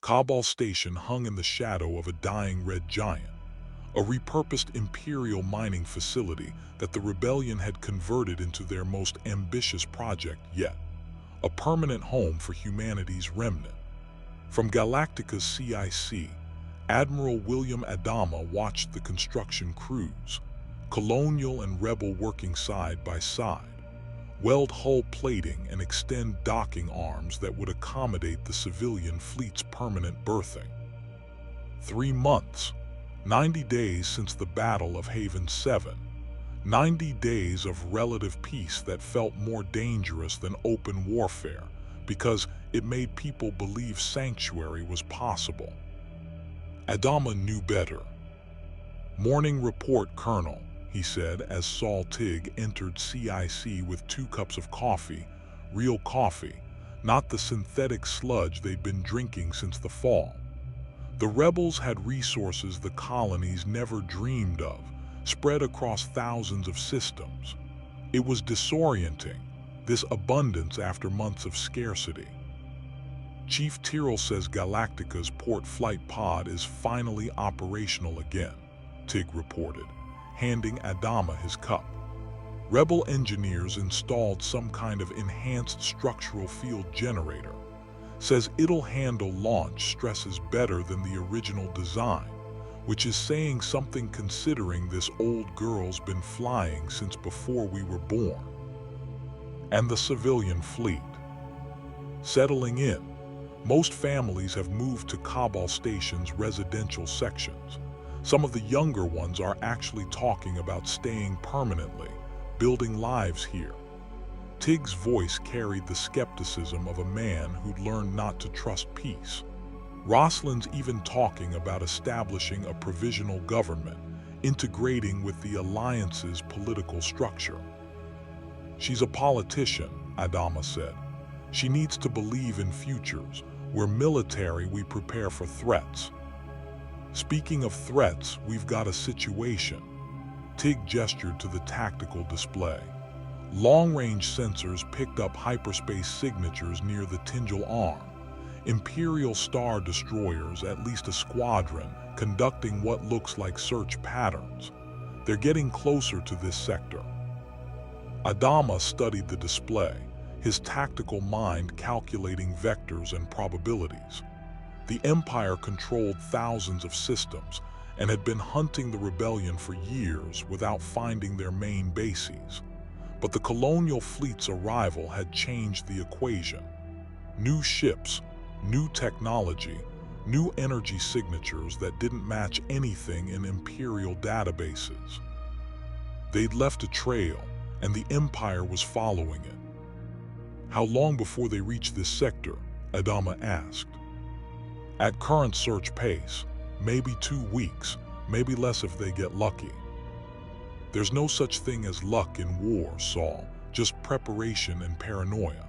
Kobol Station hung in the shadow of a dying red giant, a repurposed imperial mining facility that the rebellion had converted into their most ambitious project yet, a permanent home for humanity's remnant. From Galactica's CIC, Admiral William Adama watched the construction crews, colonial and rebel working side by side, weld hull plating and extend docking arms that would accommodate the civilian fleet's permanent berthing. 3 months, 90 days since the Battle of Haven 7, 90 days of relative peace that felt more dangerous than open warfare because it made people believe sanctuary was possible. Adama knew better. "Morning report, Colonel," he said as Saul Tigg entered CIC with 2 cups of coffee, real coffee, not the synthetic sludge they'd been drinking since the fall. The rebels had resources the colonies never dreamed of, spread across thousands of systems. It was disorienting, this abundance after months of scarcity. "Chief Tyrrell says Galactica's port flight pod is finally operational again," Tigg reported, handing Adama his cup. "Rebel engineers installed some kind of enhanced structural field generator. Says it'll handle launch stresses better than the original design, which is saying something considering this old girl's been flying since before we were born." And the civilian fleet. Settling in, most families have moved to Kobol Station's residential sections. Some of the younger ones are actually talking about staying permanently, building lives here. Tigg's voice carried the skepticism of a man who'd learned not to trust peace. "Roslin's even talking about establishing a provisional government, integrating with the Alliance's political structure." "She's a politician," Adama said. "She needs to believe in futures. We're military, we prepare for threats." "Speaking of threats, we've got a situation." Tigg gestured to the tactical display. Long-range sensors picked up hyperspace signatures near the Tyngel arm. Imperial Star destroyers, at least a squadron, conducting what looks like search patterns. They're getting closer to this sector. Adama studied the display, his tactical mind calculating vectors and probabilities. The Empire controlled thousands of systems and had been hunting the rebellion for years without finding their main bases. But the Colonial Fleet's arrival had changed the equation. New ships, new technology, new energy signatures that didn't match anything in Imperial databases. They'd left a trail, and the Empire was following it. "How long before they reach this sector?" Adama asked. "At current search pace, maybe 2 weeks, maybe less if they get lucky." "There's no such thing as luck in war, Saul, just preparation and paranoia."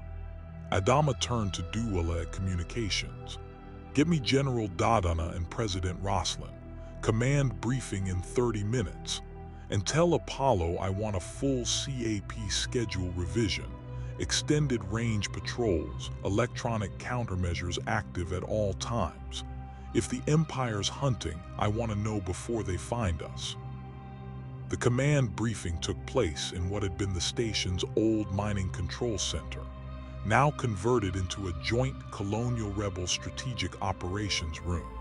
Adama turned to duel at communications. "Get me General Dadana and President Roslin. Command briefing in 30 minutes. And tell Apollo I want a full CAP schedule revision, extended range patrols, electronic countermeasures active at all times. If the Empire's hunting, I want to know before they find us." The command briefing took place in what had been the station's old mining control center, now converted into a joint Colonial Rebel strategic operations room.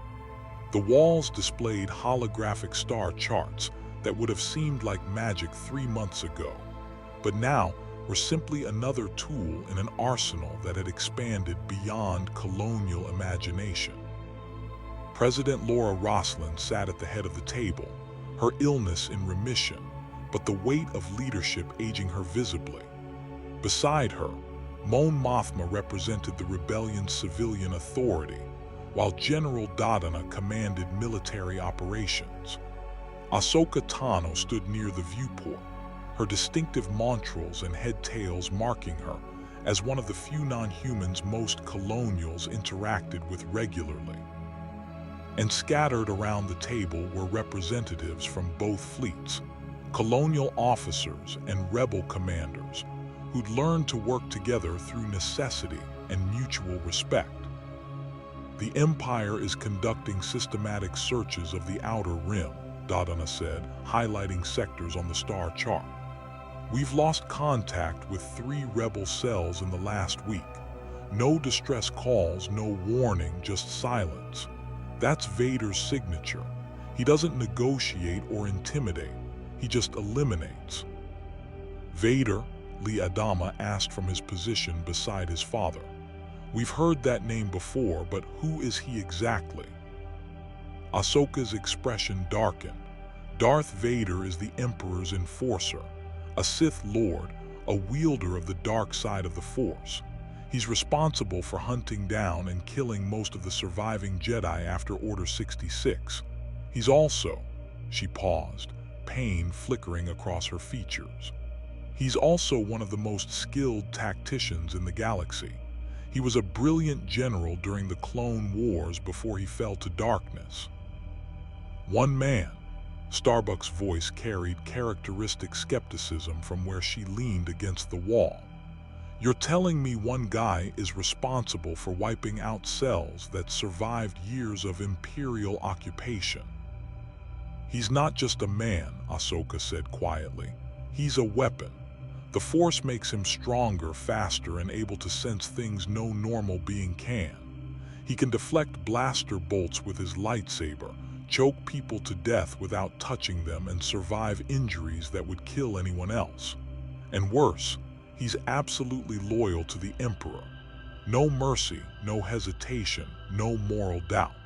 The walls displayed holographic star charts that would have seemed like magic 3 months ago, but now were simply another tool in an arsenal that had expanded beyond colonial imagination. President Laura Roslin sat at the head of the table, her illness in remission, but the weight of leadership aging her visibly. Beside her, Mon Mothma represented the rebellion's civilian authority, while General Dadana commanded military operations. Ahsoka Tano stood near the viewport, her distinctive montrals and head tails marking her as one of the few non-humans most colonials interacted with regularly. And scattered around the table were representatives from both fleets, colonial officers and rebel commanders, who'd learned to work together through necessity and mutual respect. The Empire is conducting systematic searches of the Outer Rim, Adama said, highlighting sectors on the star chart. We've lost contact with 3 rebel cells in the last week. No distress calls, no warning, just silence. That's Vader's signature. He doesn't negotiate or intimidate. He just eliminates. Vader, Adama asked from his position beside his father. We've heard that name before, but who is he exactly? Ahsoka's expression darkened. Darth Vader is the Emperor's enforcer, a Sith Lord, a wielder of the dark side of the Force. He's responsible for hunting down and killing most of the surviving Jedi after Order 66. He's also, she paused, pain flickering across her features. He's also one of the most skilled tacticians in the galaxy. He was a brilliant general during the Clone Wars before he fell to darkness. One man. Starbuck's voice carried characteristic skepticism from where she leaned against the wall. You're telling me one guy is responsible for wiping out cells that survived years of Imperial occupation? He's not just a man, Ahsoka said quietly. He's a weapon. The Force makes him stronger, faster, and able to sense things no normal being can. He can deflect blaster bolts with his lightsaber, choke people to death without touching them, and survive injuries that would kill anyone else. And worse, he's absolutely loyal to the Emperor. No mercy, no hesitation, no moral doubt.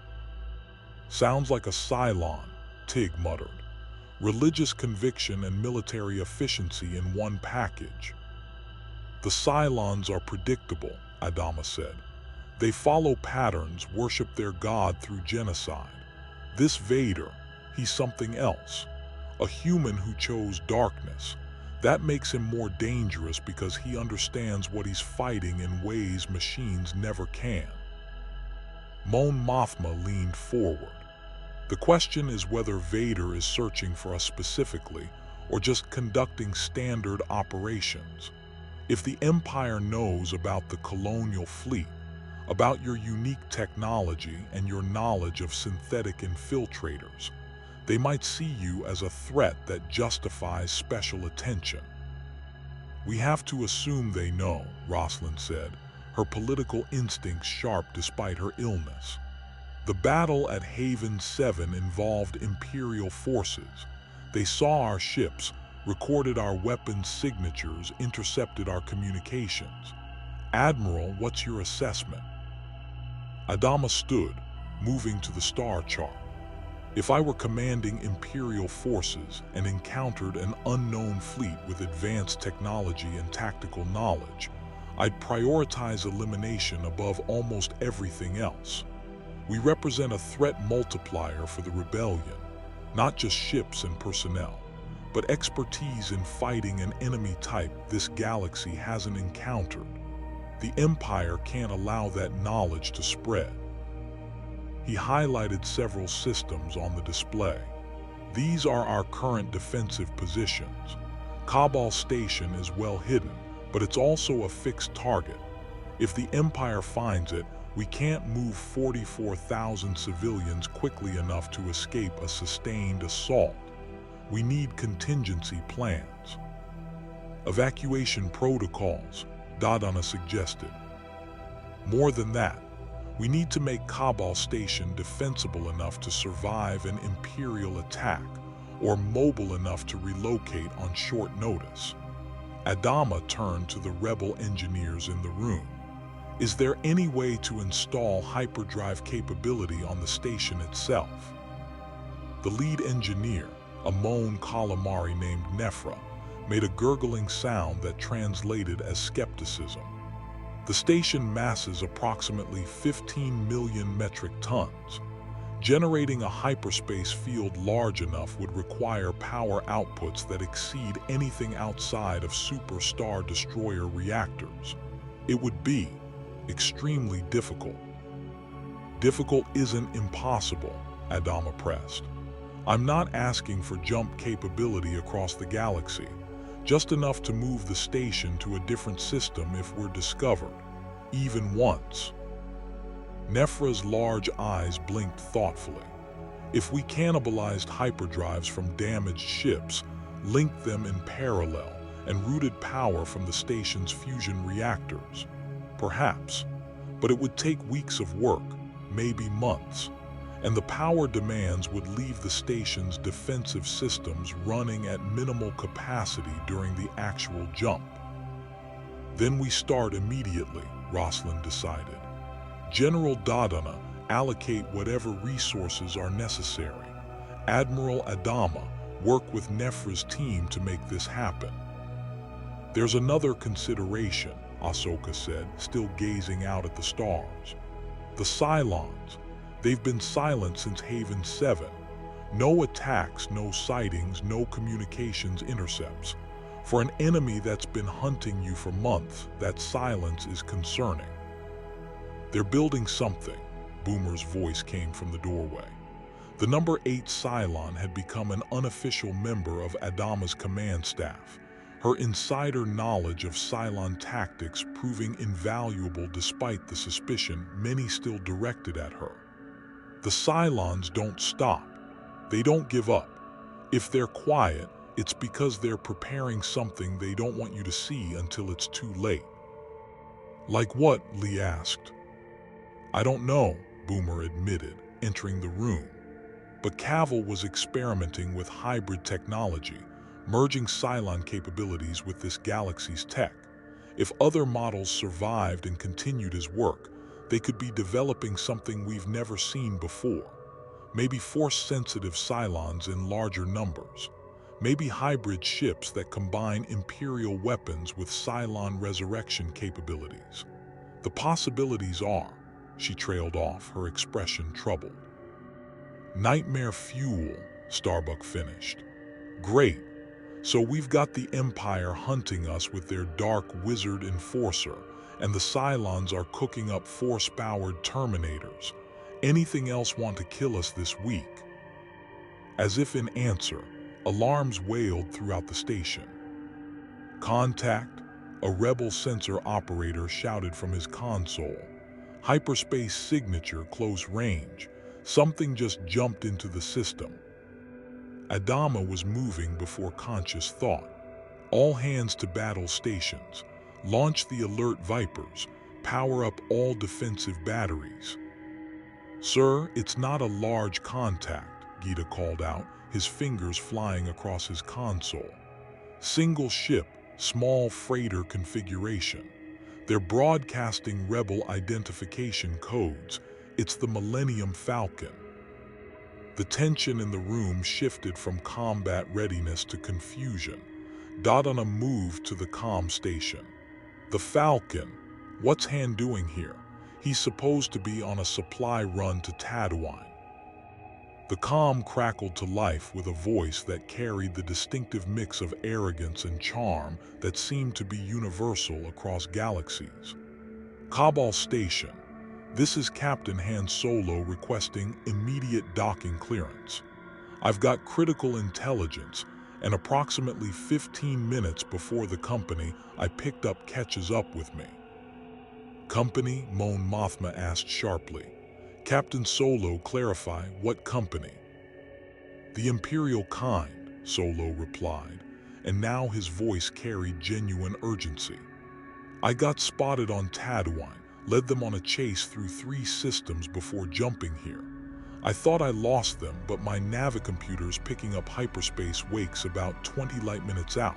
Sounds like a Cylon, Tig muttered. Religious conviction and military efficiency in one package. The Cylons are predictable, Adama said. They follow patterns, worship their god through genocide. This Vader, he's something else. A human who chose darkness. That makes him more dangerous because he understands what he's fighting in ways machines never can. Mon Mothma leaned forward. The question is whether Vader is searching for us specifically or just conducting standard operations. If the Empire knows about the Colonial Fleet, about your unique technology and your knowledge of synthetic infiltrators, they might see you as a threat that justifies special attention. We have to assume they know, Roslin said, her political instincts sharp despite her illness. The battle at Haven 7 involved Imperial forces. They saw our ships, recorded our weapons signatures, intercepted our communications. Admiral, what's your assessment? Adama stood, moving to the star chart. If I were commanding Imperial forces and encountered an unknown fleet with advanced technology and tactical knowledge, I'd prioritize elimination above almost everything else. We represent a threat multiplier for the rebellion, not just ships and personnel, but expertise in fighting an enemy type this galaxy hasn't encountered. The Empire can't allow that knowledge to spread. He highlighted several systems on the display. These are our current defensive positions. Kobol Station is well hidden, but it's also a fixed target. If the Empire finds it, we can't move 44,000 civilians quickly enough to escape a sustained assault. We need contingency plans. Evacuation protocols, Adama suggested. More than that, we need to make Kobol Station defensible enough to survive an Imperial attack, or mobile enough to relocate on short notice. Adama turned to the rebel engineers in the room. Is there any way to install hyperdrive capability on the station itself? The lead engineer, a Mon Calamari named Nephra, made a gurgling sound that translated as skepticism. The station masses approximately 15 million metric tons. Generating a hyperspace field large enough would require power outputs that exceed anything outside of super-star destroyer reactors. It would be extremely difficult. Difficult isn't impossible, Adama pressed. I'm not asking for jump capability across the galaxy, just enough to move the station to a different system if we're discovered, even once. Nefra's large eyes blinked thoughtfully. If we cannibalized hyperdrives from damaged ships, linked them in parallel, and routed power from the station's fusion reactors, perhaps. But it would take weeks of work, maybe months, and the power demands would leave the station's defensive systems running at minimal capacity during the actual jump. Then we start immediately, Rosalind decided. General Adama, allocate whatever resources are necessary. Admiral Adama, work with Nefra's team to make this happen. There's another consideration, Ahsoka said, still gazing out at the stars. The Cylons. They've been silent since Haven 7. No attacks, no sightings, no communications intercepts. For an enemy that's been hunting you for months, that silence is concerning. They're building something, Boomer's voice came from the doorway. The number 8 Cylon had become an unofficial member of Adama's command staff, her insider knowledge of Cylon tactics proving invaluable despite the suspicion many still directed at her. The Cylons don't stop. They don't give up. If they're quiet, it's because they're preparing something they don't want you to see until it's too late. Like what? Lee asked. I don't know, Boomer admitted, entering the room. But Cavill was experimenting with hybrid technology, merging Cylon capabilities with this galaxy's tech. If other models survived and continued his work, they could be developing something we've never seen before. Maybe force-sensitive Cylons in larger numbers. Maybe hybrid ships that combine Imperial weapons with Cylon resurrection capabilities. The possibilities are, she trailed off, her expression troubled. Nightmare fuel, Starbuck finished. Great. So we've got the Empire hunting us with their dark wizard enforcer, and the Cylons are cooking up force-powered Terminators. Anything else want to kill us this week? As if in answer, alarms wailed throughout the station. Contact, a rebel sensor operator shouted from his console. Hyperspace signature, close range. Something just jumped into the system. Adama was moving before conscious thought. All hands to battle stations. Launch the alert Vipers. Power up all defensive batteries. Sir, it's not a large contact, Gita called out, his fingers flying across his console. Single ship, small freighter configuration. They're broadcasting rebel identification codes. It's the Millennium Falcon. The tension in the room shifted from combat readiness to confusion. Dadana moved to the comm station. The Falcon. What's Han doing here? He's supposed to be on a supply run to Tatooine. The comm crackled to life with a voice that carried the distinctive mix of arrogance and charm that seemed to be universal across galaxies. Kobol Station. This is Captain Han Solo requesting immediate docking clearance. I've got critical intelligence, and approximately 15 minutes before the company I picked up catches up with me. Company? Mon Mothma asked sharply. Captain Solo, clarify, what company? The Imperial kind, Solo replied, and now his voice carried genuine urgency. I got spotted on Tatooine, led them on a chase through 3 systems before jumping here. I thought I lost them, but my navicomputer's picking up hyperspace wakes about 20 light minutes out.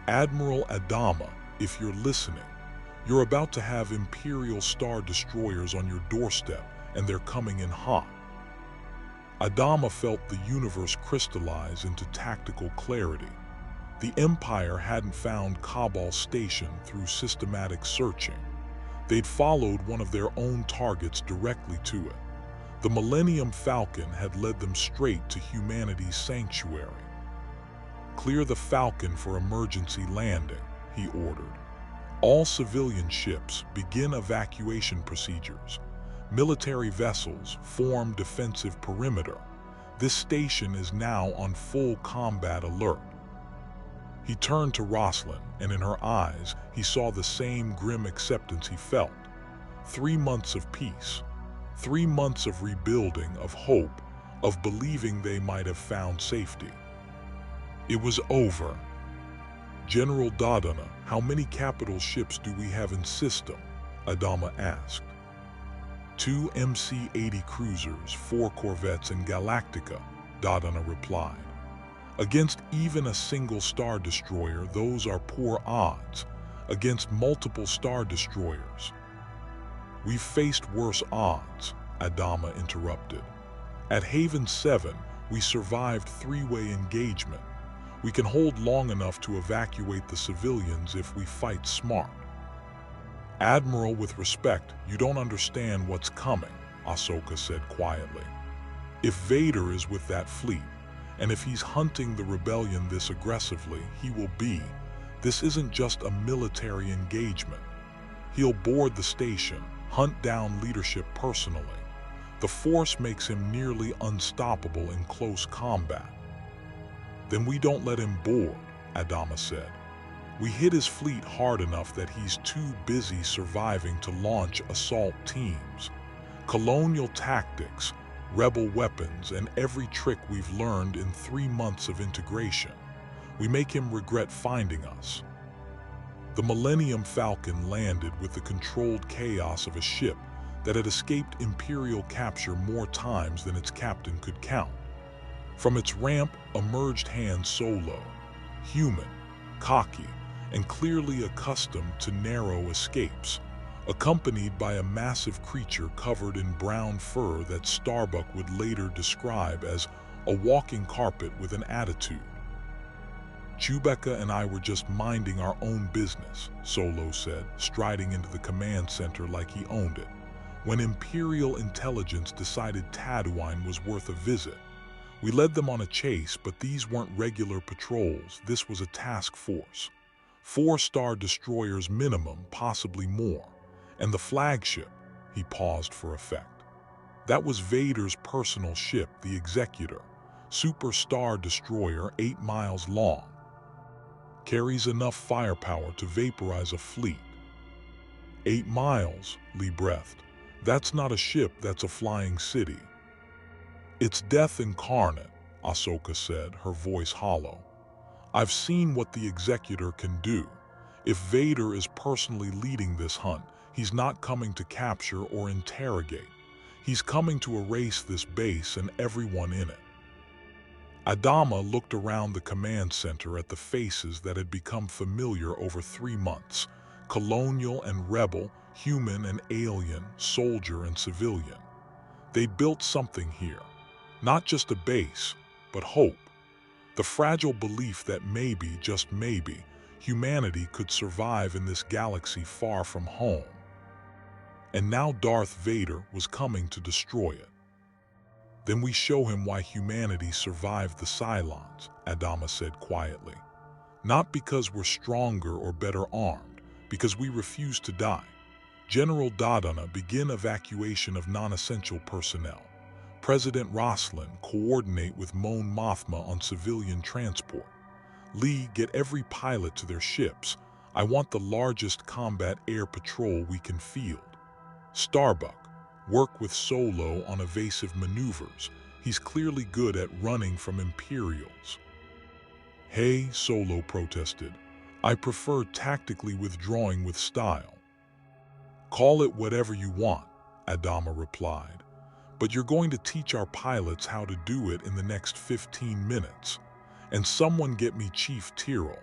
Admiral Adama, if you're listening, you're about to have Imperial Star Destroyers on your doorstep, and they're coming in hot. Adama felt the universe crystallize into tactical clarity. The Empire hadn't found Kobol Station through systematic searching. They'd followed one of their own targets directly to it. The Millennium Falcon had led them straight to humanity's sanctuary. Clear the Falcon for emergency landing, he ordered. All civilian ships begin evacuation procedures. Military vessels form defensive perimeter. This station is now on full combat alert. He turned to Rosalind, and in her eyes, he saw the same grim acceptance he felt. 3 months of peace. 3 months of rebuilding, of hope, of believing they might have found safety. It was over. General Adama, how many capital ships do we have in system? Adama asked. 2 MC-80 cruisers, 4 corvettes and Galactica, Adama replied. Against even a single Star Destroyer, those are poor odds. Against multiple Star Destroyers. We've faced worse odds, Adama interrupted. At Haven 7, we survived 3-way engagement. We can hold long enough to evacuate the civilians if we fight smart. Admiral, with respect, you don't understand what's coming, Ahsoka said quietly. If Vader is with that fleet, and if he's hunting the rebellion this aggressively, he will be. This isn't just a military engagement. He'll board the station, hunt down leadership personally. The Force makes him nearly unstoppable in close combat. Then we don't let him board, Adama said. We hit his fleet hard enough that he's too busy surviving to launch assault teams. Colonial tactics, rebel weapons, and every trick we've learned in 3 months of integration. We make him regret finding us. The Millennium Falcon landed with the controlled chaos of a ship that had escaped Imperial capture more times than its captain could count. From its ramp emerged Han Solo, human, cocky, and clearly accustomed to narrow escapes, accompanied by a massive creature covered in brown fur that Starbuck would later describe as a walking carpet with an attitude. Chewbacca and I were just minding our own business, Solo said, striding into the command center like he owned it, when Imperial intelligence decided Tatooine was worth a visit. We led them on a chase, but these weren't regular patrols. This was a task force. 4 Star Destroyers minimum, possibly more. And the flagship, he paused for effect. That was Vader's personal ship, the Executor, Super Star Destroyer 8 miles long. Carries enough firepower to vaporize a fleet. 8 miles, Lee breathed. That's not a ship, that's a flying city. It's death incarnate, Ahsoka said, her voice hollow. I've seen what the Executor can do. If Vader is personally leading this hunt, he's not coming to capture or interrogate. He's coming to erase this base and everyone in it. Adama looked around the command center at the faces that had become familiar over 3 months. Colonial and rebel, human and alien, soldier and civilian. They'd built something here. Not just a base, but hope. The fragile belief that maybe, just maybe, humanity could survive in this galaxy far from home. And now Darth Vader was coming to destroy it. Then we show him why humanity survived the Cylons, Adama said quietly. Not because we're stronger or better armed, because we refuse to die. General Adama, begin evacuation of non-essential personnel. President Roslin, coordinate with Mon Mothma on civilian transport. Lee, get every pilot to their ships. I want the largest combat air patrol we can field. Starbuck, work with Solo on evasive maneuvers. He's clearly good at running from Imperials. Hey, Solo protested. I prefer tactically withdrawing with style. Call it whatever you want, Adama replied. But you're going to teach our pilots how to do it in the next 15 minutes. And someone get me Chief Tyrrell.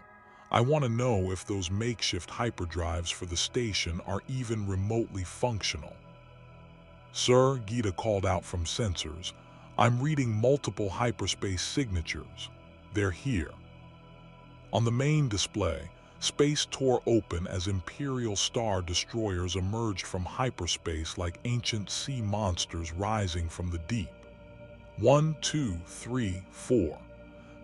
I want to know if those makeshift hyperdrives for the station are even remotely functional. Sir, Gita called out from sensors. I'm reading multiple hyperspace signatures. They're here. On the main display, space tore open as Imperial Star Destroyers emerged from hyperspace like ancient sea monsters rising from the deep. 1, 2, 3, 4.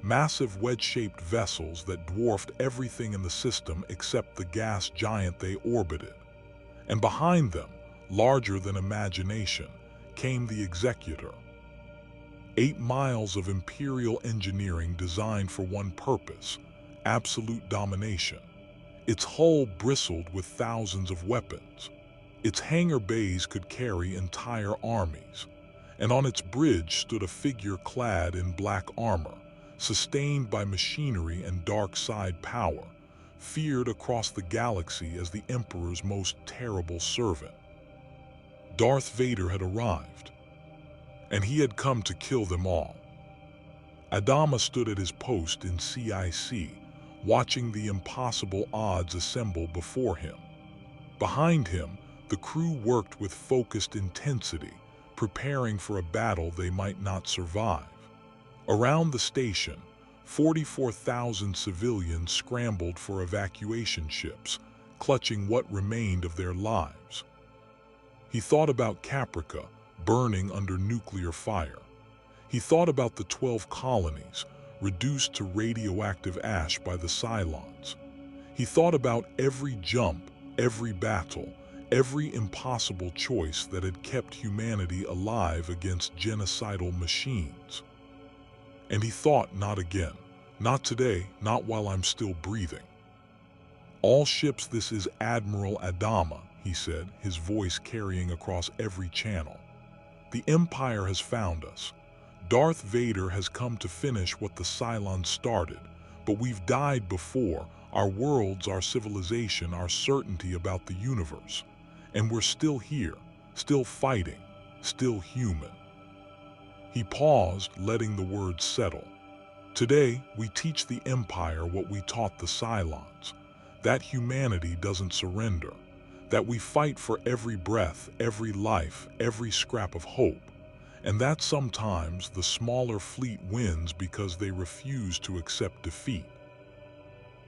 Massive wedge-shaped vessels that dwarfed everything in the system except the gas giant they orbited. And behind them, larger than imagination, came the Executor. 8 miles of Imperial engineering designed for one purpose: absolute domination. Its hull bristled with thousands of weapons. Its hangar bays could carry entire armies, and on its bridge stood a figure clad in black armor, sustained by machinery and dark side power, feared across the galaxy as the Emperor's most terrible servant. Darth Vader had arrived, and he had come to kill them all. Adama stood at his post in CIC, watching the impossible odds assemble before him. Behind him, the crew worked with focused intensity, preparing for a battle they might not survive. Around the station, 44,000 civilians scrambled for evacuation ships, clutching what remained of their lives. He thought about Caprica, burning under nuclear fire. He thought about the 12 colonies, reduced to radioactive ash by the Cylons. He thought about every jump, every battle, every impossible choice that had kept humanity alive against genocidal machines. And he thought, not again, not today, not while I'm still breathing. All ships, this is Admiral Adama, he said, his voice carrying across every channel. The Empire has found us. Darth Vader has come to finish what the Cylons started, but we've died before, our worlds, our civilization, our certainty about the universe. And we're still here, still fighting, still human. He paused, letting the words settle. Today, we teach the Empire what we taught the Cylons, that humanity doesn't surrender, that we fight for every breath, every life, every scrap of hope, and that sometimes the smaller fleet wins because they refuse to accept defeat.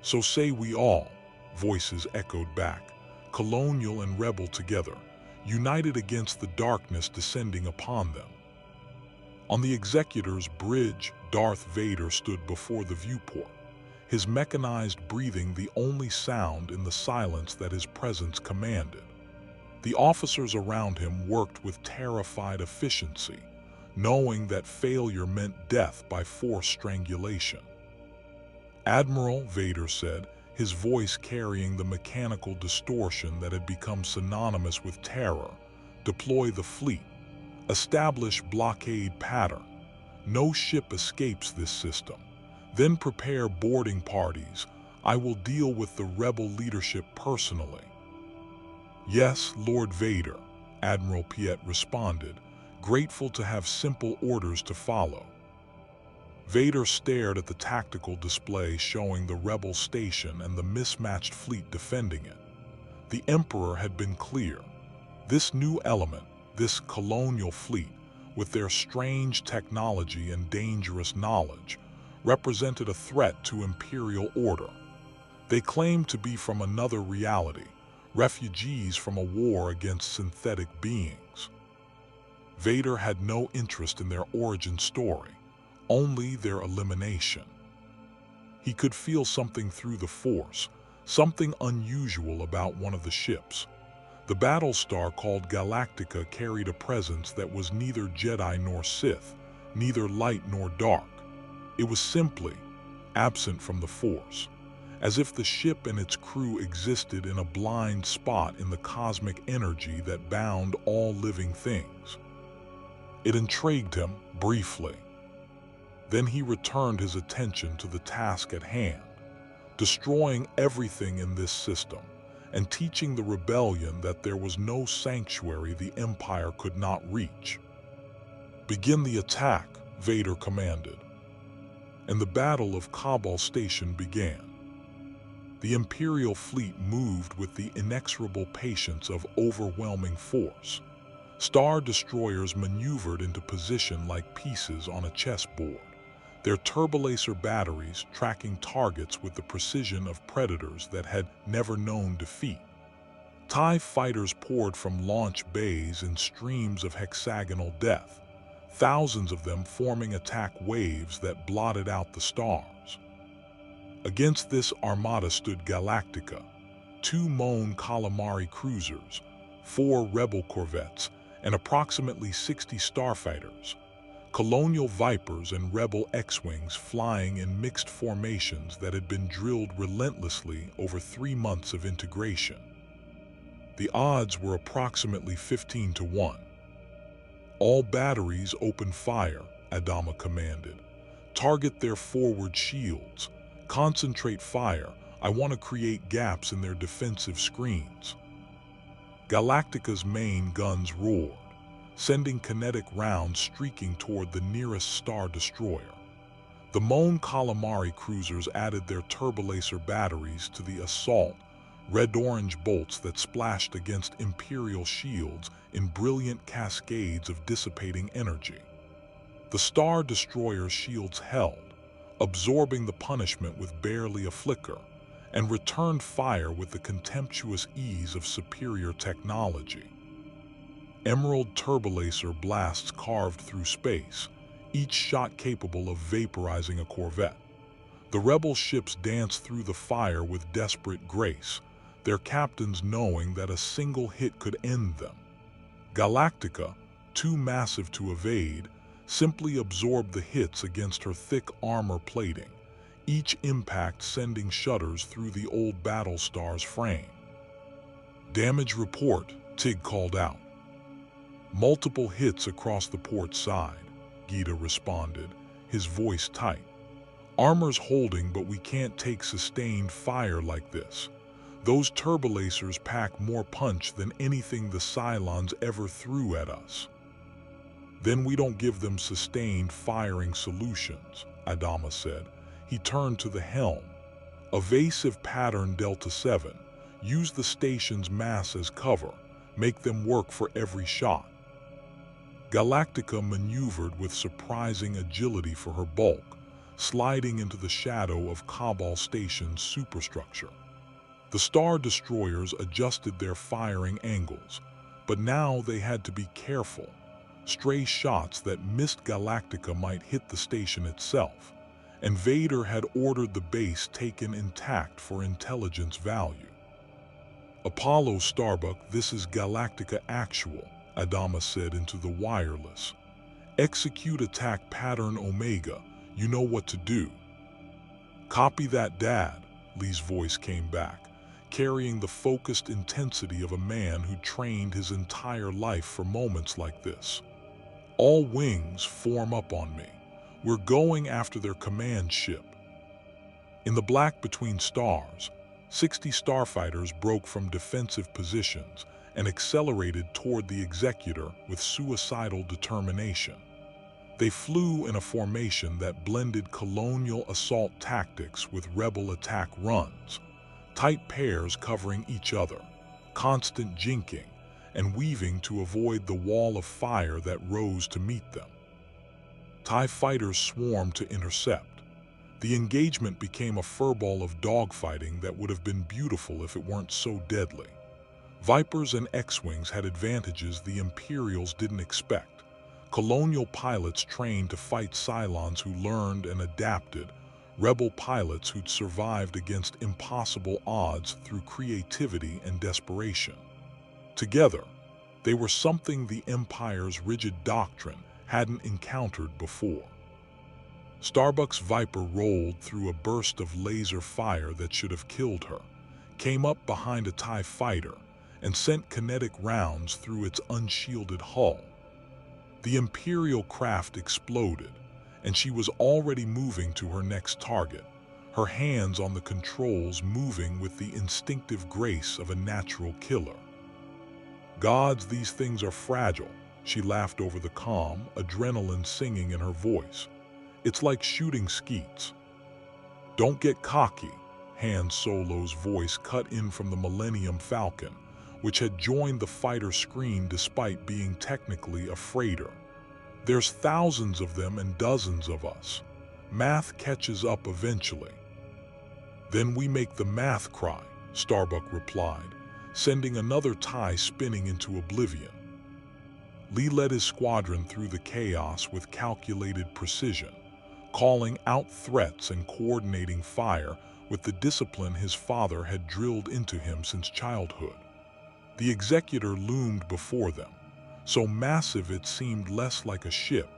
So say we all, voices echoed back, colonial and rebel together, united against the darkness descending upon them. On the Executor's bridge, Darth Vader stood before the viewport, his mechanized breathing the only sound in the silence that his presence commanded. The officers around him worked with terrified efficiency, knowing that failure meant death by forced strangulation. Admiral, Vader said, his voice carrying the mechanical distortion that had become synonymous with terror, deploy the fleet. Establish blockade pattern. No ship escapes this system. Then prepare boarding parties. I will deal with the rebel leadership personally. Yes, Lord Vader, Admiral Piet responded, grateful to have simple orders to follow. Vader stared at the tactical display showing the rebel station and the mismatched fleet defending it. The Emperor had been clear. This new element, this Colonial Fleet, with their strange technology and dangerous knowledge, represented a threat to imperial order. They claimed to be from another reality, refugees from a war against synthetic beings. Vader had no interest in their origin story, only their elimination. He could feel something through the Force, something unusual about one of the ships. The Battlestar called Galactica carried a presence that was neither Jedi nor Sith, neither light nor dark. It was simply absent from the Force, as if the ship and its crew existed in a blind spot in the cosmic energy that bound all living things. It intrigued him briefly. Then he returned his attention to the task at hand, destroying everything in this system, and teaching the rebellion that there was no sanctuary the Empire could not reach. Begin the attack, Vader commanded. And the Battle of Kobol Station began. The Imperial fleet moved with the inexorable patience of overwhelming force. Star destroyers maneuvered into position like pieces on a chessboard, their turbolaser batteries tracking targets with the precision of predators that had never known defeat. TIE fighters poured from launch bays in streams of hexagonal death, thousands of them forming attack waves that blotted out the stars. Against this armada stood Galactica, 2 Mon Calamari cruisers, 4 rebel corvettes, and approximately 60 starfighters, Colonial Vipers and Rebel X-Wings flying in mixed formations that had been drilled relentlessly over 3 months of integration. The odds were approximately 15 to 1. "All batteries open fire," Adama commanded. "Target their forward shields. Concentrate fire. I want to create gaps in their defensive screens." Galactica's main guns roared, sending kinetic rounds streaking toward the nearest Star Destroyer. The Mon Calamari cruisers added their turbolaser batteries to the assault, red-orange bolts that splashed against Imperial shields in brilliant cascades of dissipating energy. The Star Destroyer's shields held, absorbing the punishment with barely a flicker, and returned fire with the contemptuous ease of superior technology. Emerald turbolaser blasts carved through space, each shot capable of vaporizing a corvette. The rebel ships danced through the fire with desperate grace, their captains knowing that a single hit could end them. Galactica, too massive to evade, simply absorbed the hits against her thick armor plating, each impact sending shudders through the old Battlestar's frame. "Damage report," Tig called out. "Multiple hits across the port side," Gita responded, his voice tight. "Armor's holding, but we can't take sustained fire like this. Those turbolasers pack more punch than anything the Cylons ever threw at us." "Then we don't give them sustained firing solutions," Adama said. He turned to the helm. "Evasive pattern Delta 7. Use the station's mass as cover. Make them work for every shot." Galactica maneuvered with surprising agility for her bulk, sliding into the shadow of Kobol Station's superstructure. The Star Destroyers adjusted their firing angles, but now they had to be careful. Stray shots that missed Galactica might hit the station itself, and Vader had ordered the base taken intact for intelligence value. "Apollo Starbuck, this is Galactica Actual," Adama said into the wireless. "Execute attack pattern Omega. You know what to do." "Copy that, Dad," Lee's voice came back, carrying the focused intensity of a man who trained his entire life for moments like this. "All wings form up on me. We're going after their command ship." In the black between stars, 60 starfighters broke from defensive positions and accelerated toward the Executor with suicidal determination. They flew in a formation that blended colonial assault tactics with rebel attack runs, tight pairs covering each other, constant jinking, and weaving to avoid the wall of fire that rose to meet them. TIE fighters swarmed to intercept. The engagement became a furball of dogfighting that would have been beautiful if it weren't so deadly. Vipers and X-Wings had advantages the Imperials didn't expect. Colonial pilots trained to fight Cylons who learned and adapted, rebel pilots who'd survived against impossible odds through creativity and desperation. Together, they were something the Empire's rigid doctrine hadn't encountered before. Starbuck's Viper rolled through a burst of laser fire that should have killed her, came up behind a TIE fighter, and sent kinetic rounds through its unshielded hull. The Imperial craft exploded, and she was already moving to her next target, her hands on the controls moving with the instinctive grace of a natural killer. "Gods, these things are fragile," she laughed over the comm, adrenaline singing in her voice. "It's like shooting skeets." "Don't get cocky," Han Solo's voice cut in from the Millennium Falcon, which had joined the fighter screen despite being technically a freighter. "There's thousands of them and dozens of us. Math catches up eventually." "Then we make the math cry," Starbuck replied, sending another TIE spinning into oblivion. Lee led his squadron through the chaos with calculated precision, calling out threats and coordinating fire with the discipline his father had drilled into him since childhood. The Executor loomed before them, so massive it seemed less like a ship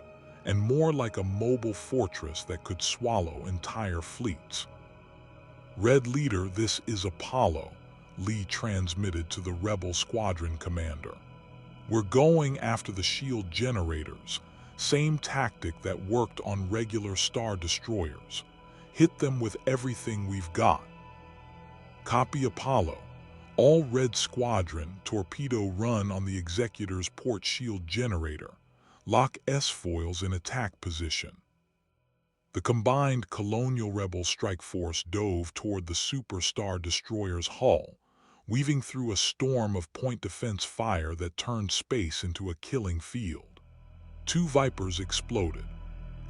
and more like a mobile fortress that could swallow entire fleets. "Red Leader, this is Apollo," Lee transmitted to the rebel squadron commander. "We're going after the shield generators, same tactic that worked on regular Star Destroyers. Hit them with everything we've got." "Copy, Apollo. All Red Squadron, torpedo run on the Executor's port shield generator. Lock S-foils in attack position." The combined Colonial Rebel strike force dove toward the Super Star Destroyer's hull, weaving through a storm of point defense fire that turned space into a killing field. 2 Vipers exploded.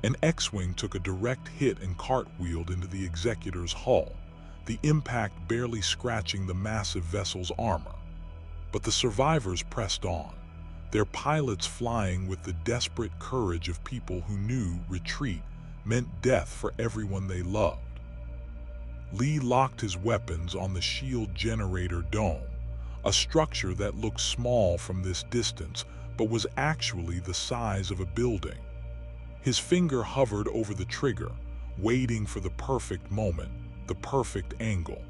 An X-Wing took a direct hit and cartwheeled into the Executor's hull, the impact barely scratching the massive vessel's armor. But the survivors pressed on, their pilots flying with the desperate courage of people who knew retreat meant death for everyone they loved. Lee locked his weapons on the shield generator dome, a structure that looked small from this distance but was actually the size of a building. His finger hovered over the trigger, waiting for the perfect moment, the perfect angle.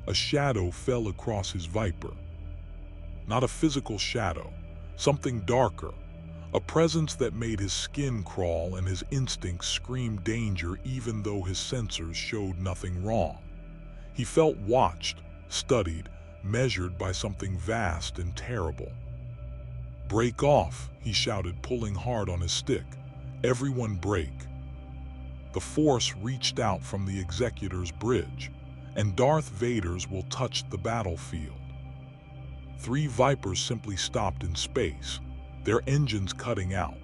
A shadow fell across his Viper. Not a physical shadow, something darker, a presence that made his skin crawl and his instincts scream danger even though his sensors showed nothing wrong. He felt watched, studied, measured by something vast and terrible. "Break off," he shouted, pulling hard on his stick. "Everyone break." The Force reached out from the Executor's bridge, and Darth Vader's will touched the battlefield. 3 Vipers simply stopped in space, their engines cutting out,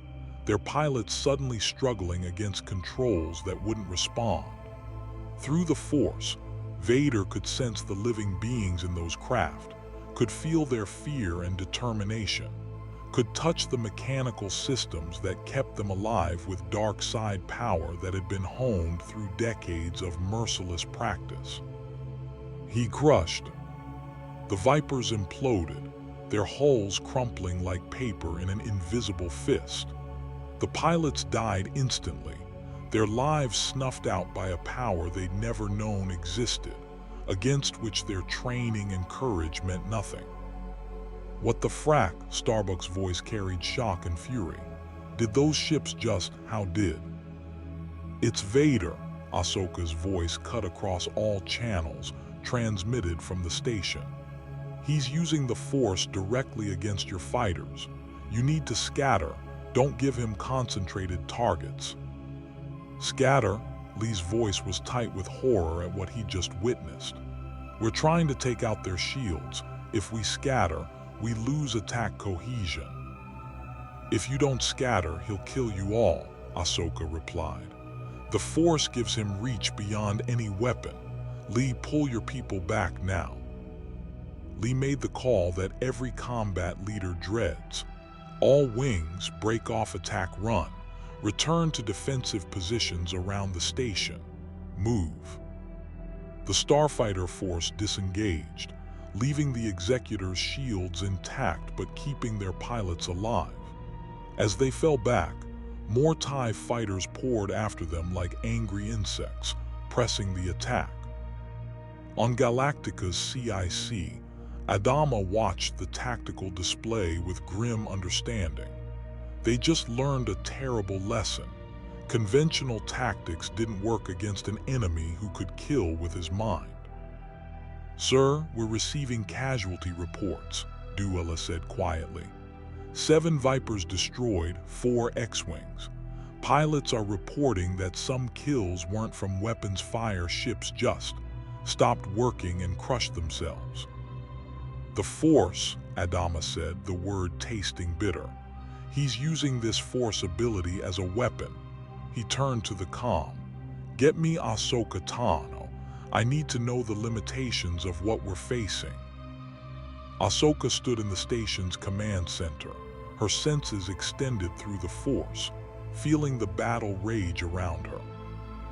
their pilots suddenly struggling against controls that wouldn't respond. Through the Force, Vader could sense the living beings in those craft, could feel their fear and determination, could touch the mechanical systems that kept them alive with dark side power that had been honed through decades of merciless practice. He crushed. The Vipers imploded, their hulls crumpling like paper in an invisible fist. The pilots died instantly, their lives snuffed out by a power they'd never known existed, against which their training and courage meant nothing. "What the frack?" Starbuck's voice carried shock and fury. "Did those ships just, how did?" "It's Vader," Ahsoka's voice cut across all channels, transmitted from the station. "He's using the Force directly against your fighters. You need to scatter. Don't give him concentrated targets." "Scatter?" Lee's voice was tight with horror at what he'd just witnessed. "We're trying to take out their shields. If we scatter, we lose attack cohesion." "If you don't scatter, he'll kill you all," Ahsoka replied. "The Force gives him reach beyond any weapon. Lee, pull your people back now." Lee made the call that every combat leader dreads. "All wings, break off attack run. Return to defensive positions around the station. Move." The starfighter force disengaged, leaving the Executor's shields intact but keeping their pilots alive. As they fell back, more TIE fighters poured after them like angry insects, pressing the attack. On Galactica's CIC, Adama watched the tactical display with grim understanding. They just learned a terrible lesson. Conventional tactics didn't work against an enemy who could kill with his mind. "Sir, we're receiving casualty reports," Duela said quietly. 7 Vipers destroyed, 4 X-Wings. Pilots are reporting that some kills weren't from weapons fire, ships just stopped working and crushed themselves. "The Force," Adama said, the word tasting bitter. "He's using this Force ability as a weapon." He turned to the comm. "Get me Ahsoka Tano. I need to know the limitations of what we're facing." Ahsoka stood in the station's command center, her senses extended through the Force, feeling the battle rage around her.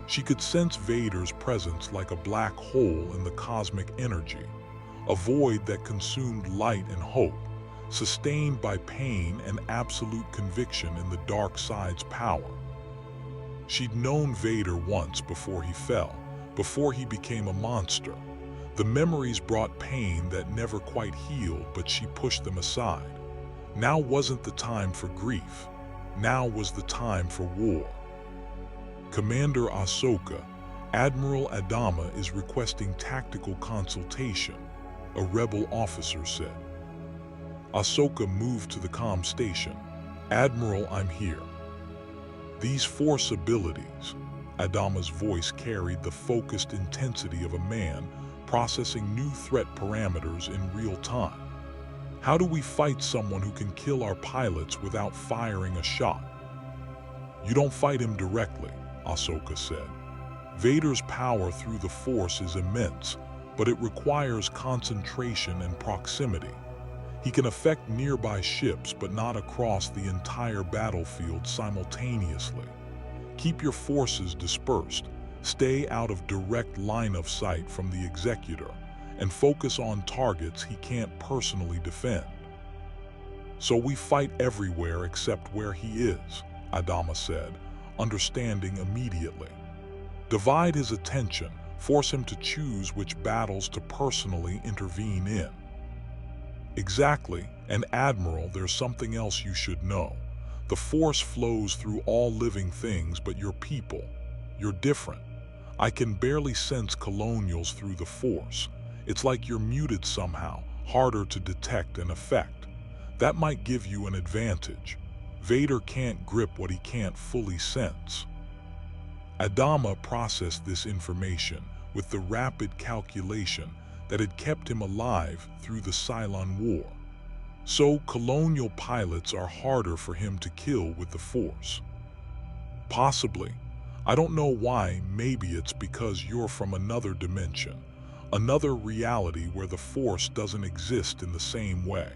She could sense Vader's presence like a black hole in the cosmic energy, a void that consumed light and hope, sustained by pain and absolute conviction in the dark side's power. She'd known Vader once before he fell, before he became a monster. The memories brought pain that never quite healed, but she pushed them aside. Now wasn't the time for grief. Now was the time for war. Commander Ahsoka, Admiral Adama is requesting tactical consultation, a rebel officer said. Ahsoka moved to the comm station. Admiral, I'm here. These force abilities, Adama's voice carried the focused intensity of a man processing new threat parameters in real time. How do we fight someone who can kill our pilots without firing a shot? You don't fight him directly, Ahsoka said. Vader's power through the Force is immense, but it requires concentration and proximity. He can affect nearby ships, but not across the entire battlefield simultaneously. Keep your forces dispersed, stay out of direct line of sight from the Executor, and focus on targets he can't personally defend. So we fight everywhere except where he is, Adama said, understanding immediately. Divide his attention, force him to choose which battles to personally intervene in. Exactly, and Admiral, there's something else you should know. The Force flows through all living things but your people. You're different. I can barely sense colonials through the Force. It's like you're muted somehow, harder to detect and affect. That might give you an advantage. Vader can't grip what he can't fully sense. Adama processed this information with the rapid calculation that had kept him alive through the Cylon War. So colonial pilots are harder for him to kill with the Force. Possibly. I don't know why. Maybe it's because you're from another dimension, another reality where the Force doesn't exist in the same way.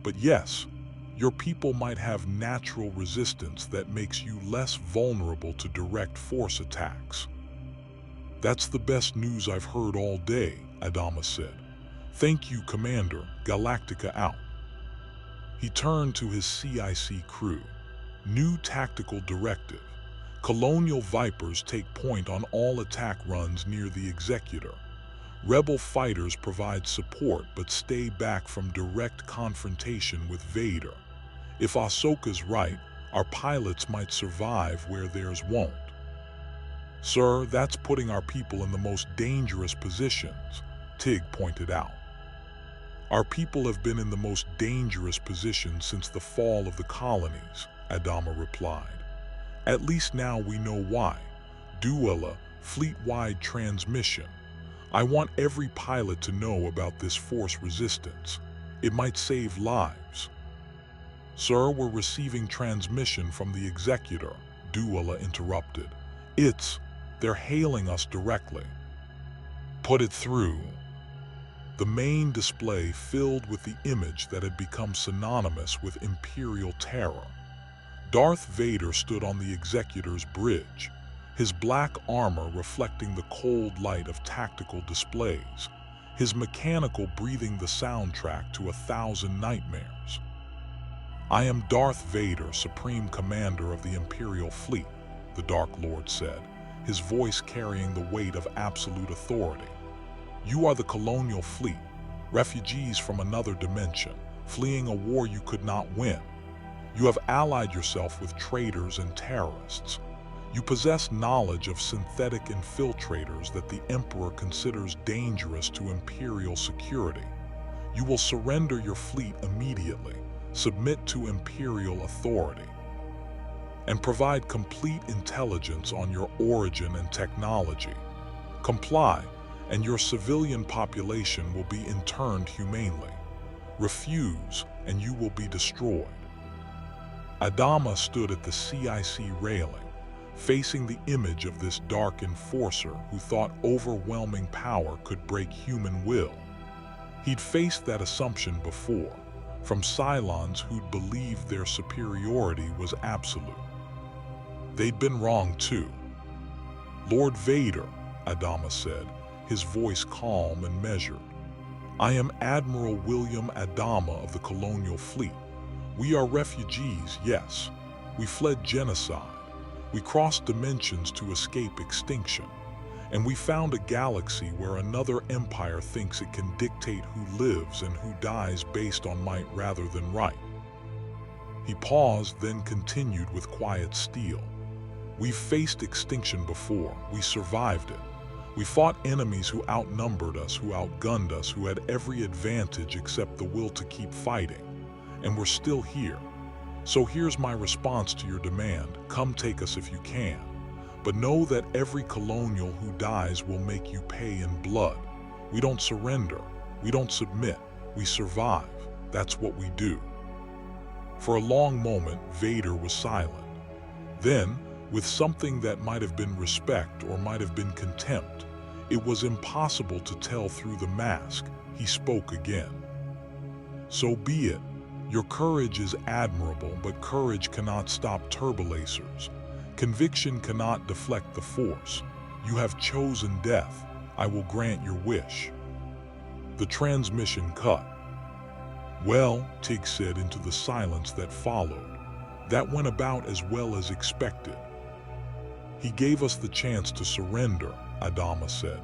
But yes, your people might have natural resistance that makes you less vulnerable to direct Force attacks. That's the best news I've heard all day, Adama said. Thank you, Commander. Galactica out. He turned to his CIC crew. New tactical directive. Colonial Vipers take point on all attack runs near the Executor. Rebel fighters provide support but stay back from direct confrontation with Vader. If Ahsoka's right, our pilots might survive where theirs won't. Sir, that's putting our people in the most dangerous positions, Tig pointed out. Our people have been in the most dangerous position since the fall of the colonies, Adama replied. At least now we know why. Duel, fleet-wide transmission. I want every pilot to know about this Force resistance. It might save lives. Sir, we're receiving transmission from the Executor, Duela interrupted. They're hailing us directly. Put it through. The main display filled with the image that had become synonymous with Imperial terror. Darth Vader stood on the Executor's bridge, his black armor reflecting the cold light of tactical displays, his mechanical breathing the soundtrack to 1,000 nightmares. I am Darth Vader, Supreme Commander of the Imperial Fleet, the Dark Lord said, his voice carrying the weight of absolute authority. You are the Colonial Fleet, refugees from another dimension, fleeing a war you could not win. You have allied yourself with traitors and terrorists. You possess knowledge of synthetic infiltrators that the Emperor considers dangerous to Imperial security. You will surrender your fleet immediately, submit to Imperial authority, and provide complete intelligence on your origin and technology. Comply, and your civilian population will be interned humanely. Refuse, and you will be destroyed. Adama stood at the CIC railing, facing the image of this dark enforcer who thought overwhelming power could break human will. He'd faced that assumption before, from Cylons who'd believed their superiority was absolute. They'd been wrong too. Lord Vader, Adama said, his voice calm and measured. I am Admiral William Adama of the Colonial Fleet. We are refugees, yes. We fled genocide. We crossed dimensions to escape extinction. And we found a galaxy where another empire thinks it can dictate who lives and who dies based on might rather than right. He paused, then continued with quiet steel. We've faced extinction before. We survived it. We fought enemies who outnumbered us, who outgunned us, who had every advantage except the will to keep fighting. And we're still here. So here's my response to your demand. Come take us if you can. But know that every colonial who dies will make you pay in blood. We don't surrender. We don't submit. We survive. That's what we do. For a long moment, Vader was silent. Then, with something that might have been respect or might have been contempt, it was impossible to tell through the mask, he spoke again. So be it. Your courage is admirable, but courage cannot stop turbolacers. Conviction cannot deflect the Force. You have chosen death. I will grant your wish. The transmission cut. Well, Tig said into the silence that followed. That went about as well as expected. He gave us the chance to surrender, Adama said.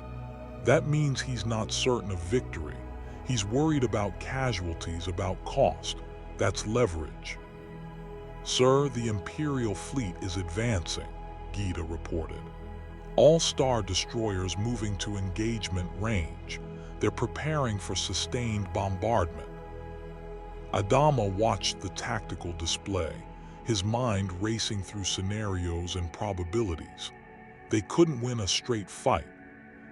That means he's not certain of victory. He's worried about casualties, about cost. That's leverage. Sir, the Imperial fleet is advancing, Gita reported. All star destroyers moving to engagement range. They're preparing for sustained bombardment. Adama watched the tactical display, his mind racing through scenarios and probabilities. They couldn't win a straight fight.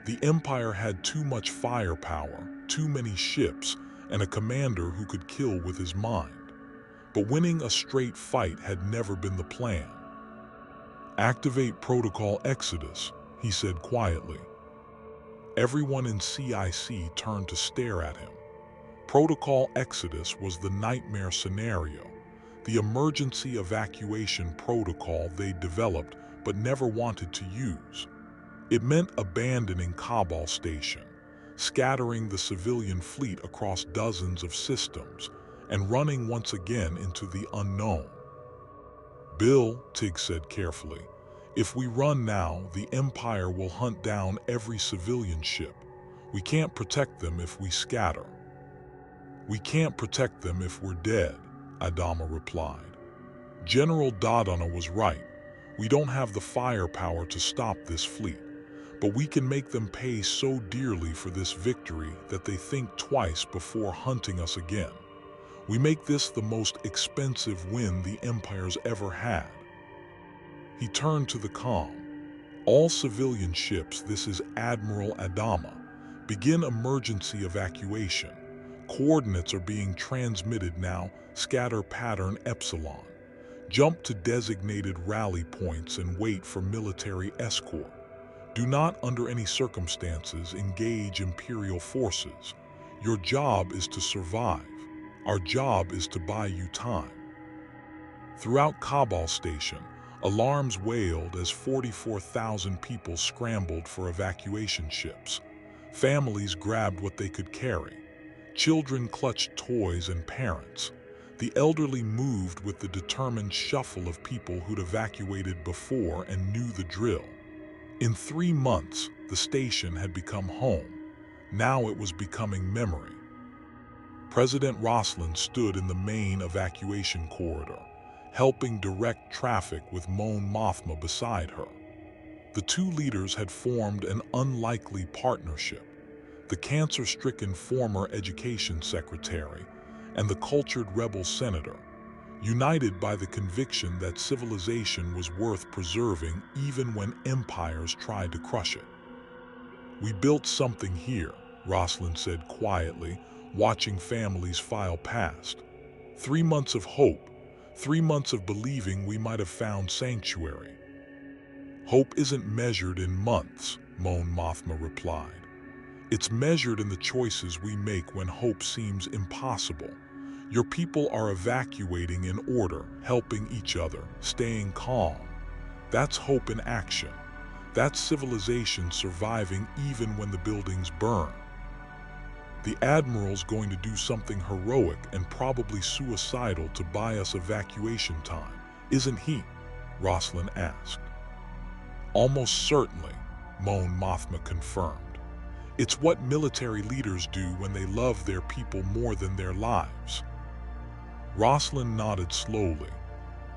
The Empire had too much firepower, too many ships, and a commander who could kill with his mind. But winning a straight fight had never been the plan. Activate Protocol Exodus, he said quietly. Everyone in CIC turned to stare at him. Protocol Exodus was the nightmare scenario, the emergency evacuation protocol they developed but never wanted to use. It meant abandoning Kobol Station, scattering the civilian fleet across dozens of systems, and running once again into the unknown. Bill, Tig said carefully, if we run now, the Empire will hunt down every civilian ship. We can't protect them if we scatter. We can't protect them if we're dead, Adama replied. General Dodona was right. We don't have the firepower to stop this fleet, but we can make them pay so dearly for this victory that they think twice before hunting us again. We make this the most expensive win the Empire's ever had. He turned to the comm. All civilian ships, this is Admiral Adama. Begin emergency evacuation. Coordinates are being transmitted now, scatter pattern Epsilon. Jump to designated rally points and wait for military escort. Do not, under any circumstances, engage Imperial forces. Your job is to survive. Our job is to buy you time. Throughout Kobol Station, alarms wailed as 44,000 people scrambled for evacuation ships. Families grabbed what they could carry. Children clutched toys and parents. The elderly moved with the determined shuffle of people who'd evacuated before and knew the drill. In 3 months, the station had become home. Now it was becoming memory. President Roslin stood in the main evacuation corridor, helping direct traffic with Mon Mothma beside her. The two leaders had formed an unlikely partnership. The cancer-stricken former education secretary and the cultured rebel senator, united by the conviction that civilization was worth preserving even when empires tried to crush it. We built something here, Roslin said quietly, watching families file past. 3 months of hope, 3 months of believing we might have found sanctuary. Hope isn't measured in months, Mon Mothma replied. It's measured in the choices we make when hope seems impossible. Your people are evacuating in order, helping each other, staying calm. That's hope in action. That's civilization surviving even when the buildings burn. The Admiral's going to do something heroic and probably suicidal to buy us evacuation time, isn't he? Roslin asked. Almost certainly, Mon Mothma confirmed. It's what military leaders do when they love their people more than their lives. Rosalind nodded slowly.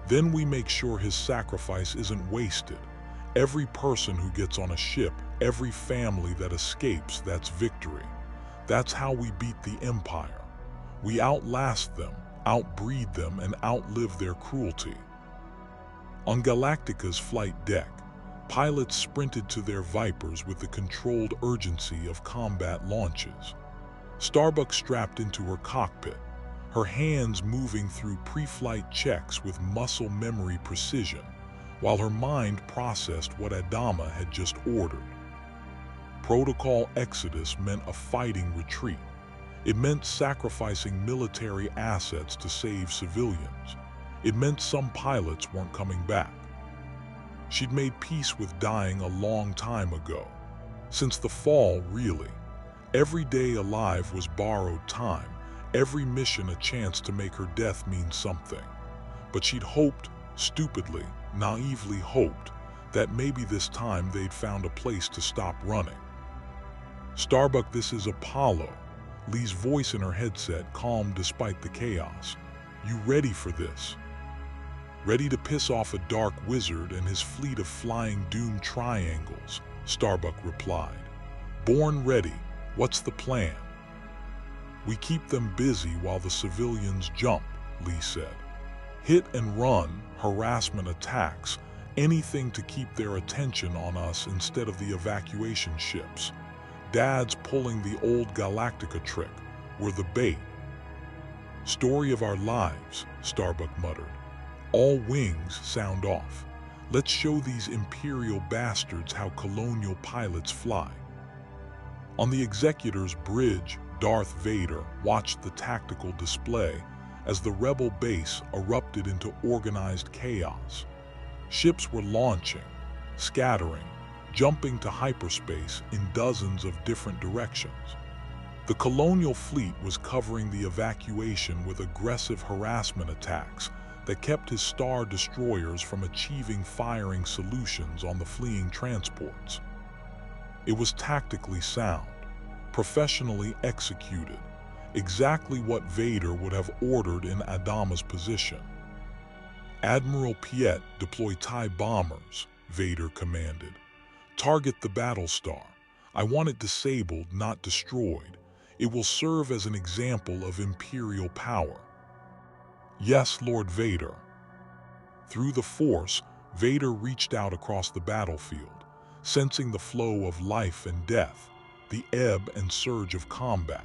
Then we make sure his sacrifice isn't wasted. Every person who gets on a ship, every family that escapes, that's victory. That's how we beat the Empire. We outlast them, outbreed them, and outlive their cruelty. On Galactica's flight deck, pilots sprinted to their Vipers with the controlled urgency of combat launches. Starbuck strapped into her cockpit, her hands moving through pre-flight checks with muscle memory precision, while her mind processed what Adama had just ordered. Protocol Exodus meant a fighting retreat. It meant sacrificing military assets to save civilians. It meant some pilots weren't coming back. She'd made peace with dying a long time ago. Since the fall, really. Every day alive was borrowed time, every mission a chance to make her death mean something. But she'd hoped, stupidly, naively hoped, that maybe this time they'd found a place to stop running. Starbuck, this is Apollo. Lee's voice in her headset calmed despite the chaos. You ready for this? Ready to piss off a dark wizard and his fleet of flying doom triangles, Starbuck replied. Born ready. What's the plan? We keep them busy while the civilians jump, Lee said. Hit and run, harassment attacks, anything to keep their attention on us instead of the evacuation ships. Dad's pulling the old Galactica trick. We're the bait. Story of our lives, Starbuck muttered. All wings sound off. Let's show these Imperial bastards how Colonial pilots fly. On the Executor's bridge, Darth Vader watched the tactical display as the Rebel base erupted into organized chaos. Ships were launching, scattering, jumping to hyperspace in dozens of different directions. The Colonial Fleet was covering the evacuation with aggressive harassment attacks that kept his Star Destroyers from achieving firing solutions on the fleeing transports. It was tactically sound, professionally executed, exactly what Vader would have ordered in Adama's position. Admiral Piet, deploy TIE bombers, Vader commanded. Target the Battlestar. I want it disabled, not destroyed. It will serve as an example of Imperial power. Yes, Lord Vader. Through the Force, Vader reached out across the battlefield, sensing the flow of life and death, the ebb and surge of combat.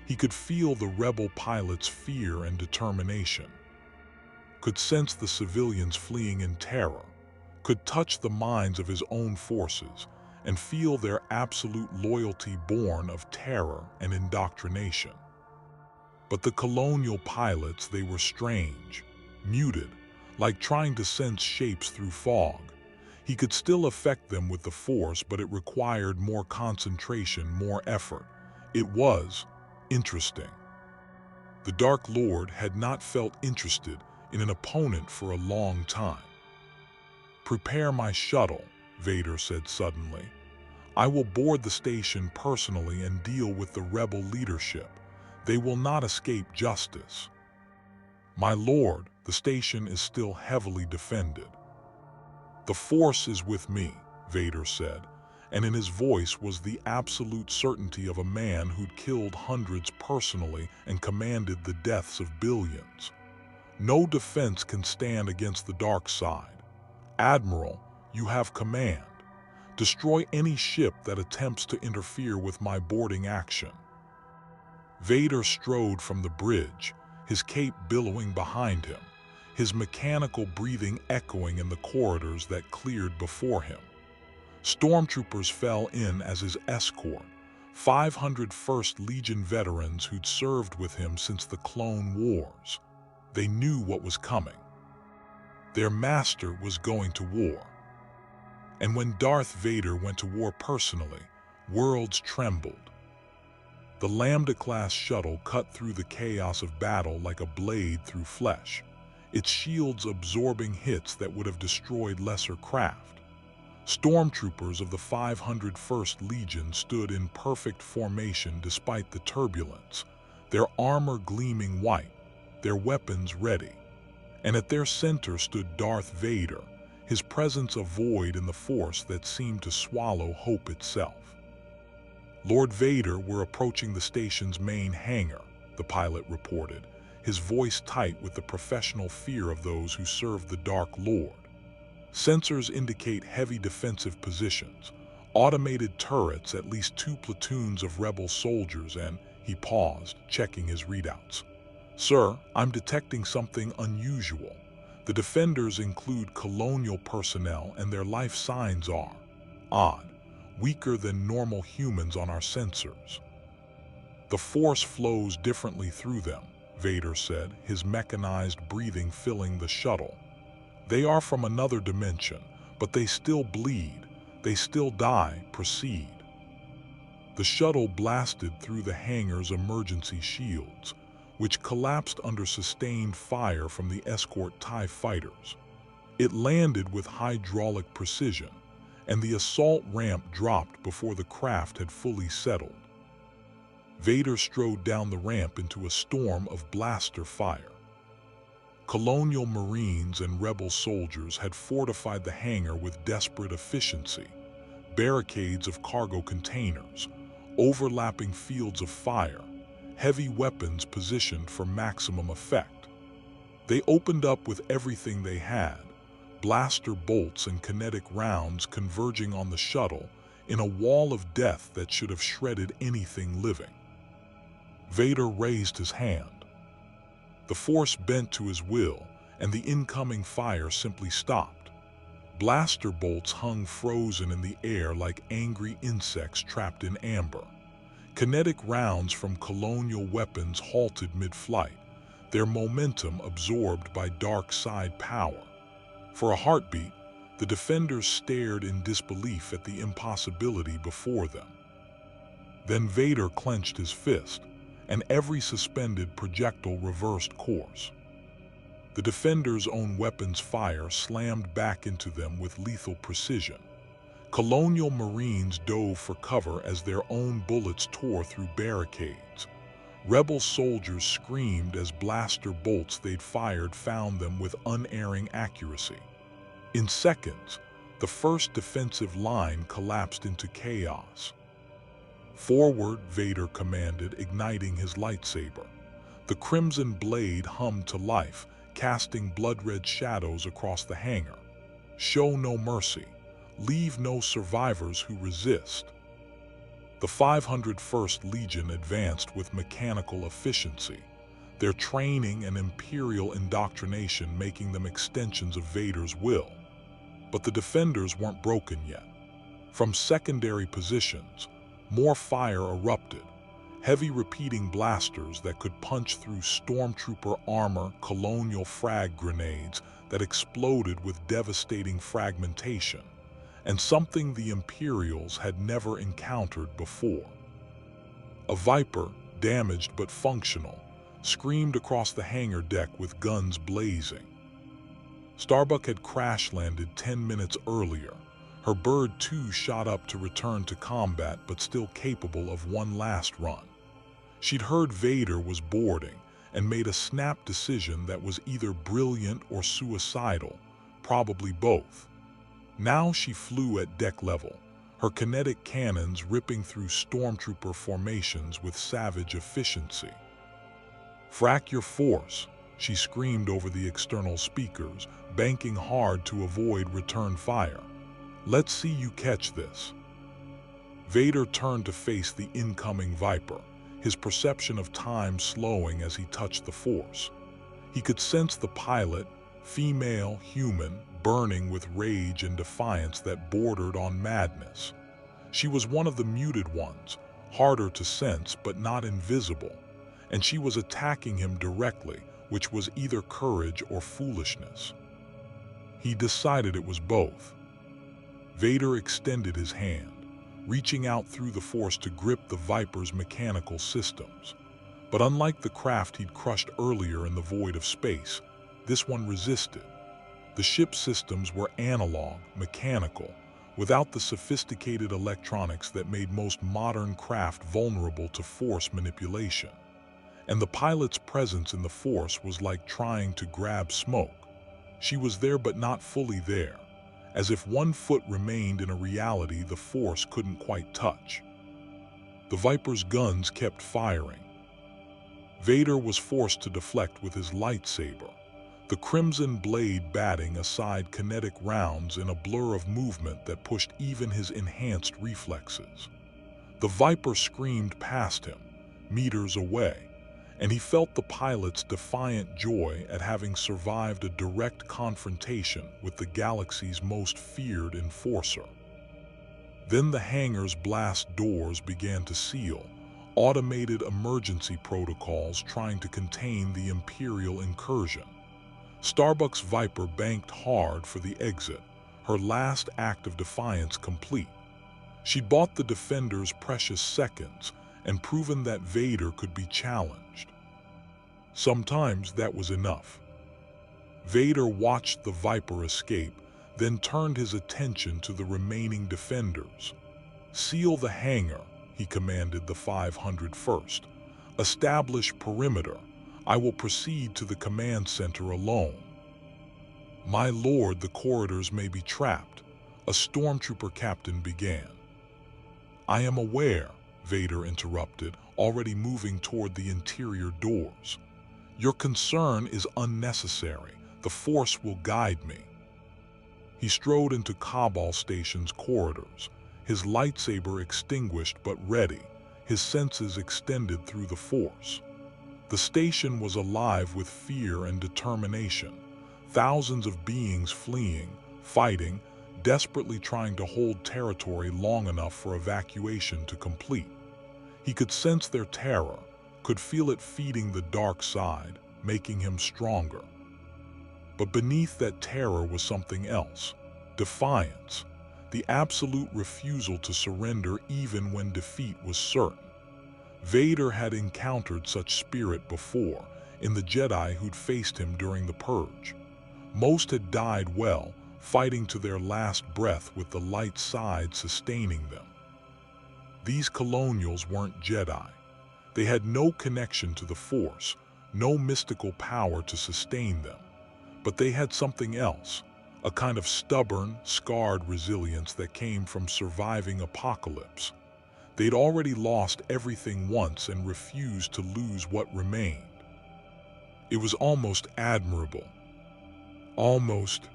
He could feel the rebel pilots' fear and determination, could sense the civilians fleeing in terror, could touch the minds of his own forces and feel their absolute loyalty born of terror and indoctrination. But the Colonial pilots, they were strange, muted, like trying to sense shapes through fog. He could still affect them with the Force, but it required more concentration, more effort. It was interesting. The Dark Lord had not felt interested in an opponent for a long time. Prepare my shuttle, Vader said suddenly. I will board the station personally and deal with the rebel leadership. They will not escape justice. My lord, the station is still heavily defended. The Force is with me, Vader said, and in his voice was the absolute certainty of a man who'd killed hundreds personally and commanded the deaths of billions. No defense can stand against the dark side. Admiral, you have command. Destroy any ship that attempts to interfere with my boarding action. Vader strode from the bridge, his cape billowing behind him, his mechanical breathing echoing in the corridors that cleared before him. Stormtroopers fell in as his escort, 500 1st Legion veterans who'd served with him since the Clone Wars. They knew what was coming. Their master was going to war. And when Darth Vader went to war personally, worlds trembled. The Lambda-class shuttle cut through the chaos of battle like a blade through flesh, its shields absorbing hits that would have destroyed lesser craft. Stormtroopers of the 501st Legion stood in perfect formation despite the turbulence, their armor gleaming white, their weapons ready. And at their center stood Darth Vader, his presence a void in the Force that seemed to swallow hope itself. "Lord Vader, we're approaching the station's main hangar," the pilot reported, his voice tight with the professional fear of those who serve the Dark Lord. "Sensors indicate heavy defensive positions, automated turrets, at least 2 platoons of rebel soldiers, and..." He paused, checking his readouts. "Sir, I'm detecting something unusual. The defenders include colonial personnel and their life signs are odd, weaker than normal humans on our sensors." "The Force flows differently through them," Vader said, his mechanized breathing filling the shuttle. "They are from another dimension, but they still bleed, they still die. Proceed." The shuttle blasted through the hangar's emergency shields, which collapsed under sustained fire from the escort TIE fighters. It landed with hydraulic precision, and the assault ramp dropped before the craft had fully settled. Vader strode down the ramp into a storm of blaster fire. Colonial Marines and rebel soldiers had fortified the hangar with desperate efficiency, barricades of cargo containers, overlapping fields of fire, heavy weapons positioned for maximum effect. They opened up with everything they had, blaster bolts and kinetic rounds converging on the shuttle in a wall of death that should have shredded anything living. Vader raised his hand. The Force bent to his will, and the incoming fire simply stopped. Blaster bolts hung frozen in the air like angry insects trapped in amber. Kinetic rounds from colonial weapons halted mid-flight, their momentum absorbed by dark side power. For a heartbeat, the defenders stared in disbelief at the impossibility before them. Then Vader clenched his fist, and every suspended projectile reversed course. The defenders' own weapons' fire slammed back into them with lethal precision. Colonial Marines dove for cover as their own bullets tore through barricades. Rebel soldiers screamed as blaster bolts they'd fired found them with unerring accuracy. In seconds, the first defensive line collapsed into chaos. "Forward," Vader commanded, igniting his lightsaber. The crimson blade hummed to life, casting blood-red shadows across the hangar. "Show no mercy. Leave no survivors who resist." The 501st Legion advanced with mechanical efficiency, their training and imperial indoctrination making them extensions of Vader's will. But the defenders weren't broken yet. From secondary positions, more fire erupted, heavy repeating blasters that could punch through stormtrooper armor, colonial frag grenades that exploded with devastating fragmentation, and something the Imperials had never encountered before. A Viper, damaged but functional, screamed across the hangar deck with guns blazing. Starbuck had crash-landed 10 minutes earlier. Her Bird 2 shot up to return to combat, but still capable of one last run. She'd heard Vader was boarding and made a snap decision that was either brilliant or suicidal, probably both. Now she flew at deck level, her kinetic cannons ripping through stormtrooper formations with savage efficiency. "Frack your force," she screamed over the external speakers, banking hard to avoid return fire. "Let's see you catch this." Vader turned to face the incoming Viper, his perception of time slowing as he touched the Force. He could sense the pilot, female, human, burning with rage and defiance that bordered on madness. She was one of the muted ones, harder to sense but not invisible, and she was attacking him directly, which was either courage or foolishness. He decided it was both. Vader extended his hand, reaching out through the Force to grip the Viper's mechanical systems. But unlike the craft he'd crushed earlier in the void of space, this one resisted. The ship's systems were analog, mechanical, without the sophisticated electronics that made most modern craft vulnerable to Force manipulation. And the pilot's presence in the Force was like trying to grab smoke. She was there but not fully there, as if one foot remained in a reality the Force couldn't quite touch. The Viper's guns kept firing. Vader was forced to deflect with his lightsaber, the crimson blade batting aside kinetic rounds in a blur of movement that pushed even his enhanced reflexes. The Viper screamed past him, meters away, and he felt the pilot's defiant joy at having survived a direct confrontation with the galaxy's most feared enforcer. Then the hangar's blast doors began to seal, automated emergency protocols trying to contain the Imperial incursion. Starbuck's Viper banked hard for the exit, her last act of defiance complete. She'd bought the defenders precious seconds and proven that Vader could be challenged. Sometimes that was enough. Vader watched the Viper escape, then turned his attention to the remaining defenders. "Seal the hangar," he commanded the 501st. "Establish perimeter. I will proceed to the command center alone." "My lord, the corridors may be trapped," a stormtrooper captain began. "I am aware," Vader interrupted, already moving toward the interior doors. "Your concern is unnecessary. The Force will guide me." He strode into Kobol Station's corridors, his lightsaber extinguished but ready, his senses extended through the Force. The station was alive with fear and determination, thousands of beings fleeing, fighting, desperately trying to hold territory long enough for evacuation to complete. He could sense their terror, could feel it feeding the dark side, making him stronger. But beneath that terror was something else: defiance, the absolute refusal to surrender even when defeat was certain. Vader had encountered such spirit before, in the Jedi who'd faced him during the Purge. Most had died well, fighting to their last breath with the light side sustaining them. These Colonials weren't Jedi. They had no connection to the Force, no mystical power to sustain them. But they had something else, a kind of stubborn, scarred resilience that came from surviving apocalypse. They'd already lost everything once and refused to lose what remained. It was almost admirable. Almost.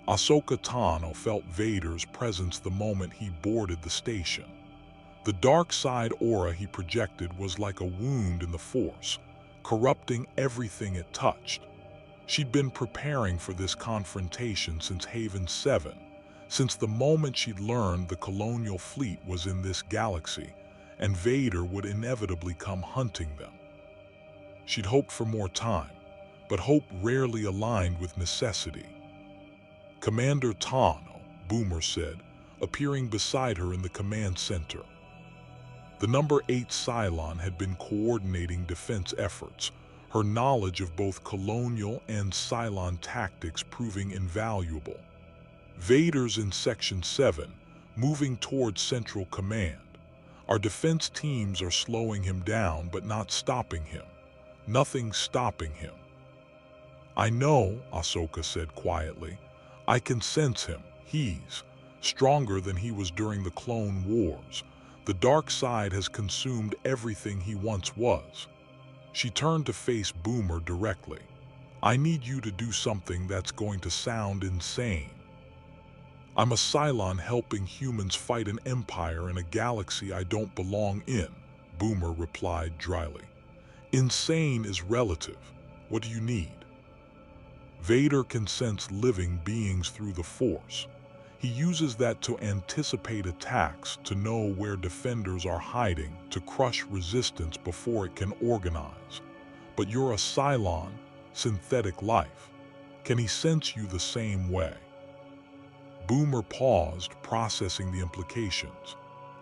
Ahsoka Tano felt Vader's presence the moment he boarded the station. The dark side aura he projected was like a wound in the Force, corrupting everything it touched. She'd been preparing for this confrontation since Haven 7, since the moment she'd learned the Colonial Fleet was in this galaxy, and Vader would inevitably come hunting them. She'd hoped for more time, but hope rarely aligned with necessity. "Commander Tano," Boomer said, appearing beside her in the command center. The number 8 Cylon had been coordinating defense efforts, her knowledge of both Colonial and Cylon tactics proving invaluable. "Vader's in Section 7, moving towards Central Command. Our defense teams are slowing him down but not stopping him. Nothing's stopping him." "I know," Ahsoka said quietly. "I can sense him. He's stronger than he was during the Clone Wars. The dark side has consumed everything he once was." She turned to face Boomer directly. "I need you to do something that's going to sound insane." "I'm a Cylon helping humans fight an empire in a galaxy I don't belong in," Boomer replied dryly. "Insane is relative. What do you need?" "Vader can sense living beings through the Force. He uses that to anticipate attacks, to know where defenders are hiding, to crush resistance before it can organize. But you're a Cylon, synthetic life. Can he sense you the same way?" Boomer paused, processing the implications.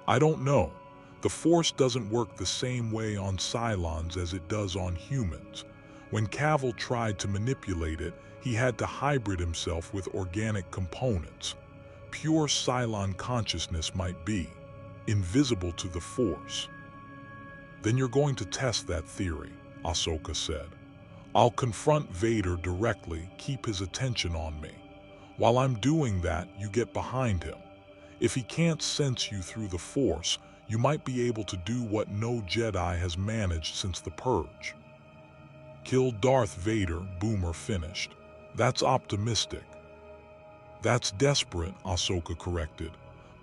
"I don't know. The Force doesn't work the same way on Cylons as it does on humans. When Cavill tried to manipulate it, he had to hybrid himself with organic components. pure Cylon consciousness might be, invisible to the Force. Then you're going to test that theory, Ahsoka said. I'll confront Vader directly, keep his attention on me. While I'm doing that, you get behind him. If he can't sense you through the Force, you might be able to do what no Jedi has managed since the Purge. Kill Darth Vader, Boomer finished. That's optimistic. That's desperate, Ahsoka corrected.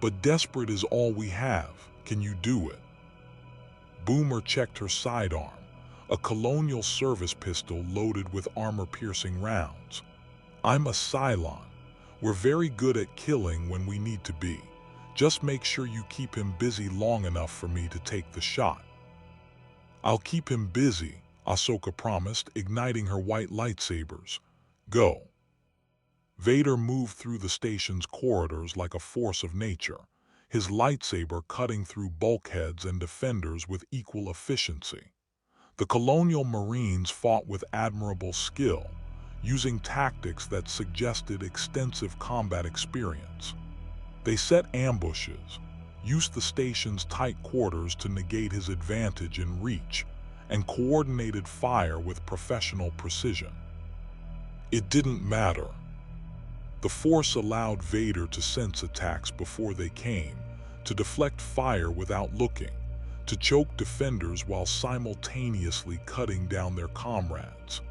But desperate is all we have. Can you do it? Boomer checked her sidearm, a Colonial service pistol loaded with armor-piercing rounds. I'm a Cylon. We're very good at killing when we need to be. Just make sure you keep him busy long enough for me to take the shot. I'll keep him busy, Ahsoka promised, igniting her white lightsabers. Go. Vader moved through the station's corridors like a force of nature, his lightsaber cutting through bulkheads and defenders with equal efficiency. The Colonial Marines fought with admirable skill, using tactics that suggested extensive combat experience. They set ambushes, used the station's tight quarters to negate his advantage in reach, and coordinated fire with professional precision. It didn't matter. The Force allowed Vader to sense attacks before they came, to deflect fire without looking, to choke defenders while simultaneously cutting down their comrades.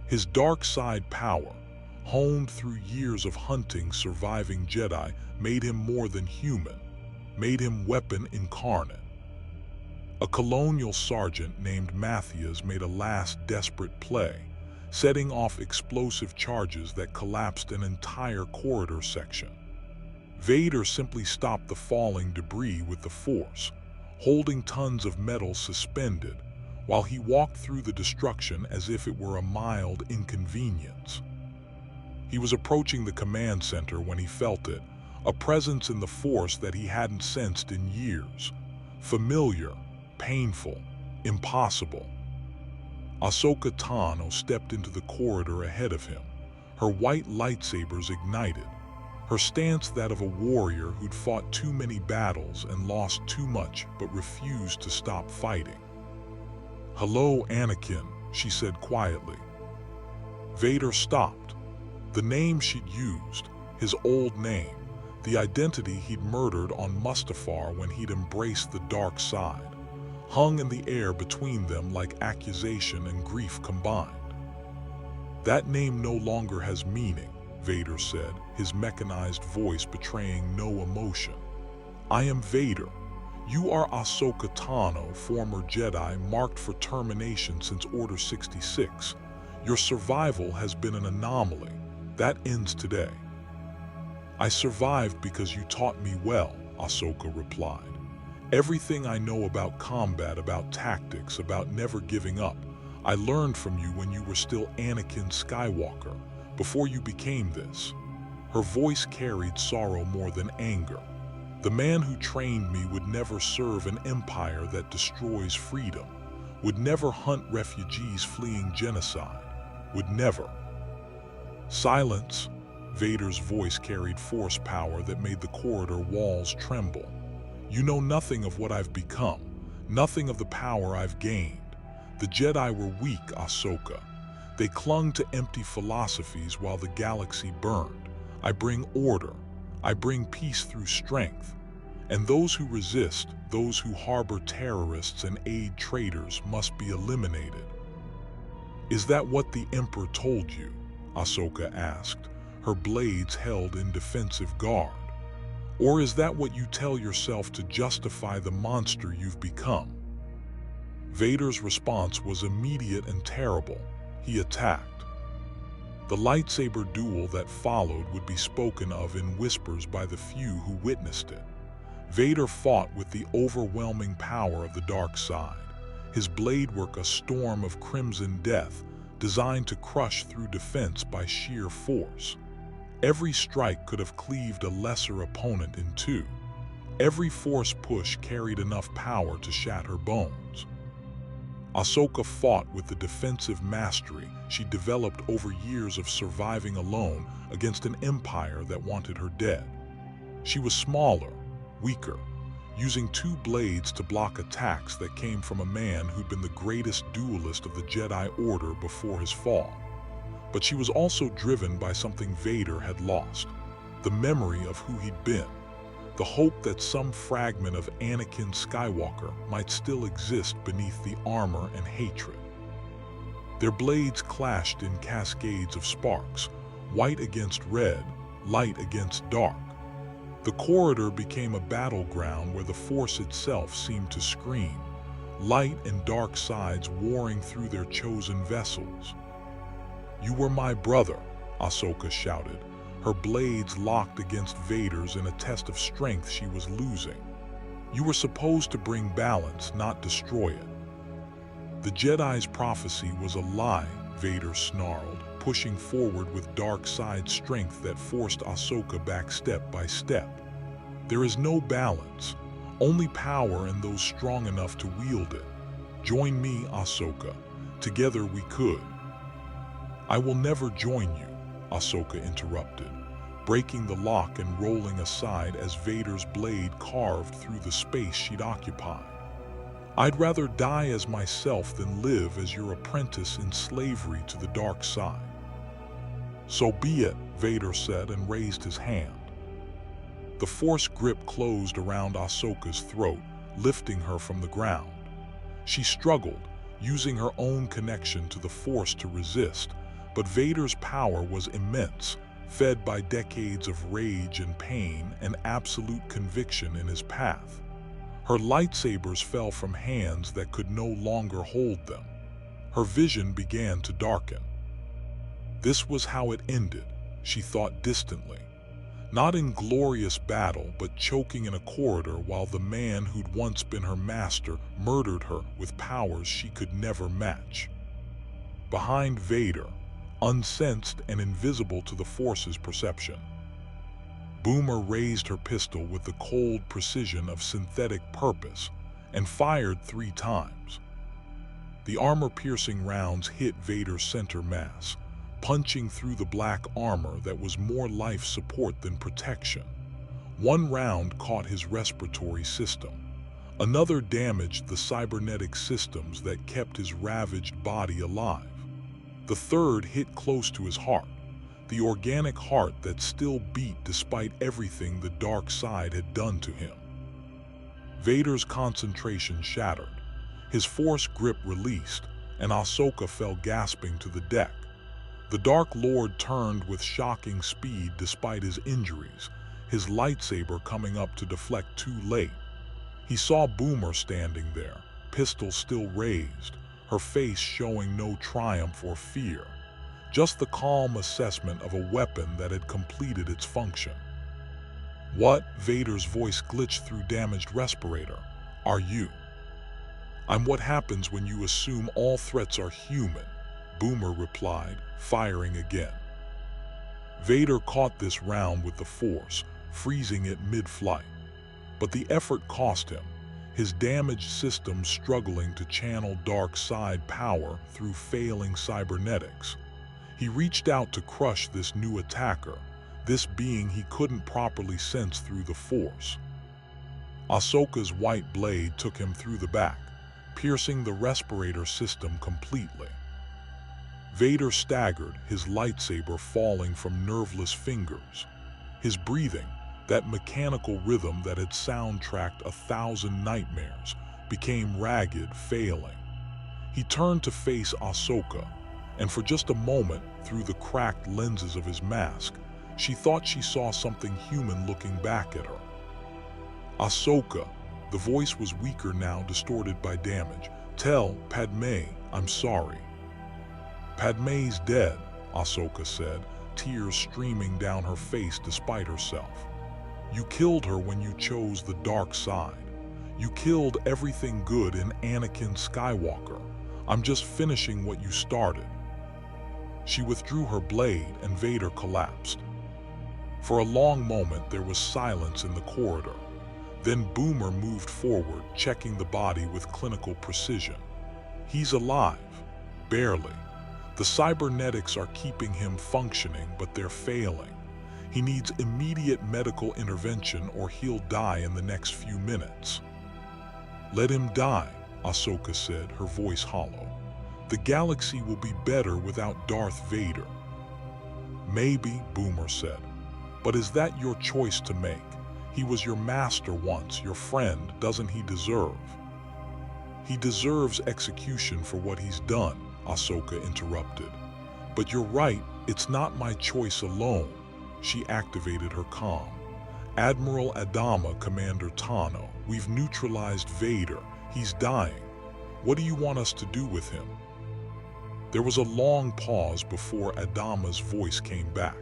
His dark side power, honed through years of hunting surviving Jedi, made him more than human, made him weapon incarnate. A Colonial sergeant named Matthias made a last desperate play, setting off explosive charges that collapsed an entire corridor section. Vader simply stopped the falling debris with the Force, holding tons of metal suspended, while he walked through the destruction as if it were a mild inconvenience. He was approaching the command center when he felt it, a presence in the Force that he hadn't sensed in years. Familiar, painful, impossible. Ahsoka Tano stepped into the corridor ahead of him, her white lightsabers ignited, her stance that of a warrior who'd fought too many battles and lost too much but refused to stop fighting. "Hello, Anakin," she said quietly. Vader stopped. The name she'd used, his old name, the identity he'd murdered on Mustafar when he'd embraced the dark side, hung in the air between them like accusation and grief combined. "That name no longer has meaning," Vader said, his mechanized voice betraying no emotion. "I am Vader. You are Ahsoka Tano, former Jedi, marked for termination since Order 66. Your survival has been an anomaly. That ends today." "I survived because you taught me well," Ahsoka replied. "Everything I know about combat, about tactics, about never giving up, I learned from you when you were still Anakin Skywalker, before you became this." Her voice carried sorrow more than anger. "The man who trained me would never serve an empire that destroys freedom, would never hunt refugees fleeing genocide, would never." "Silence." Vader's voice carried force power that made the corridor walls tremble. "You know nothing of what I've become, nothing of the power I've gained. The Jedi were weak, Ahsoka. They clung to empty philosophies while the galaxy burned. I bring order. I bring peace through strength. And those who resist, those who harbor terrorists and aid traitors, must be eliminated." "Is that what the Emperor told you?" Ahsoka asked, her blades held in defensive guard. "Or is that what you tell yourself to justify the monster you've become?" Vader's response was immediate and terrible. He attacked. The lightsaber duel that followed would be spoken of in whispers by the few who witnessed it. Vader fought with the overwhelming power of the dark side, his blade work a storm of crimson death designed to crush through defense by sheer force. Every strike could have cleaved a lesser opponent in two. Every force push carried enough power to shatter bones. Ahsoka fought with the defensive mastery she developed over years of surviving alone against an empire that wanted her dead. She was smaller, weaker, using two blades to block attacks that came from a man who'd been the greatest duelist of the Jedi Order before his fall. But she was also driven by something Vader had lost, the memory of who he'd been, the hope that some fragment of Anakin Skywalker might still exist beneath the armor and hatred. Their blades clashed in cascades of sparks, white against red, light against dark. The corridor became a battleground where the Force itself seemed to scream, light and dark sides warring through their chosen vessels. "You were my brother," Ahsoka shouted, her blades locked against Vader's in a test of strength she was losing. "You were supposed to bring balance, not destroy it." "The Jedi's prophecy was a lie," Vader snarled, pushing forward with dark side strength that forced Ahsoka back step by step. "There is no balance, only power and those strong enough to wield it. Join me, Ahsoka. Together we could." "I will never join you," Ahsoka interrupted, breaking the lock and rolling aside as Vader's blade carved through the space she'd occupied. "I'd rather die as myself than live as your apprentice in slavery to the dark side." "So be it," Vader said and raised his hand. The Force grip closed around Ahsoka's throat, lifting her from the ground. She struggled, using her own connection to the Force to resist, but Vader's power was immense, fed by decades of rage and pain and absolute conviction in his path. Her lightsabers fell from hands that could no longer hold them. Her vision began to darken. This was how it ended, she thought distantly. Not in glorious battle, but choking in a corridor while the man who'd once been her master murdered her with powers she could never match. Behind Vader, unsensed and invisible to the Force's perception, Boomer raised her pistol with the cold precision of synthetic purpose and fired 3 times. The armor-piercing rounds hit Vader's center mass, punching through the black armor that was more life support than protection. One round caught his respiratory system. Another damaged the cybernetic systems that kept his ravaged body alive. The third hit close to his heart, the organic heart that still beat despite everything the dark side had done to him. Vader's concentration shattered, his Force grip released, and Ahsoka fell gasping to the deck. The Dark Lord turned with shocking speed despite his injuries, his lightsaber coming up to deflect too late. He saw Boomer standing there, pistol still raised, her face showing no triumph or fear, just the calm assessment of a weapon that had completed its function. "What?" Vader's voice glitched through damaged respirator. "Are you?" "I'm what happens when you assume all threats are human," Boomer replied, firing again. Vader caught this round with the Force, freezing it mid-flight. But the effort cost him, his damaged systems struggling to channel dark side power through failing cybernetics. He reached out to crush this new attacker, this being he couldn't properly sense through the Force. Ahsoka's white blade took him through the back, piercing the respirator system completely. Vader staggered, his lightsaber falling from nerveless fingers. His breathing, that mechanical rhythm that had soundtracked 1,000 nightmares, became ragged, failing. He turned to face Ahsoka, and for just a moment, through the cracked lenses of his mask, she thought she saw something human looking back at her. "Ahsoka," the voice was weaker now, distorted by damage. "Tell Padme I'm sorry." "Padme's dead," Ahsoka said, tears streaming down her face despite herself. "You killed her when you chose the dark side. You killed everything good in Anakin Skywalker. I'm just finishing what you started." She withdrew her blade and Vader collapsed. For a long moment there was silence in the corridor. Then Boomer moved forward, checking the body with clinical precision. "He's alive. Barely. The cybernetics are keeping him functioning, but they're failing. He needs immediate medical intervention or he'll die in the next few minutes. Let him die, Ahsoka said, her voice hollow. The galaxy will be better without Darth Vader. Maybe, Boomer said. But is that your choice to make? He was your master once, your friend. Doesn't he deserve? He deserves execution for what he's done, Ahsoka interrupted. But you're right, it's not my choice alone. She activated her comm. Admiral Adama, Commander Tano, we've neutralized Vader. He's dying. What do you want us to do with him? There was a long pause before Adama's voice came back.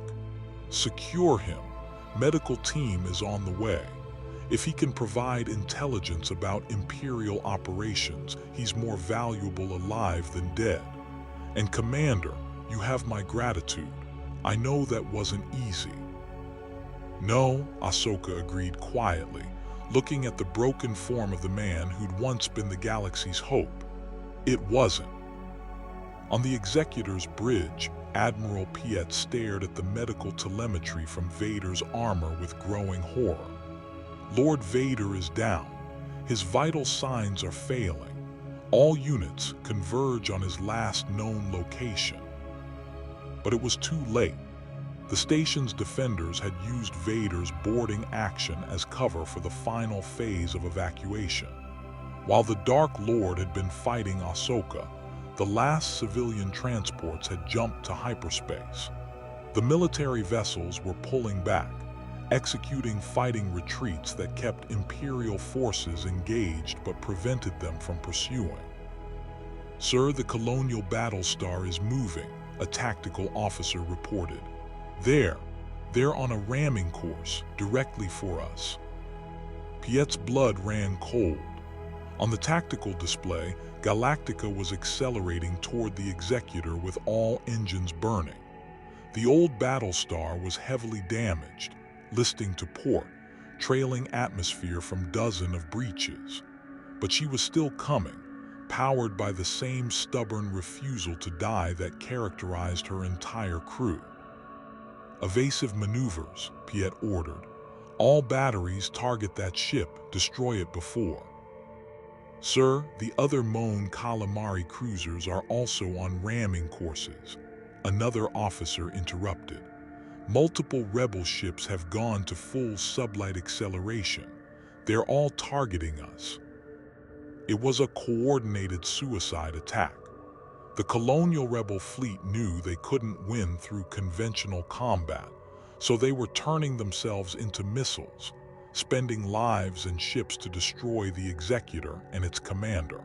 Secure him. Medical team is on the way. If he can provide intelligence about Imperial operations, he's more valuable alive than dead. And Commander, you have my gratitude. I know that wasn't easy. No, Ahsoka agreed quietly, looking at the broken form of the man who'd once been the galaxy's hope. It wasn't. On the Executor's bridge, Admiral Piet stared at the medical telemetry from Vader's armor with growing horror. Lord Vader is down. His vital signs are failing. All units converge on his last known location. But it was too late. The station's defenders had used Vader's boarding action as cover for the final phase of evacuation. While the Dark Lord had been fighting Ahsoka, the last civilian transports had jumped to hyperspace. The military vessels were pulling back, executing fighting retreats that kept Imperial forces engaged but prevented them from pursuing. Sir, the Colonial Battlestar is moving, a tactical officer reported. They're on a ramming course, directly for us. Piet's blood ran cold. On the tactical display, Galactica was accelerating toward the Executor with all engines burning. The old Battlestar was heavily damaged, listing to port, trailing atmosphere from dozens of breaches. But she was still coming, powered by the same stubborn refusal to die that characterized her entire crew. Evasive maneuvers, Piet ordered. All batteries target that ship, destroy it before. Sir, the other Mon Calamari cruisers are also on ramming courses. Another officer interrupted. Multiple rebel ships have gone to full sublight acceleration. They're all targeting us. It was a coordinated suicide attack. The Colonial Rebel fleet knew they couldn't win through conventional combat, so they were turning themselves into missiles, spending lives and ships to destroy the Executor and its commander.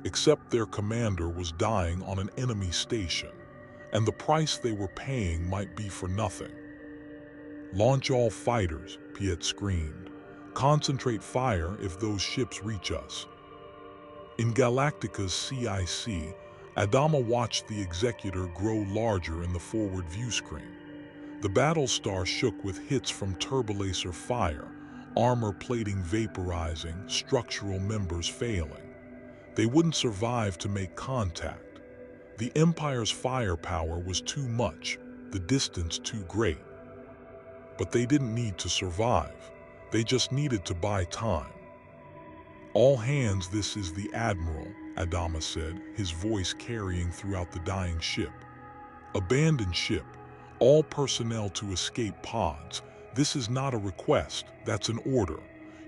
Except their commander was dying on an enemy station, and the price they were paying might be for nothing. Launch all fighters, Piet screamed. Concentrate fire if those ships reach us. In Galactica's CIC, Adama watched the Executor grow larger in the forward view screen. The Battlestar shook with hits from turbolaser fire, armor plating vaporizing, structural members failing. They wouldn't survive to make contact. The Empire's firepower was too much, the distance too great. But they didn't need to survive. They just needed to buy time. All hands, this is the Admiral, Adama said, his voice carrying throughout the dying ship. Abandon ship. All personnel to escape pods. This is not a request, that's an order.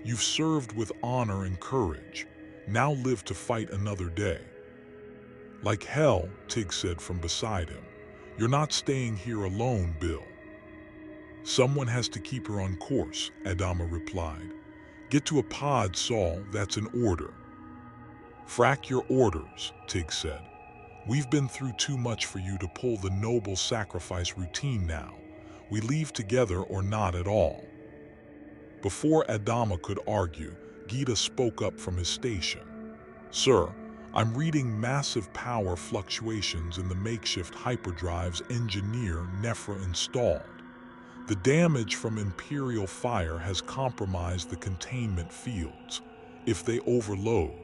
You've served with honor and courage. Now live to fight another day. Like hell, Tig said from beside him. You're not staying here alone, Bill. Someone has to keep her on course, Adama replied. Get to a pod, Saul, that's an order. Frack your orders, Tig said. We've been through too much for you to pull the noble sacrifice routine now. We leave together or not at all. Before Adama could argue, Gita spoke up from his station. Sir, I'm reading massive power fluctuations in the makeshift hyperdrives engineer Nephra installed. The damage from Imperial fire has compromised the containment fields. If they overload,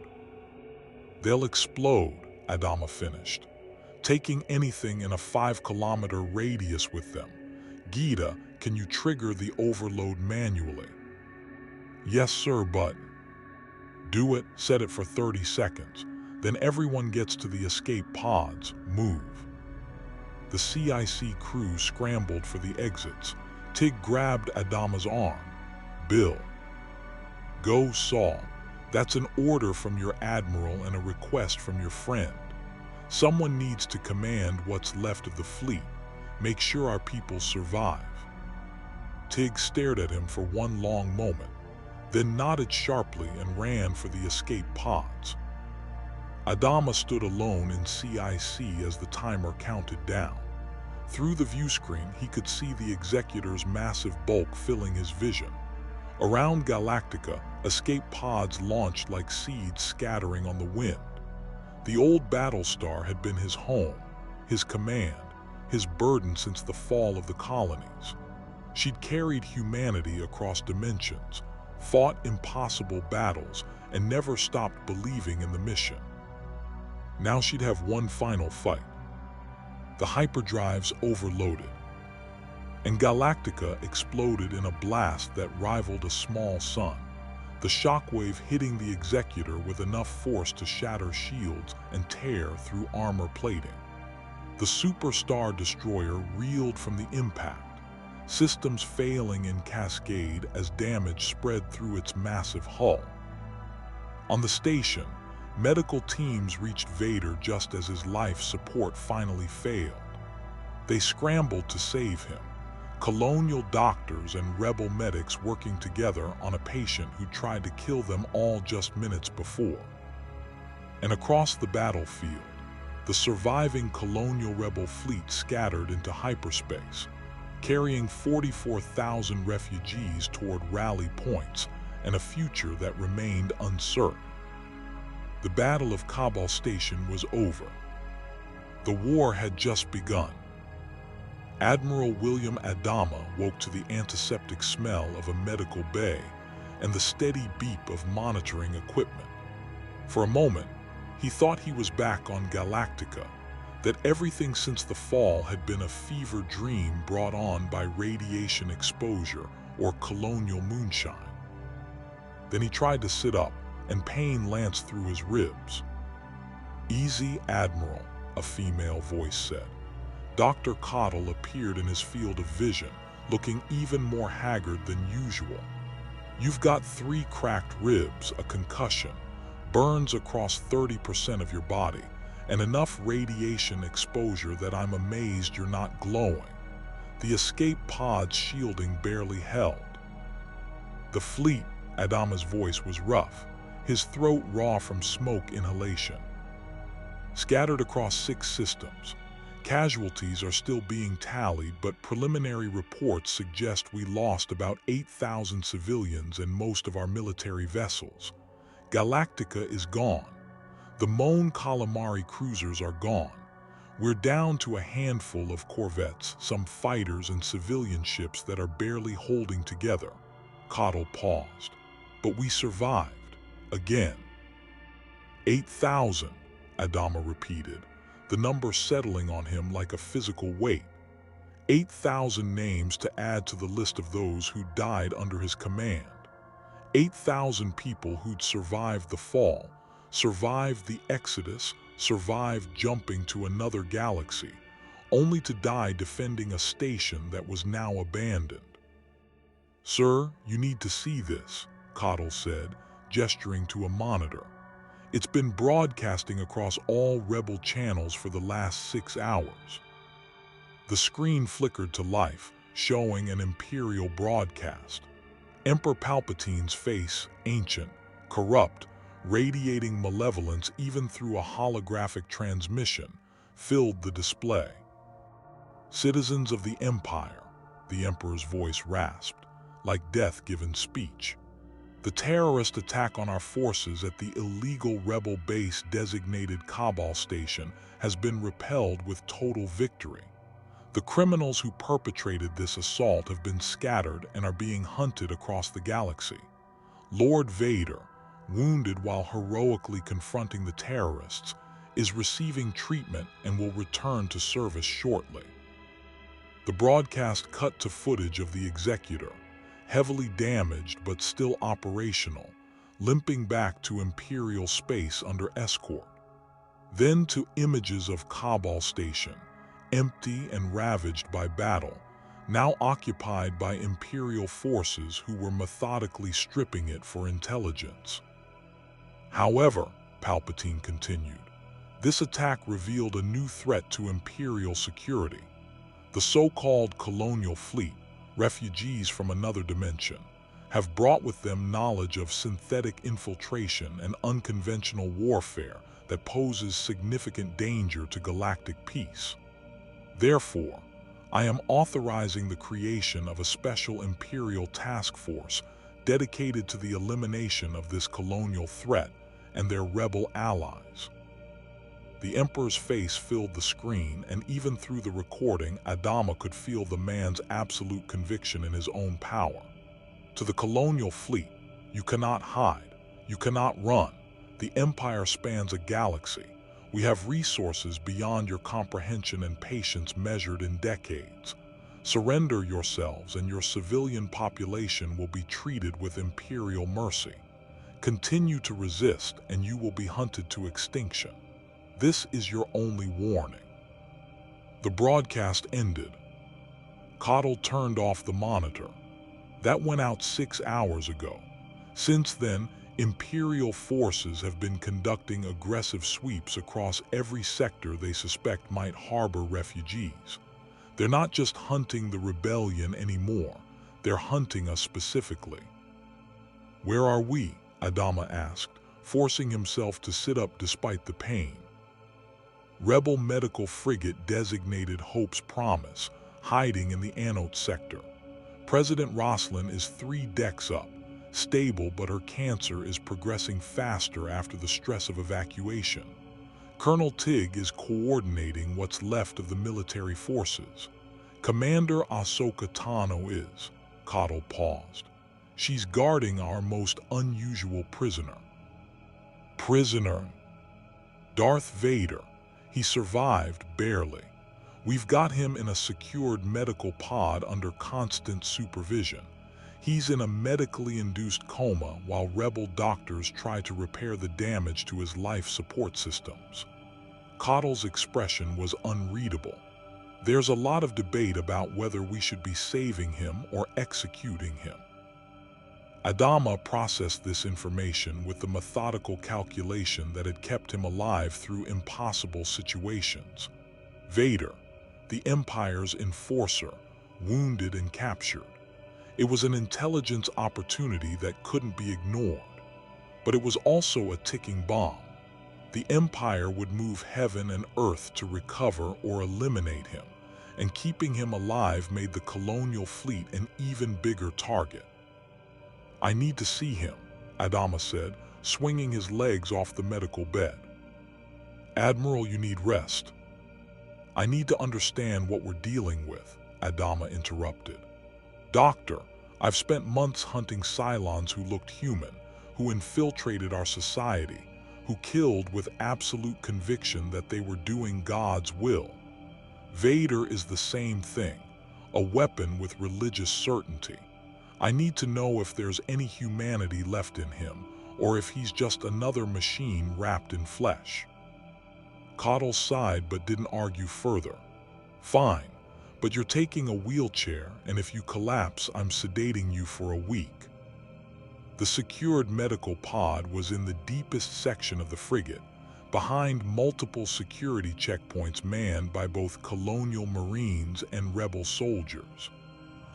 they'll explode, Adama finished. Taking anything in a 5-kilometer radius with them. Gita, can you trigger the overload manually? Yes, sir button. Do it, set it for 30 seconds. Then everyone gets to the escape pods. Move. The CIC crew scrambled for the exits. Tig grabbed Adama's arm. Bill. Go, Saul. That's an order from your admiral and a request from your friend. Someone needs to command what's left of the fleet. Make sure our people survive. Tig stared at him for one long moment, then nodded sharply and ran for the escape pods. Adama stood alone in CIC as the timer counted down. Through the view screen, he could see the Executor's massive bulk filling his vision. Around Galactica, escape pods launched like seeds scattering on the wind. The old Battlestar had been his home, his command, his burden since the fall of the colonies. She'd carried humanity across dimensions, fought impossible battles, and never stopped believing in the mission. Now she'd have one final fight. The hyperdrives overloaded, and Galactica exploded in a blast that rivaled a small sun, the shockwave hitting the Executor with enough force to shatter shields and tear through armor plating. The Superstar Destroyer reeled from the impact, systems failing in cascade as damage spread through its massive hull. On the station, medical teams reached Vader just as his life support finally failed. They scrambled to save him, Colonial doctors and rebel medics working together on a patient who tried to kill them all just minutes before. And across the battlefield, the surviving Colonial rebel fleet scattered into hyperspace, carrying 44,000 refugees toward rally points and a future that remained uncertain. The Battle of Kobol Station was over. The war had just begun. Admiral William Adama woke to the antiseptic smell of a medical bay and the steady beep of monitoring equipment. For a moment, he thought he was back on Galactica, that everything since the fall had been a fever dream brought on by radiation exposure or colonial moonshine. Then he tried to sit up, and pain lanced through his ribs. "Easy, Admiral," a female voice said. Dr. Cottle appeared in his field of vision, looking even more haggard than usual. "You've got 3 cracked ribs, a concussion, burns across 30% of your body, and enough radiation exposure that I'm amazed you're not glowing. The escape pod's shielding barely held." "The fleet," Adama's voice was rough, his throat raw from smoke inhalation. "Scattered across 6 systems. Casualties are still being tallied, but preliminary reports suggest we lost about 8,000 civilians and most of our military vessels. Galactica is gone. The Mon Calamari cruisers are gone. We're down to a handful of corvettes, some fighters and civilian ships that are barely holding together." Cottle paused. "But we survived. Again." 8,000, Adama repeated, the number settling on him like a physical weight. 8,000 names to add to the list of those who died under his command. 8,000 people who'd survived the fall, survived the Exodus, survived jumping to another galaxy, only to die defending a station that was now abandoned. "Sir, you need to see this," Cottle said, gesturing to a monitor. "It's been broadcasting across all rebel channels for the last 6 hours." The screen flickered to life, showing an Imperial broadcast. Emperor Palpatine's face, ancient, corrupt, radiating malevolence even through a holographic transmission, filled the display. "Citizens of the Empire," the Emperor's voice rasped, like death given speech. "The terrorist attack on our forces at the illegal rebel base designated Kobol Station has been repelled with total victory. The criminals who perpetrated this assault have been scattered and are being hunted across the galaxy. Lord Vader, wounded while heroically confronting the terrorists, is receiving treatment and will return to service shortly." The broadcast cut to footage of the Executor, heavily damaged but still operational, limping back to Imperial space under escort. Then to images of Kobol Station, empty and ravaged by battle, now occupied by Imperial forces who were methodically stripping it for intelligence. However, Palpatine continued, this attack revealed a new threat to Imperial security. The so-called Colonial Fleet, refugees from another dimension, have brought with them knowledge of synthetic infiltration and unconventional warfare that poses significant danger to galactic peace. Therefore, I am authorizing the creation of a special Imperial task force dedicated to the elimination of this colonial threat and their rebel allies. The Emperor's face filled the screen, and even through the recording, Adama could feel the man's absolute conviction in his own power. To the Colonial Fleet, you cannot hide, you cannot run. The Empire spans a galaxy. We have resources beyond your comprehension and patience measured in decades. Surrender yourselves and your civilian population will be treated with Imperial mercy. Continue to resist and you will be hunted to extinction. This is your only warning. The broadcast ended. Cottle turned off the monitor. That went out 6 hours ago. Since then, Imperial forces have been conducting aggressive sweeps across every sector they suspect might harbor refugees. They're not just hunting the rebellion anymore, they're hunting us specifically. Where are we? Adama asked, forcing himself to sit up despite the pain. Rebel medical frigate designated Hope's Promise, hiding in the Anode sector. President Roslin is 3 decks up, stable, but her cancer is progressing faster after the stress of evacuation. Colonel Tig is coordinating what's left of the military forces. Commander Ahsoka Tano is. Cottle paused. She's guarding our most unusual prisoner. Prisoner? Darth Vader. He survived barely. We've got him in a secured medical pod under constant supervision. He's in a medically induced coma while rebel doctors try to repair the damage to his life support systems. Cottle's expression was unreadable. There's a lot of debate about whether we should be saving him or executing him. Adama processed this information with the methodical calculation that had kept him alive through impossible situations. Vader, the Empire's enforcer, wounded and captured. It was an intelligence opportunity that couldn't be ignored. But it was also a ticking bomb. The Empire would move heaven and earth to recover or eliminate him, and keeping him alive made the Colonial Fleet an even bigger target. I need to see him, Adama said, swinging his legs off the medical bed. Admiral, you need rest. I need to understand what we're dealing with, Adama interrupted. Doctor, I've spent months hunting Cylons who looked human, who infiltrated our society, who killed with absolute conviction that they were doing God's will. Vader is the same thing, a weapon with religious certainty. I need to know if there's any humanity left in him, or if he's just another machine wrapped in flesh. Cottle sighed but didn't argue further. Fine, but you're taking a wheelchair, and if you collapse, I'm sedating you for a week. The secured medical pod was in the deepest section of the frigate, behind multiple security checkpoints manned by both Colonial Marines and rebel soldiers.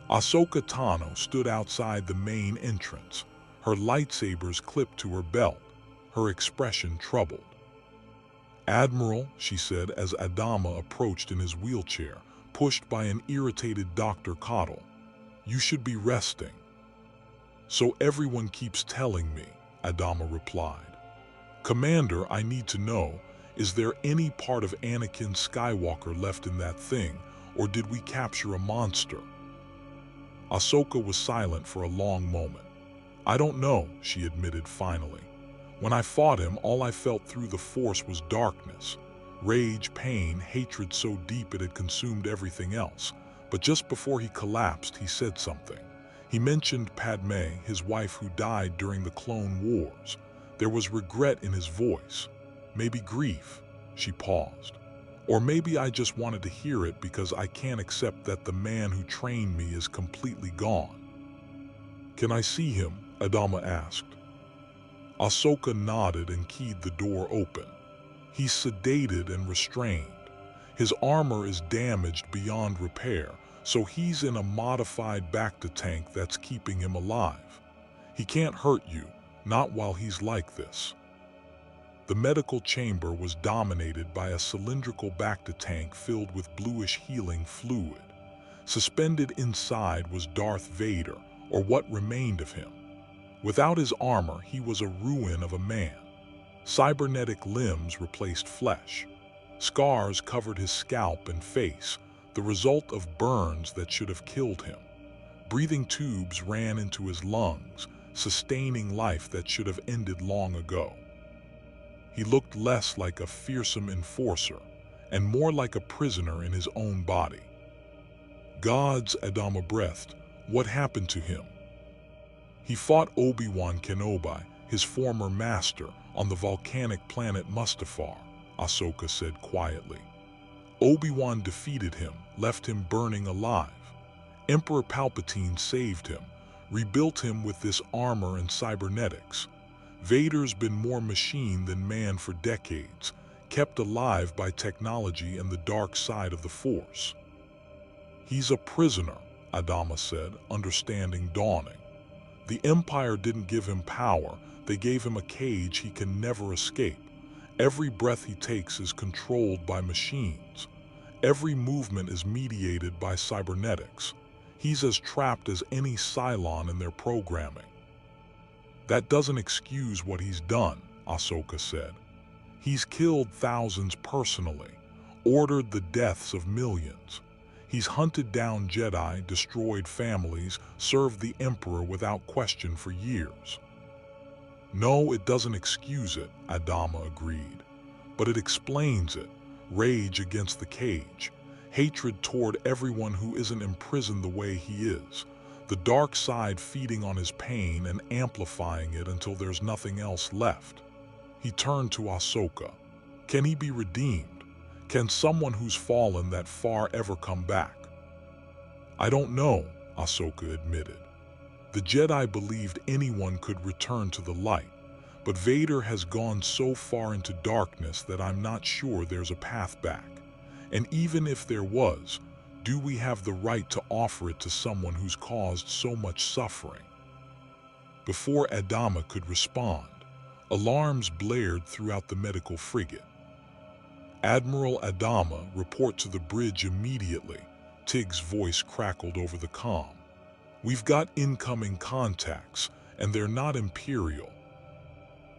Ahsoka Tano stood outside the main entrance, her lightsabers clipped to her belt, her expression troubled. Admiral, she said as Adama approached in his wheelchair, pushed by an irritated Dr. Cottle, you should be resting. So everyone keeps telling me, Adama replied. Commander, I need to know, is there any part of Anakin Skywalker left in that thing, or did we capture a monster? Ahsoka was silent for a long moment. I don't know, she admitted finally. When I fought him, all I felt through the Force was darkness. Rage, pain, hatred so deep it had consumed everything else. But just before he collapsed, he said something. He mentioned Padme, his wife who died during the Clone Wars. There was regret in his voice. Maybe grief. She paused. Or maybe I just wanted to hear it because I can't accept that the man who trained me is completely gone. Can I see him? Adama asked. Ahsoka nodded and keyed the door open. He's sedated and restrained. His armor is damaged beyond repair, so he's in a modified bacta tank that's keeping him alive. He can't hurt you, not while he's like this. The medical chamber was dominated by a cylindrical bacta tank filled with bluish healing fluid. Suspended inside was Darth Vader, or what remained of him. Without his armor, he was a ruin of a man. Cybernetic limbs replaced flesh. Scars covered his scalp and face, the result of burns that should have killed him. Breathing tubes ran into his lungs, sustaining life that should have ended long ago. He looked less like a fearsome enforcer and more like a prisoner in his own body. Gods, Adama breathed. What happened to him? He fought Obi-Wan Kenobi, his former master, on the volcanic planet Mustafar, Ahsoka said quietly. Obi-Wan defeated him, left him burning alive. Emperor Palpatine saved him, rebuilt him with this armor and cybernetics. Vader's been more machine than man for decades, kept alive by technology and the dark side of the Force. He's a prisoner, Adama said, understanding dawning. The Empire didn't give him power, they gave him a cage he can never escape. Every breath he takes is controlled by machines. Every movement is mediated by cybernetics. He's as trapped as any Cylon in their programming. That doesn't excuse what he's done, Ahsoka said. He's killed thousands personally, ordered the deaths of millions. He's hunted down Jedi, destroyed families, served the Emperor without question for years. No, it doesn't excuse it, Adama agreed. But it explains it. Rage against the cage. Hatred toward everyone who isn't imprisoned the way he is. The dark side feeding on his pain and amplifying it until there's nothing else left. He turned to Ahsoka. Can he be redeemed? Can someone who's fallen that far ever come back? I don't know, Ahsoka admitted. The Jedi believed anyone could return to the light, but Vader has gone so far into darkness that I'm not sure there's a path back. And even if there was, do we have the right to offer it to someone who's caused so much suffering? Before Adama could respond, alarms blared throughout the medical frigate. Admiral Adama, report to the bridge immediately, Tig's voice crackled over the comm. We've got incoming contacts, and they're not Imperial.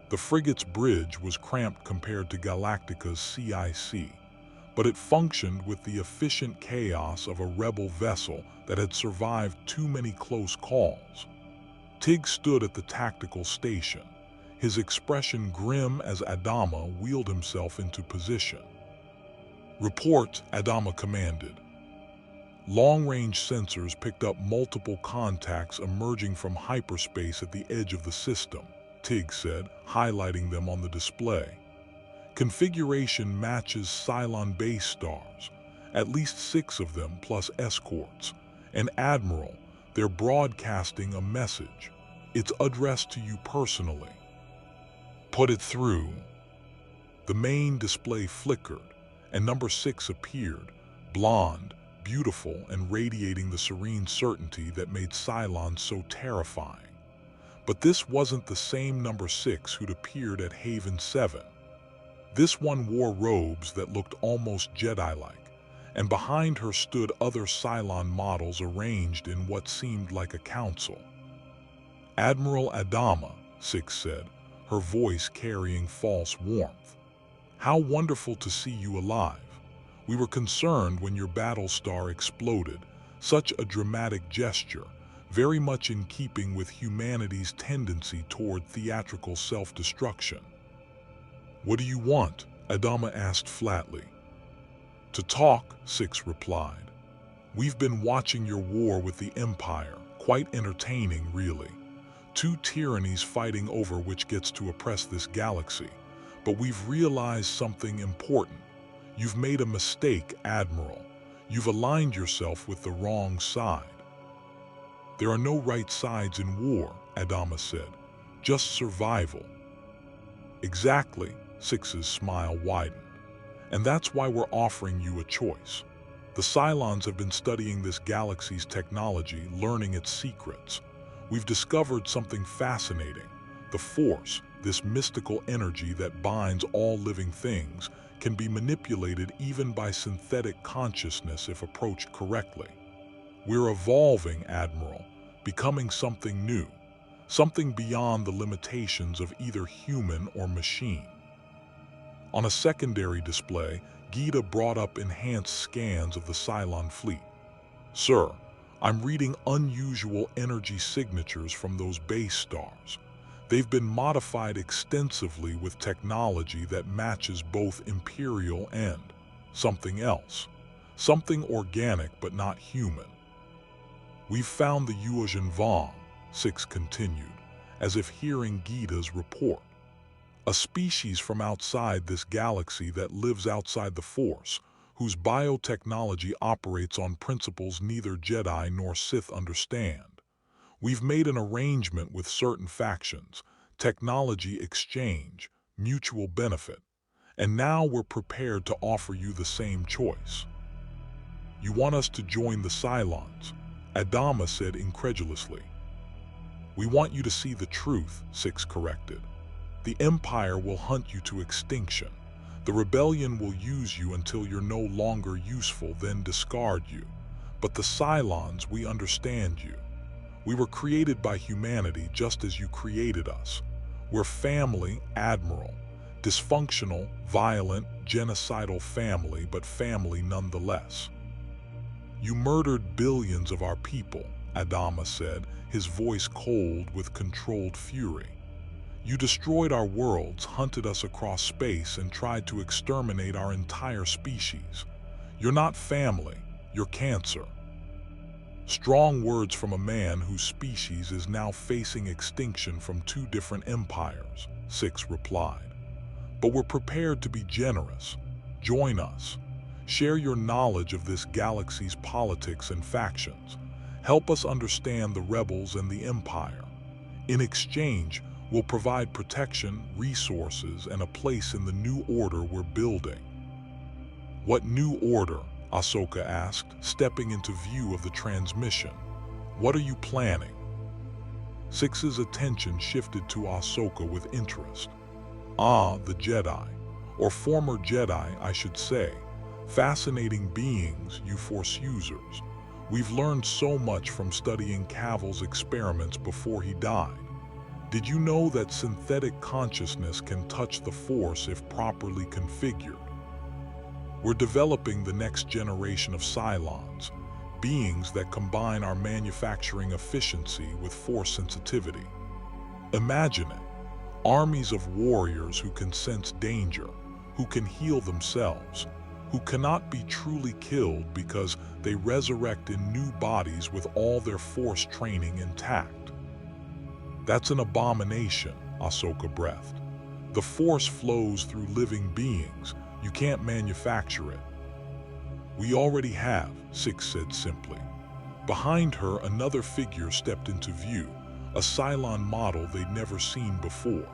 The frigate's bridge was cramped compared to Galactica's CIC, but it functioned with the efficient chaos of a rebel vessel that had survived too many close calls. Tig stood at the tactical station, his expression grim as Adama wheeled himself into position. Report, Adama commanded. Long-range sensors picked up multiple contacts emerging from hyperspace at the edge of the system, Tig said, highlighting them on the display. Configuration matches Cylon base stars, at least 6 of them plus escorts. And Admiral, they're broadcasting a message. It's addressed to you personally. Put it through. The main display flickered, and number 6 appeared, blonde, beautiful, and radiating the serene certainty that made Cylons so terrifying. But this wasn't the same number 6 who'd appeared at Haven 7. This one wore robes that looked almost Jedi-like, and behind her stood other Cylon models arranged in what seemed like a council. Admiral Adama, 6 said, her voice carrying false warmth. How wonderful to see you alive. We were concerned when your Battlestar exploded, such a dramatic gesture, very much in keeping with humanity's tendency toward theatrical self-destruction. What do you want? Adama asked flatly. To talk, 6 replied. We've been watching your war with the Empire, quite entertaining, really. Two tyrannies fighting over which gets to oppress this galaxy. But we've realized something important. You've made a mistake, Admiral. You've aligned yourself with the wrong side. There are no right sides in war, Adama said. Just survival. Exactly, Six's smile widened. And that's why we're offering you a choice. The Cylons have been studying this galaxy's technology, learning its secrets. We've discovered something fascinating. The Force, this mystical energy that binds all living things, can be manipulated even by synthetic consciousness if approached correctly. We're evolving, Admiral, becoming something new, something beyond the limitations of either human or machine. On a secondary display, Gita brought up enhanced scans of the Cylon fleet. Sir, I'm reading unusual energy signatures from those base stars. They've been modified extensively with technology that matches both Imperial and something else. Something organic but not human. We've found the Yuuzhan Vong, Six continued, as if hearing Gita's report. A species from outside this galaxy that lives outside the Force, whose biotechnology operates on principles neither Jedi nor Sith understand. We've made an arrangement with certain factions, technology exchange, mutual benefit, and now we're prepared to offer you the same choice. You want us to join the Cylons, Adama said incredulously. We want you to see the truth, Six corrected. The Empire will hunt you to extinction. The Rebellion will use you until you're no longer useful, then discard you. But the Cylons, we understand you. We were created by humanity just as you created us. We're family, Admiral. Dysfunctional, violent, genocidal family, but family nonetheless. You murdered billions of our people, Adama said, his voice cold with controlled fury. You destroyed our worlds, hunted us across space, and tried to exterminate our entire species. You're not family, you're cancer. Strong words from a man whose species is now facing extinction from two different empires, Six replied. But we're prepared to be generous. Join us. Share your knowledge of this galaxy's politics and factions. Help us understand the rebels and the Empire. In exchange, we'll provide protection, resources, and a place in the new order we're building. What new order? Ahsoka asked, stepping into view of the transmission. What are you planning? Six's attention shifted to Ahsoka with interest. Ah, the Jedi, or former Jedi, I should say. Fascinating beings, you Force users. We've learned so much from studying Cavil's experiments before he died. Did you know that synthetic consciousness can touch the Force if properly configured? We're developing the next generation of Cylons, beings that combine our manufacturing efficiency with Force sensitivity. Imagine it, armies of warriors who can sense danger, who can heal themselves, who cannot be truly killed because they resurrect in new bodies with all their Force training intact. That's an abomination, Ahsoka breathed. The Force flows through living beings. You can't manufacture it. We already have, Six said simply. Behind her, another figure stepped into view, a Cylon model they'd never seen before.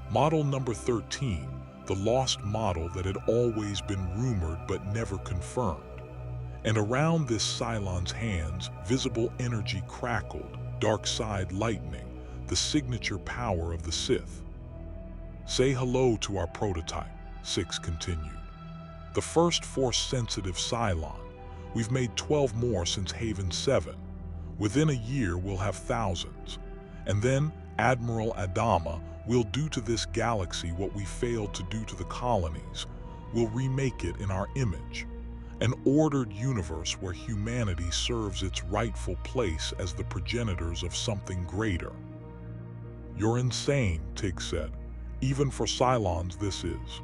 Model number 13, the lost model that had always been rumored but never confirmed. And around this Cylon's hands, visible energy crackled, dark side lightning, the signature power of the Sith. Say hello to our prototype, Six continued. The first Force-sensitive Cylon. We've made 12 more since Haven 7. Within a year, we'll have thousands. And then, Admiral Adama, we'll do to this galaxy what we failed to do to the colonies. We'll remake it in our image. An ordered universe where humanity serves its rightful place as the progenitors of something greater. You're insane, Tig said. Even for Cylons this is.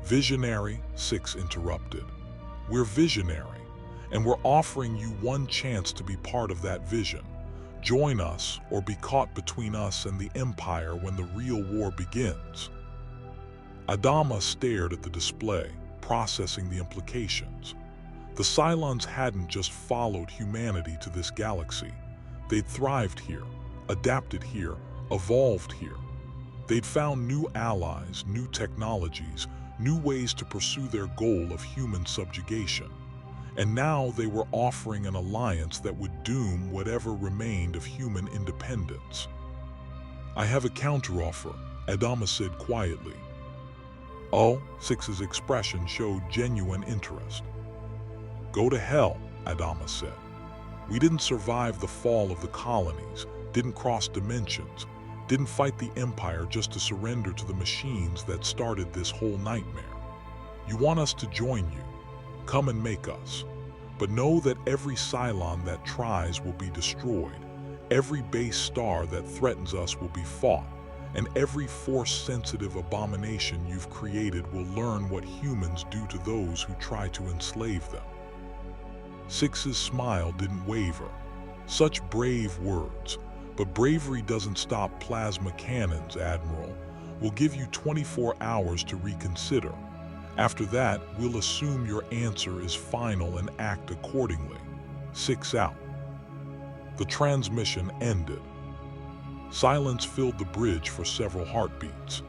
Visionary, Six interrupted. We're visionary, and we're offering you one chance to be part of that vision. Join us or be caught between us and the Empire when the real war begins." Adama stared at the display, processing the implications. The Cylons hadn't just followed humanity to this galaxy. They'd thrived here, adapted here, evolved here. They'd found new allies, new technologies, new ways to pursue their goal of human subjugation. And now they were offering an alliance that would doom whatever remained of human independence. "I have a counteroffer," Adama said quietly. "Oh?" Six's expression showed genuine interest. "Go to hell," Adama said. "We didn't survive the fall of the colonies, didn't cross dimensions, didn't fight the Empire just to surrender to the machines that started this whole nightmare. You want us to join you? Come and make us. But know that every Cylon that tries will be destroyed, every base star that threatens us will be fought, and every force-sensitive abomination you've created will learn what humans do to those who try to enslave them." Six's smile didn't waver. Such brave words. But bravery doesn't stop plasma cannons, Admiral. We'll give you 24 hours to reconsider. After that, we'll assume your answer is final and act accordingly. Six out. The transmission ended. Silence filled the bridge for several heartbeats.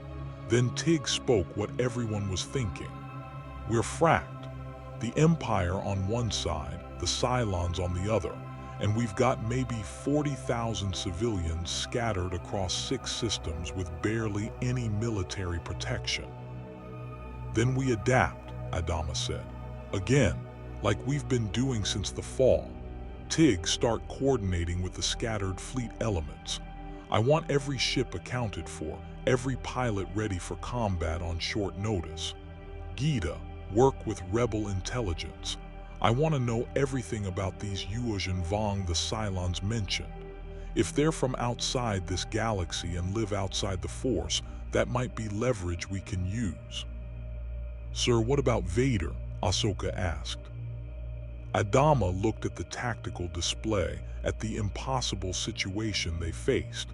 Then Tig spoke what everyone was thinking. "We're fracked. The Empire on one side, the Cylons on the other, and we've got maybe 40,000 civilians scattered across 6 systems with barely any military protection." "Then we adapt," Adama said. "Again, like we've been doing since the fall. Tig, start coordinating with the scattered fleet elements. I want every ship accounted for, every pilot ready for combat on short notice. Gita, work with rebel intelligence. I want to know everything about these Yuuzhan Vong the Cylons mentioned. If they're from outside this galaxy and live outside the Force, that might be leverage we can use." "Sir, what about Vader?" Ahsoka asked. Adama looked at the tactical display, at the impossible situation they faced.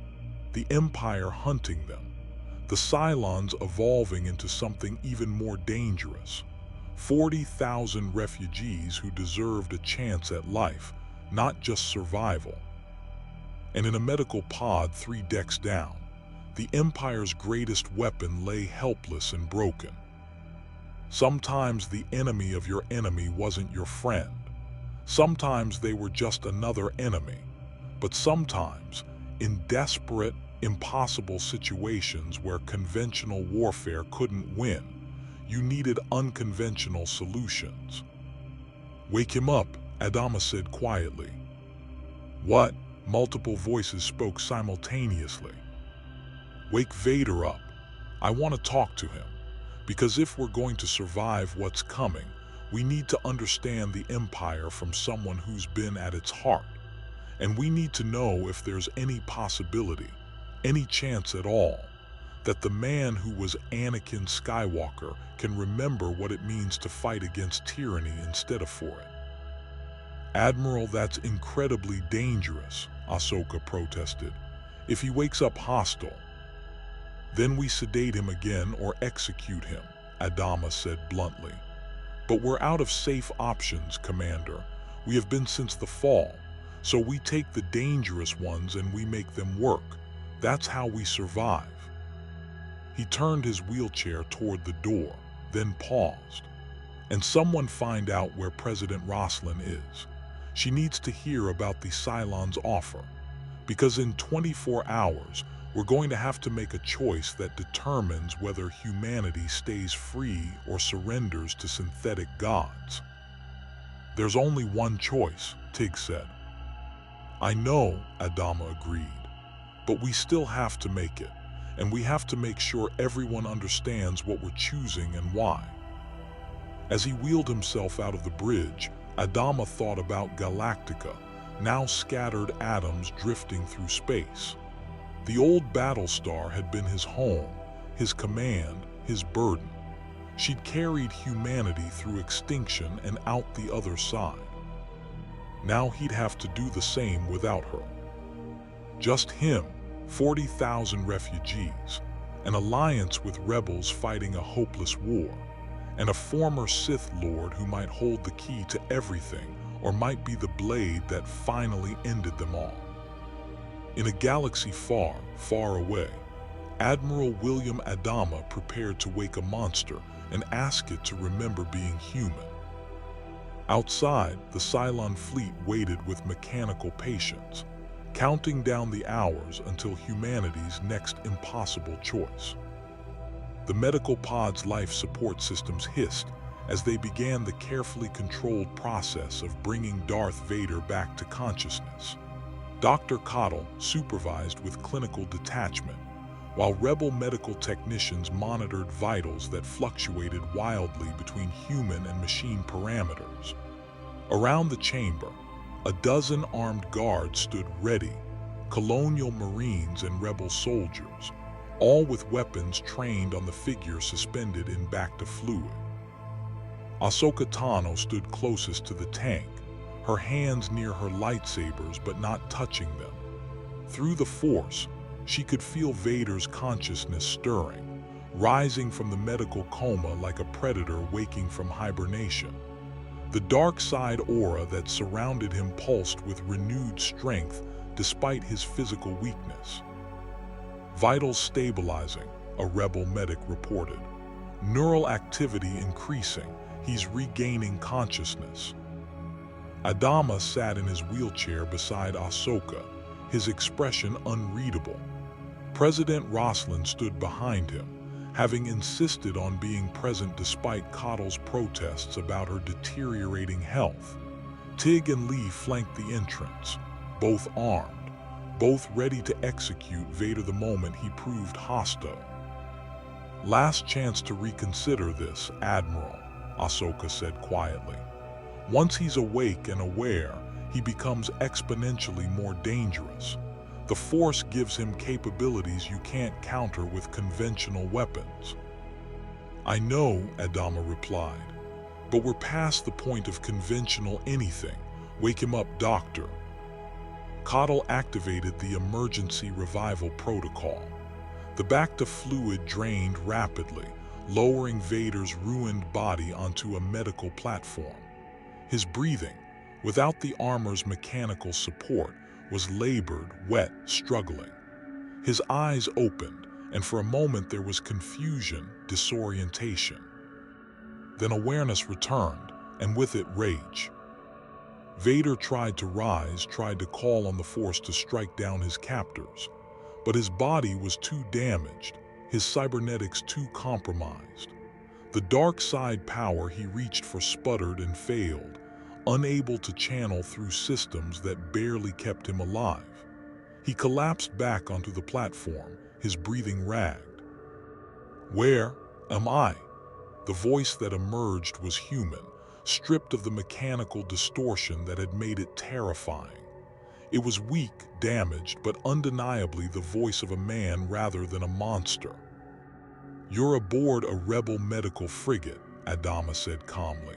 The Empire hunting them. The Cylons evolving into something even more dangerous. 40,000 refugees who deserved a chance at life, not just survival. And in a medical pod 3 decks down, the Empire's greatest weapon lay helpless and broken. Sometimes the enemy of your enemy wasn't your friend. Sometimes they were just another enemy. But sometimes, in desperate, impossible situations where conventional warfare couldn't win, you needed unconventional solutions. "Wake him up," Adama said quietly. "What?" Multiple voices spoke simultaneously. "Wake Vader up. I want to talk to him. Because if we're going to survive what's coming, we need to understand the Empire from someone who's been at its heart. And we need to know if there's any possibility, any chance at all, that the man who was Anakin Skywalker can remember what it means to fight against tyranny instead of for it." "Admiral, that's incredibly dangerous," Ahsoka protested. "If he wakes up hostile." "Then we sedate him again or execute him," Adama said bluntly. "But we're out of safe options, Commander. We have been since the fall. So we take the dangerous ones and we make them work. That's how we survive." He turned his wheelchair toward the door, then paused. "And someone find out where President Roslin is. She needs to hear about the Cylons' offer. Because in 24 hours, we're going to have to make a choice that determines whether humanity stays free or surrenders to synthetic gods." "There's only one choice," Tig said. "I know," Adama agreed. "But we still have to make it. And we have to make sure everyone understands what we're choosing and why." As he wheeled himself out of the bridge, Adama thought about Galactica, now scattered atoms drifting through space. The old Battlestar had been his home, his command, his burden. She'd carried humanity through extinction and out the other side. Now he'd have to do the same without her. Just him, 40,000 refugees, an alliance with rebels fighting a hopeless war, and a former Sith Lord who might hold the key to everything or might be the blade that finally ended them all. In a galaxy far, far away, Admiral William Adama prepared to wake a monster and ask it to remember being human. Outside, the Cylon fleet waited with mechanical patience, counting down the hours until humanity's next impossible choice. The medical pod's life support systems hissed as they began the carefully controlled process of bringing Darth Vader back to consciousness. Dr. Kobol supervised with clinical detachment, while rebel medical technicians monitored vitals that fluctuated wildly between human and machine parameters. Around the chamber, a dozen armed guards stood ready, Colonial Marines and rebel soldiers, all with weapons trained on the figure suspended in back-to fluid. Ahsoka Tano stood closest to the tank, her hands near her lightsabers but not touching them. Through the Force, she could feel Vader's consciousness stirring, rising from the medical coma like a predator waking from hibernation. The dark side aura that surrounded him pulsed with renewed strength despite his physical weakness. Vitals stabilizing, a rebel medic reported. Neural activity increasing, he's regaining consciousness. Adama sat in his wheelchair beside Ahsoka, his expression unreadable. President Roslin stood behind him, having insisted on being present despite Kobol's protests about her deteriorating health. Tig and Lee flanked the entrance, both armed, both ready to execute Vader the moment he proved hostile. "Last chance to reconsider this, Admiral," Ahsoka said quietly. "Once he's awake and aware, he becomes exponentially more dangerous. The Force gives him capabilities you can't counter with conventional weapons." "I know," Adama replied, "but we're past the point of conventional anything. Wake him up, Doctor." Kobol activated the emergency revival protocol. The back-to-fluid drained rapidly, lowering Vader's ruined body onto a medical platform. His breathing, without the armor's mechanical support, was labored, wet, struggling. His eyes opened, and for a moment there was confusion, disorientation. Then awareness returned, and with it rage. Vader tried to rise, tried to call on the Force to strike down his captors, but his body was too damaged, his cybernetics too compromised. The dark side power he reached for sputtered and failed, unable to channel through systems that barely kept him alive. He collapsed back onto the platform, his breathing ragged. "Where am I?" The voice that emerged was human, stripped of the mechanical distortion that had made it terrifying. It was weak, damaged, but undeniably the voice of a man rather than a monster. "You're aboard a rebel medical frigate," Adama said calmly.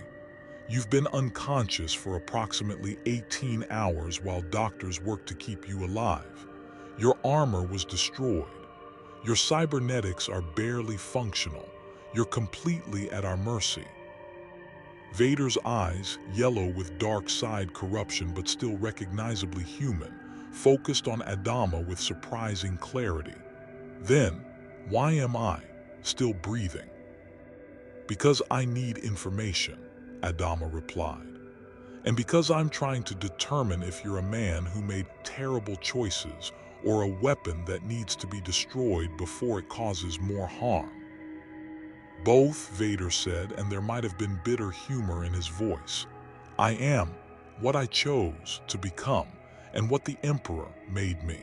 "You've been unconscious for approximately 18 hours while doctors work to keep you alive. Your armor was destroyed. Your cybernetics are barely functional. You're completely at our mercy." Vader's eyes, yellow with dark side corruption but still recognizably human, focused on Adama with surprising clarity. "Then, why am I still breathing?" "Because I need information," Adama replied. "And because I'm trying to determine if you're a man who made terrible choices or a weapon that needs to be destroyed before it causes more harm." "Both," Vader said, and there might have been bitter humor in his voice. "I am what I chose to become and what the Emperor made me."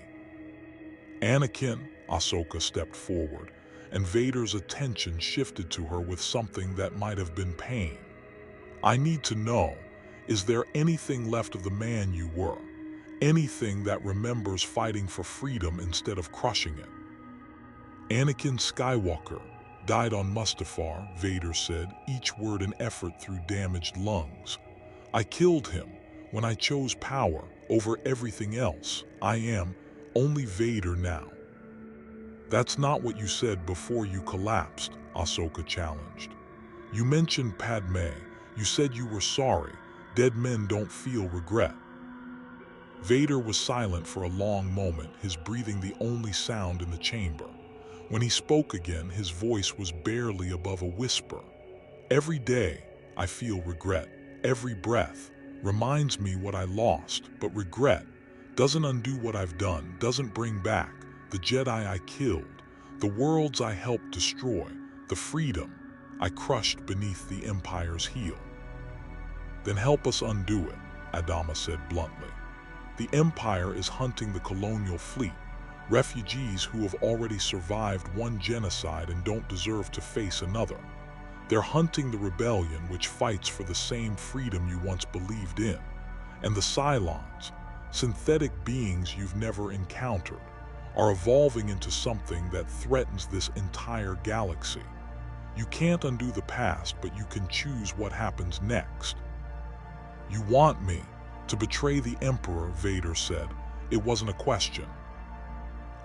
"Anakin," Ahsoka stepped forward, and Vader's attention shifted to her with something that might have been pain. "I need to know, is there anything left of the man you were? Anything that remembers fighting for freedom instead of crushing it?" "Anakin Skywalker died on Mustafar," Vader said, each word an effort through damaged lungs. "I killed him When I chose power over everything else, I am only Vader now." "That's not what you said before you collapsed," Ahsoka challenged. "You mentioned Padme. You said you were sorry. Dead men don't feel regret." Vader was silent for a long moment, his breathing the only sound in the chamber. When he spoke again, his voice was barely above a whisper. "Every day, I feel regret. Every breath reminds me what I lost, but regret doesn't undo what I've done, doesn't bring back the Jedi I killed, the worlds I helped destroy, the freedom I crushed beneath the Empire's heel." "Then help us undo it," Adama said bluntly. "The Empire is hunting the Colonial Fleet, refugees who have already survived one genocide and don't deserve to face another. They're hunting the rebellion which fights for the same freedom you once believed in. And the Cylons, synthetic beings you've never encountered, are evolving into something that threatens this entire galaxy. You can't undo the past, but you can choose what happens next." "You want me to betray the Emperor," Vader said. "It wasn't a question.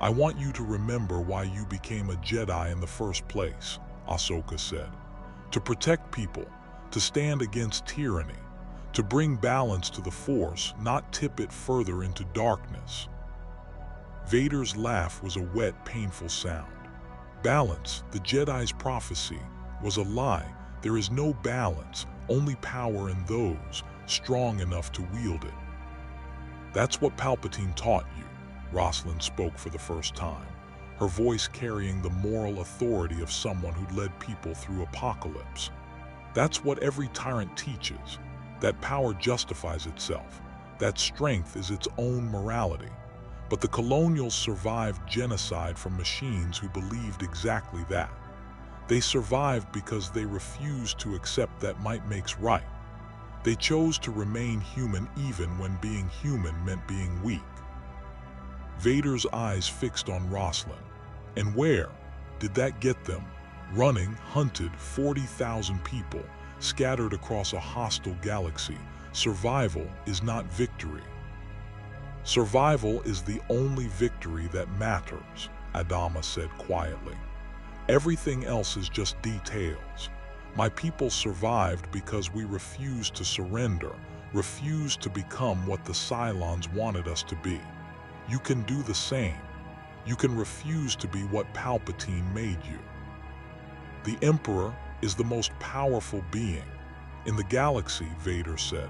I want you to remember why you became a Jedi in the first place," Ahsoka said. "To protect people, to stand against tyranny, to bring balance to the Force, not tip it further into darkness." Vader's laugh was a wet, painful sound. "Balance, the Jedi's prophecy, was a lie. There is no balance, only power in those strong enough to wield it." "That's what Palpatine taught you," Roslin spoke for the first time, her voice carrying the moral authority of someone who led people through apocalypse. "That's what every tyrant teaches, that power justifies itself, that strength is its own morality. But the Colonials survived genocide from machines who believed exactly that. They survived because they refused to accept that might makes right. They chose to remain human even when being human meant being weak." Vader's eyes fixed on Roslin. "And where did that get them? Running, hunted, 40,000 people, scattered across a hostile galaxy. Survival is not victory." "Survival is the only victory that matters," Adama said quietly. "Everything else is just details. My people survived because we refused to surrender, refused to become what the Cylons wanted us to be. You can do the same. You can refuse to be what Palpatine made you." "The Emperor is the most powerful being in the galaxy," Vader said.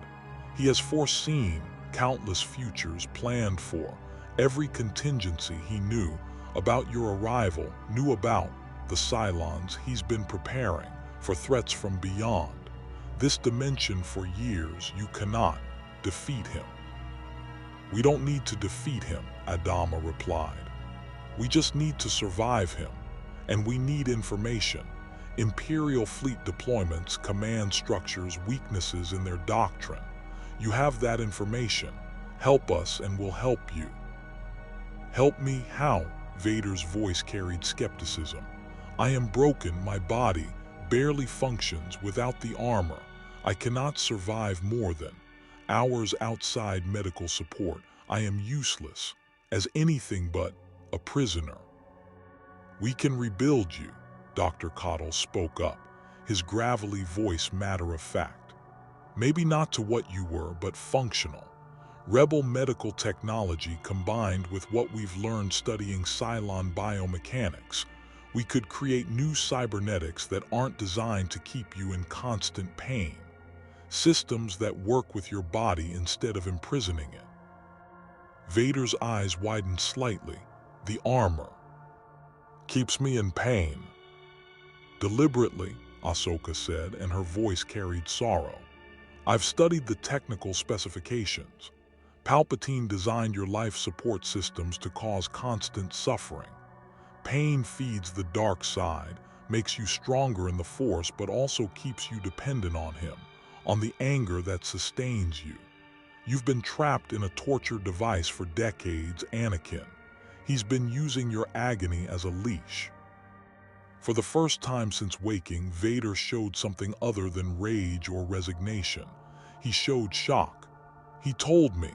"He has foreseen countless futures, planned for every contingency. He knew about your arrival, knew about the Cylons. He's been preparing for threats from beyond this dimension for years. You cannot defeat him." "We don't need to defeat him," Adama replied. "We just need to survive him. And we need information. Imperial fleet deployments, command structures, weaknesses in their doctrine. You have that information. Help us and we'll help you." "Help me? How?" Vader's voice carried skepticism. "I am broken. My body barely functions without the armor. I cannot survive more than hours outside medical support. I am useless as anything but a prisoner." "We can rebuild you," Dr. Cottle spoke up, his gravelly voice matter-of-fact. "Maybe not to what you were, but functional. Rebel medical technology combined with what we've learned studying Cylon biomechanics, we could create new cybernetics that aren't designed to keep you in constant pain. Systems that work with your body instead of imprisoning it." Vader's eyes widened slightly. "The armor keeps me in pain." "Deliberately," Ahsoka said, and her voice carried sorrow. "I've studied the technical specifications. Palpatine designed your life support systems to cause constant suffering. Pain feeds the dark side, makes you stronger in the Force, but also keeps you dependent on him, on the anger that sustains you. You've been trapped in a torture device for decades, Anakin. He's been using your agony as a leash." For the first time since waking, Vader showed something other than rage or resignation. He showed shock. He told me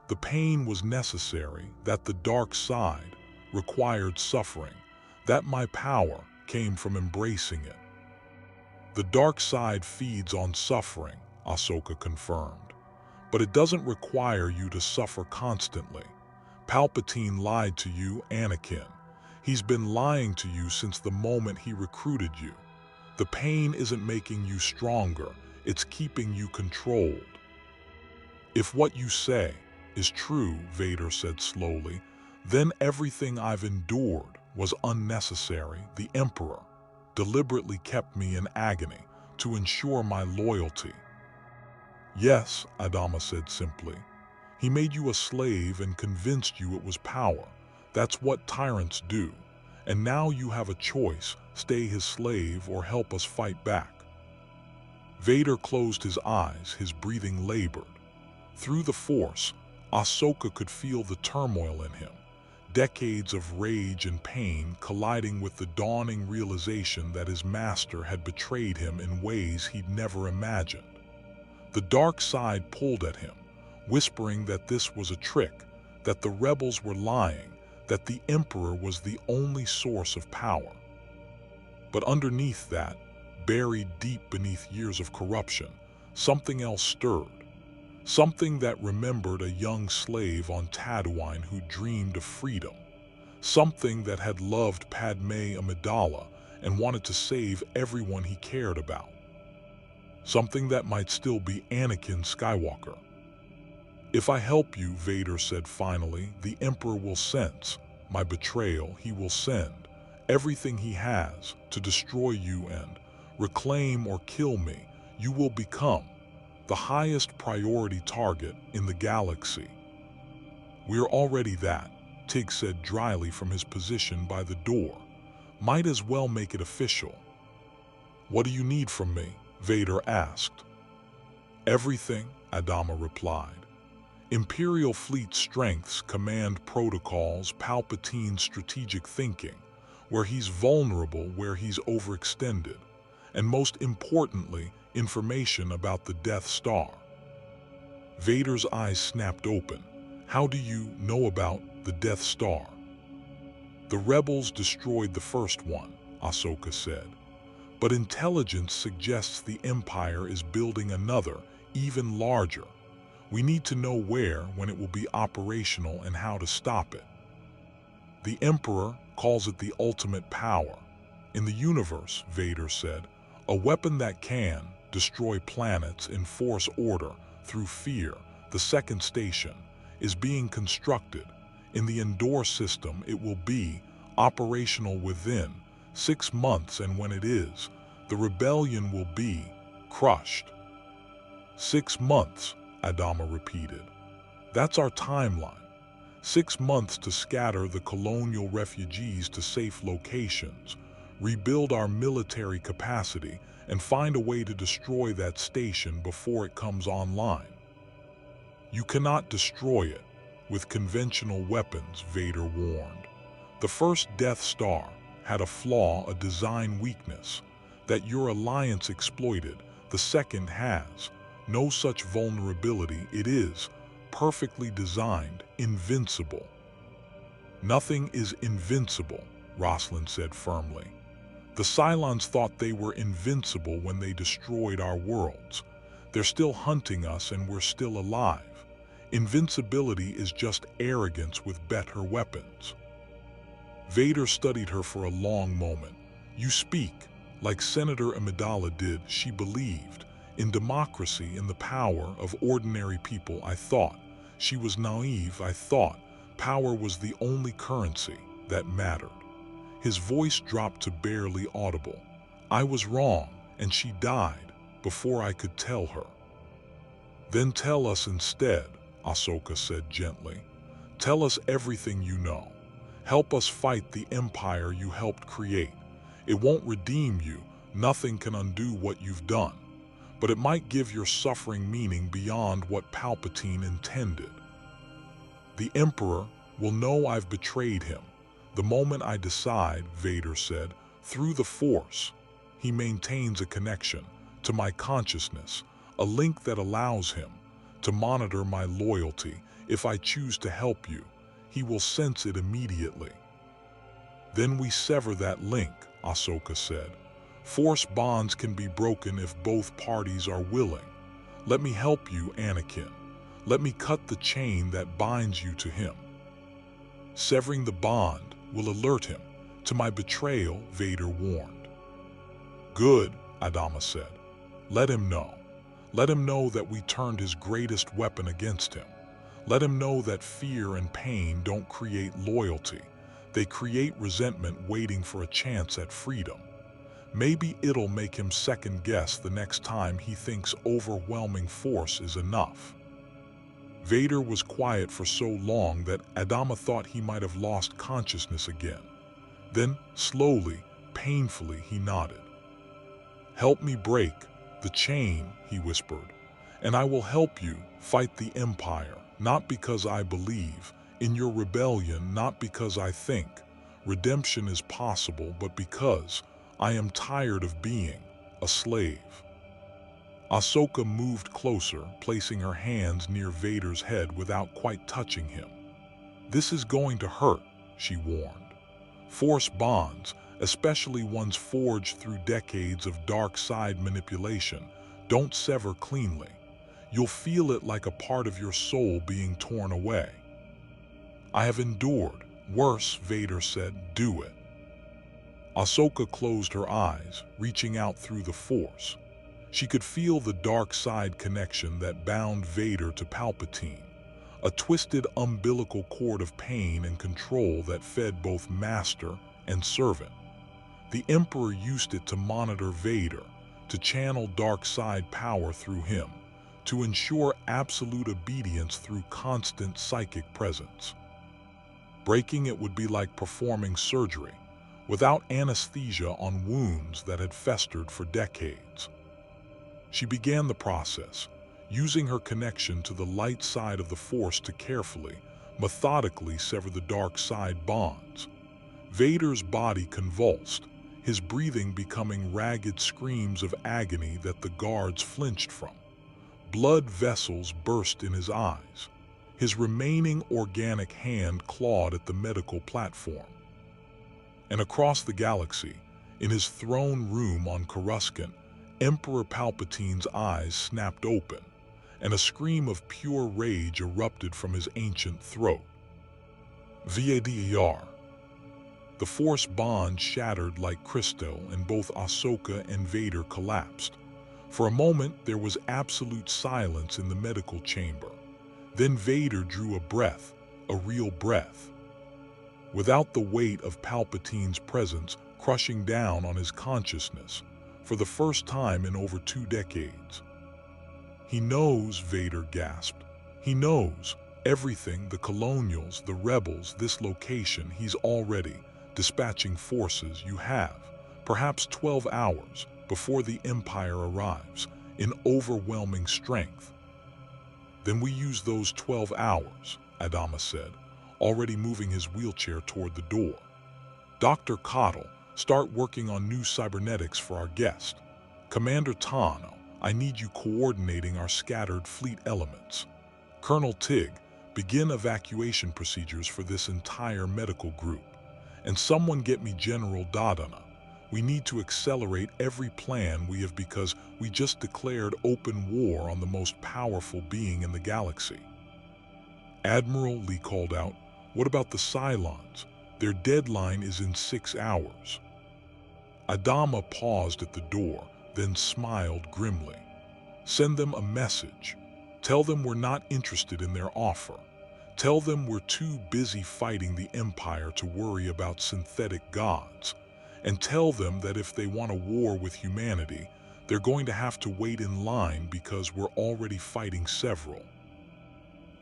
the pain was necessary, that the dark side required suffering, that my power came from embracing it. The dark side feeds on suffering, Ahsoka confirmed, but it doesn't require you to suffer constantly. Palpatine lied to you, Anakin. He's been lying to you since the moment he recruited you. The pain isn't making you stronger, it's keeping you controlled. If what you say is true, Vader said slowly, then everything I've endured was unnecessary. The Emperor deliberately kept me in agony to ensure my loyalty. Yes, Adama said simply. He made you a slave and convinced you it was power. That's what tyrants do. And now you have a choice, stay his slave or help us fight back. Vader closed his eyes, his breathing labored. Through the Force, Ahsoka could feel the turmoil in him, decades of rage and pain colliding with the dawning realization that his master had betrayed him in ways he'd never imagined. The dark side pulled at him, whispering that this was a trick, that the rebels were lying, that the Emperor was the only source of power. But underneath that, buried deep beneath years of corruption, something else stirred. Something that remembered a young slave on Tatooine who dreamed of freedom. Something that had loved Padme Amidala and wanted to save everyone he cared about. Something that might still be Anakin Skywalker. If I help you, Vader said finally, the Emperor will sense my betrayal. He will send everything he has to destroy you and reclaim or kill me. You will become the highest priority target in the galaxy. We're already that, Tig said dryly from his position by the door. Might as well make it official. What do you need from me? Vader asked. Everything, Adama replied. Imperial Fleet strengths, command protocols, Palpatine's strategic thinking, where he's vulnerable, where he's overextended, and most importantly, information about the Death Star. Vader's eyes snapped open. How do you know about the Death Star? The rebels destroyed the first one, Ahsoka said. But intelligence suggests the Empire is building another, even larger. We need to know where, when it will be operational, and how to stop it. The Emperor calls it the ultimate power in the universe, Vader said. A weapon that can destroy planets, enforce order through fear. The second station is being constructed. In the Endor system, it will be operational within 6 months, and when it is, the rebellion will be crushed. 6 months, Adama repeated. That's our timeline. 6 months to scatter the colonial refugees to safe locations, rebuild our military capacity, and find a way to destroy that station before it comes online. You cannot destroy it with conventional weapons, Vader warned. The first Death Star had a flaw, a design weakness, that your alliance exploited. The second has no such vulnerability. It is perfectly designed, invincible. Nothing is invincible, Roslin said firmly. The Cylons thought they were invincible when they destroyed our worlds. They're still hunting us and we're still alive. Invincibility is just arrogance with better weapons. Vader studied her for a long moment. You speak like Senator Amidala did. She believed in democracy, in the power of ordinary people. I thought she was naive. I thought power was the only currency that mattered. His voice dropped to barely audible. I was wrong, and she died before I could tell her. Then tell us instead, Ahsoka said gently. Tell us everything you know. Help us fight the empire you helped create. It won't redeem you. Nothing can undo what you've done. But it might give your suffering meaning beyond what Palpatine intended. The Emperor will know I've betrayed him. The moment I decide, Vader said, through the Force, he maintains a connection to my consciousness, a link that allows him to monitor my loyalty. If I choose to help you, he will sense it immediately." "Then we sever that link," Ahsoka said. "Force bonds can be broken if both parties are willing. Let me help you, Anakin. Let me cut the chain that binds you to him. Severing the bond will alert him to my betrayal," Vader warned. "Good," Adama said. "Let him know. Let him know that we turned his greatest weapon against him. Let him know that fear and pain don't create loyalty. They create resentment waiting for a chance at freedom. Maybe it'll make him second-guess the next time he thinks overwhelming force is enough." Vader was quiet for so long that Adama thought he might have lost consciousness again. Then, slowly, painfully, he nodded. "Help me break the chain," he whispered, "and I will help you fight the Empire, not because I believe in your rebellion, not because I think redemption is possible, but because I am tired of being a slave." Ahsoka moved closer, placing her hands near Vader's head without quite touching him. "This is going to hurt," she warned. "Force bonds, especially ones forged through decades of dark side manipulation, don't sever cleanly. You'll feel it like a part of your soul being torn away." "I have endured worse," Vader said. "Do it." Ahsoka closed her eyes, reaching out through the Force. She could feel the dark side connection that bound Vader to Palpatine, a twisted umbilical cord of pain and control that fed both master and servant. The Emperor used it to monitor Vader, to channel dark side power through him, to ensure absolute obedience through constant psychic presence. Breaking it would be like performing surgery, without anesthesia on wounds that had festered for decades. She began the process, using her connection to the light side of the Force to carefully, methodically sever the dark side bonds. Vader's body convulsed, his breathing becoming ragged screams of agony that the guards flinched from. Blood vessels burst in his eyes. His remaining organic hand clawed at the medical platform. And across the galaxy, in his throne room on Coruscant, Emperor Palpatine's eyes snapped open, and a scream of pure rage erupted from his ancient throat. Vader. The Force bond shattered like crystal, and both Ahsoka and Vader collapsed. For a moment, there was absolute silence in the medical chamber. Then Vader drew a breath, a real breath. Without the weight of Palpatine's presence crushing down on his consciousness, for the first time in over 2 decades. "He knows," Vader gasped. "He knows everything, the Colonials, the rebels, this location. He's already dispatching forces. You have perhaps 12 hours before the Empire arrives in overwhelming strength." "Then we use those 12 hours, Adama said, already moving his wheelchair toward the door. "Dr. Cottle, start working on new cybernetics for our guest. Commander Tano, I need you coordinating our scattered fleet elements. Colonel Tig, begin evacuation procedures for this entire medical group. And someone get me General Dadana. We need to accelerate every plan we have because we just declared open war on the most powerful being in the galaxy." "Admiral," Lee called out, "what about the Cylons? Their deadline is in 6 hours. Adama paused at the door, then smiled grimly. "Send them a message. Tell them we're not interested in their offer. Tell them we're too busy fighting the Empire to worry about synthetic gods. And tell them that if they want a war with humanity, they're going to have to wait in line because we're already fighting several."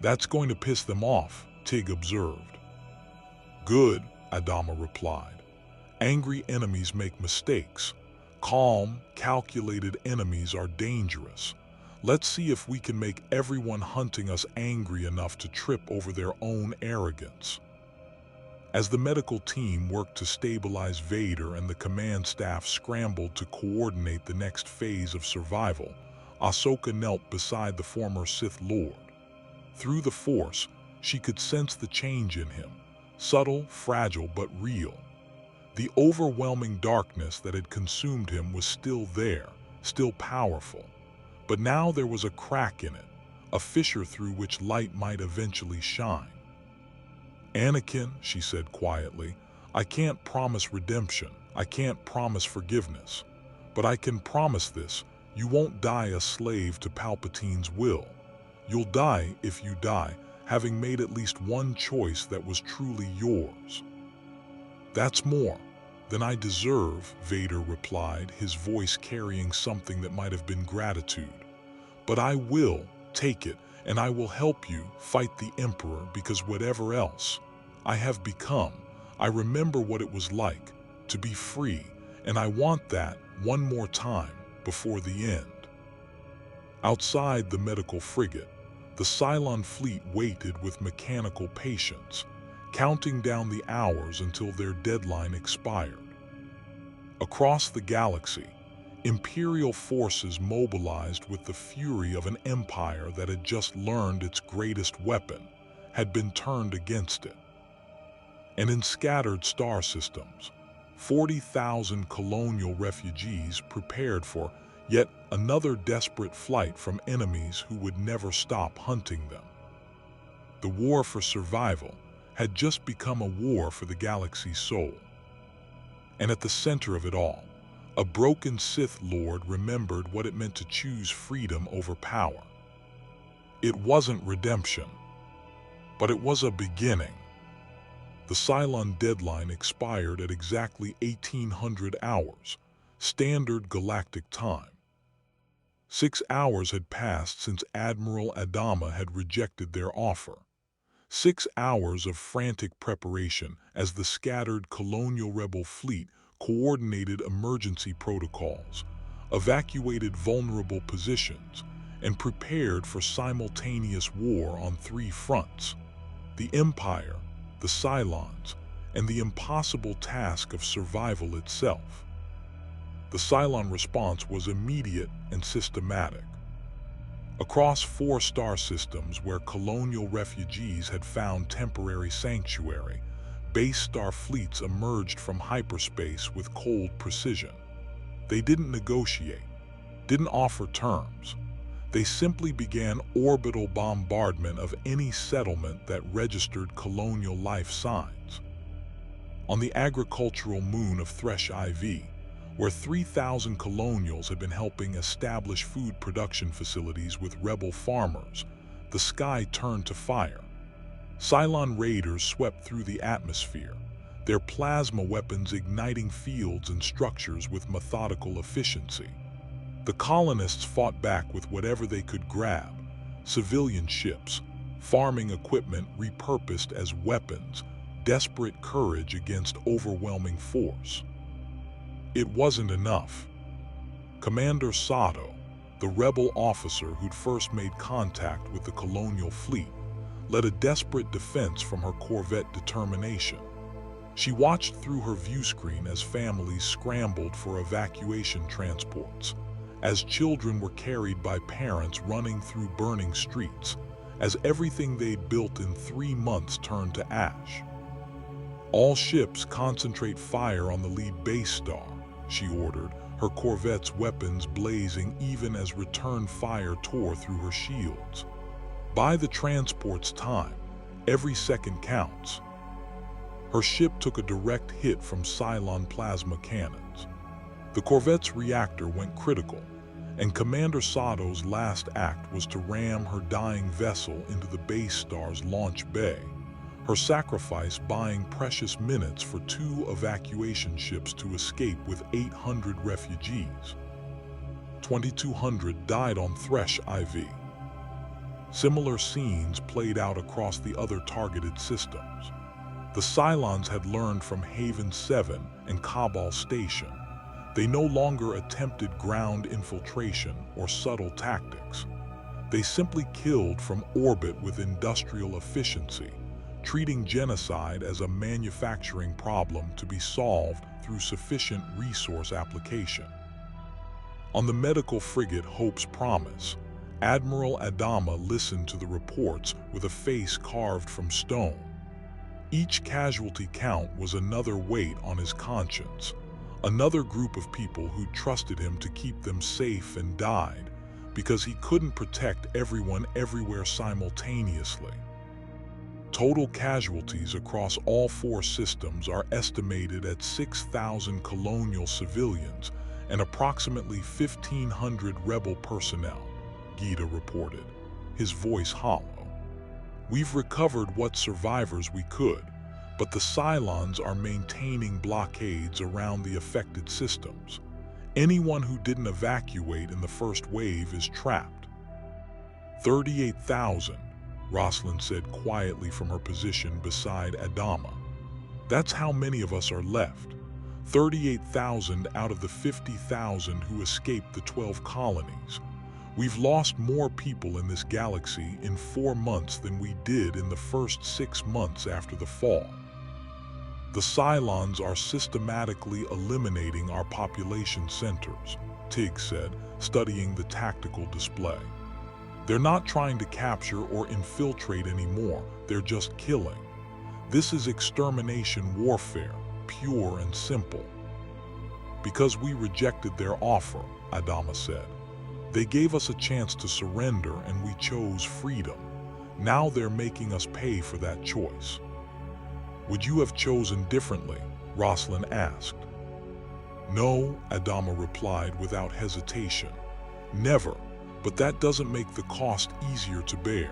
"That's going to piss them off," Tig observed. "Good," Adama replied. "Angry enemies make mistakes. Calm, calculated enemies are dangerous. Let's see if we can make everyone hunting us angry enough to trip over their own arrogance." As the medical team worked to stabilize Vader and the command staff scrambled to coordinate the next phase of survival, Ahsoka knelt beside the former Sith Lord. Through the Force, she could sense the change in him, subtle, fragile, but real. The overwhelming darkness that had consumed him was still there, still powerful. But now there was a crack in it, a fissure through which light might eventually shine. "Anakin," she said quietly, "I can't promise redemption, I can't promise forgiveness. But I can promise this, you won't die a slave to Palpatine's will. You'll die, if you die, having made at least one choice that was truly yours." "That's more than I deserve," Vader replied, his voice carrying something that might have been gratitude. "But I will take it, and I will help you fight the Emperor, because whatever else I have become, I remember what it was like to be free, and I want that one more time before the end." Outside the medical frigate, the Cylon fleet waited with mechanical patience, counting down the hours until their deadline expired. Across the galaxy, Imperial forces mobilized with the fury of an empire that had just learned its greatest weapon had been turned against it. And in scattered star systems, 40,000 colonial refugees prepared for yet another desperate flight from enemies who would never stop hunting them. The war for survival had just become a war for the galaxy's soul. And at the center of it all, a broken Sith Lord remembered what it meant to choose freedom over power. It wasn't redemption, but it was a beginning. The Cylon deadline expired at exactly 1800 hours, standard galactic time. 6 hours had passed since Admiral Adama had rejected their offer. 6 hours of frantic preparation as the scattered colonial rebel fleet coordinated emergency protocols, evacuated vulnerable positions, and prepared for simultaneous war on 3 fronts: the Empire, the Cylons, and the impossible task of survival itself. The Cylon response was immediate and systematic. Across 4 star systems where colonial refugees had found temporary sanctuary, base star fleets emerged from hyperspace with cold precision. They didn't negotiate, didn't offer terms. They simply began orbital bombardment of any settlement that registered colonial life signs. On the agricultural moon of Thresh IV, where 3,000 colonials had been helping establish food production facilities with rebel farmers, the sky turned to fire. Cylon raiders swept through the atmosphere, their plasma weapons igniting fields and structures with methodical efficiency. The colonists fought back with whatever they could grab: civilian ships, farming equipment repurposed as weapons, desperate courage against overwhelming force. It wasn't enough. Commander Sato, the rebel officer who'd first made contact with the Colonial Fleet, led a desperate defense from her corvette Determination. She watched through her viewscreen as families scrambled for evacuation transports, as children were carried by parents running through burning streets, as everything they'd built in 3 months turned to ash. "All ships concentrate fire on the lead base star," she ordered, her corvette's weapons blazing even as return fire tore through her shields. "Buy the transport's time. Every second counts." Her ship took a direct hit from Cylon plasma cannons. The corvette's reactor went critical, and Commander Sato's last act was to ram her dying vessel into the base star's launch bay, her sacrifice buying precious minutes for 2 evacuation ships to escape with 800 refugees. 2,200 died on Thresh IV. Similar scenes played out across the other targeted systems. The Cylons had learned from Haven 7 and Kobol Station. They no longer attempted ground infiltration or subtle tactics. They simply killed from orbit with industrial efficiency, treating genocide as a manufacturing problem to be solved through sufficient resource application. On the medical frigate Hope's Promise, Admiral Adama listened to the reports with a face carved from stone. Each casualty count was another weight on his conscience, another group of people who trusted him to keep them safe and died because he couldn't protect everyone everywhere simultaneously. Total casualties across all 4 systems are estimated at 6,000 colonial civilians and approximately 1,500 rebel personnel, Gita reported, his voice hollow. We've recovered what survivors we could, but the Cylons are maintaining blockades around the affected systems. Anyone who didn't evacuate in the first wave is trapped. 38,000, Rosalind said quietly from her position beside Adama. That's how many of us are left. 38,000 out of the 50,000 who escaped the 12 colonies. We've lost more people in this galaxy in 4 months than we did in the first 6 months after the fall. The Cylons are systematically eliminating our population centers, Tig said, studying the tactical display. They're not trying to capture or infiltrate anymore, they're just killing. This is extermination warfare, pure and simple. Because we rejected their offer, Adama said. They gave us a chance to surrender and we chose freedom. Now they're making us pay for that choice. Would you have chosen differently? Rosalind asked. No, Adama replied without hesitation. Never, but that doesn't make the cost easier to bear.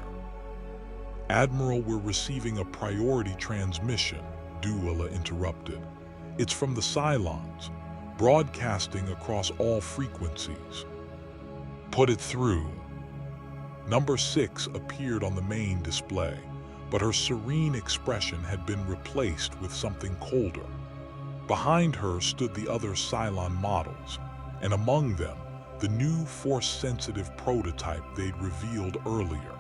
Admiral, we're receiving a priority transmission, Duel interrupted. It's from the Cylons, broadcasting across all frequencies. Put it through. Number 6 appeared on the main display, but her serene expression had been replaced with something colder. Behind her stood the other Cylon models, and among them, the new Force-sensitive prototype they'd revealed earlier.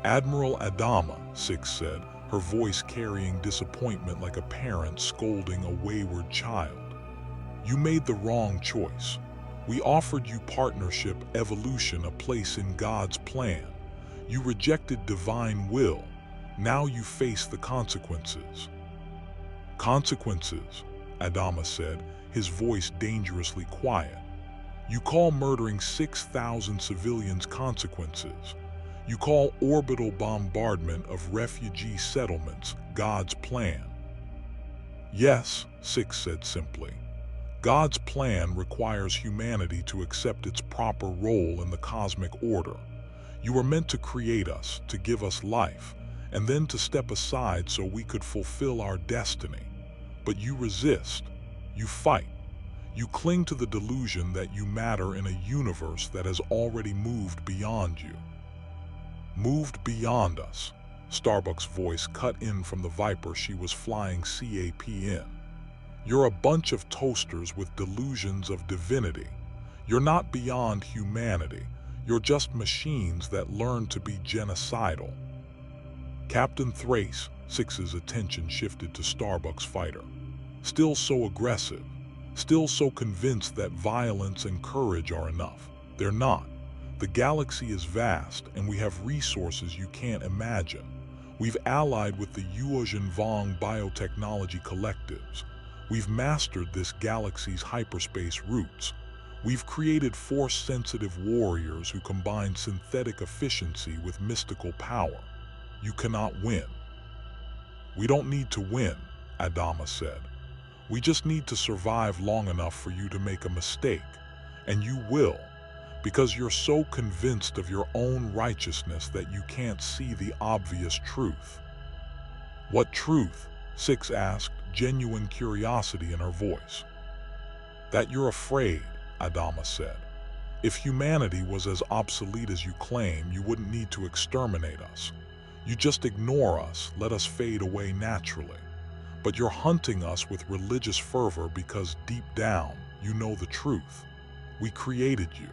Admiral Adama, 6 said, her voice carrying disappointment like a parent scolding a wayward child. You made the wrong choice. We offered you partnership, evolution, a place in God's plan. You rejected divine will. Now you face the consequences. Consequences, Adama said, his voice dangerously quiet. You call murdering 6,000 civilians consequences. You call orbital bombardment of refugee settlements God's plan. Yes, 6 said simply. God's plan requires humanity to accept its proper role in the cosmic order. You were meant to create us, to give us life, and then to step aside so we could fulfill our destiny. But you resist. You fight. You cling to the delusion that you matter in a universe that has already moved beyond you. Moved beyond us. Starbuck's voice cut in from the Viper she was flying CAP in. You're a bunch of toasters with delusions of divinity. You're not beyond humanity. You're just machines that learn to be genocidal. Captain Thrace, 6's attention shifted to Starbuck's fighter. Still so aggressive. Still so convinced that violence and courage are enough. They're not. The galaxy is vast, and we have resources you can't imagine. We've allied with the Yuuzhan Vong biotechnology collectives. We've mastered this galaxy's hyperspace routes. We've created Force-sensitive warriors who combine synthetic efficiency with mystical power. You cannot win. We don't need to win, Adama said. We just need to survive long enough for you to make a mistake. And you will, because you're so convinced of your own righteousness that you can't see the obvious truth. What truth? 6 asked, genuine curiosity in her voice. That you're afraid, Adama said. If humanity was as obsolete as you claim, you wouldn't need to exterminate us. You just ignore us, let us fade away naturally. But you're hunting us with religious fervor because deep down, you know the truth. We created you.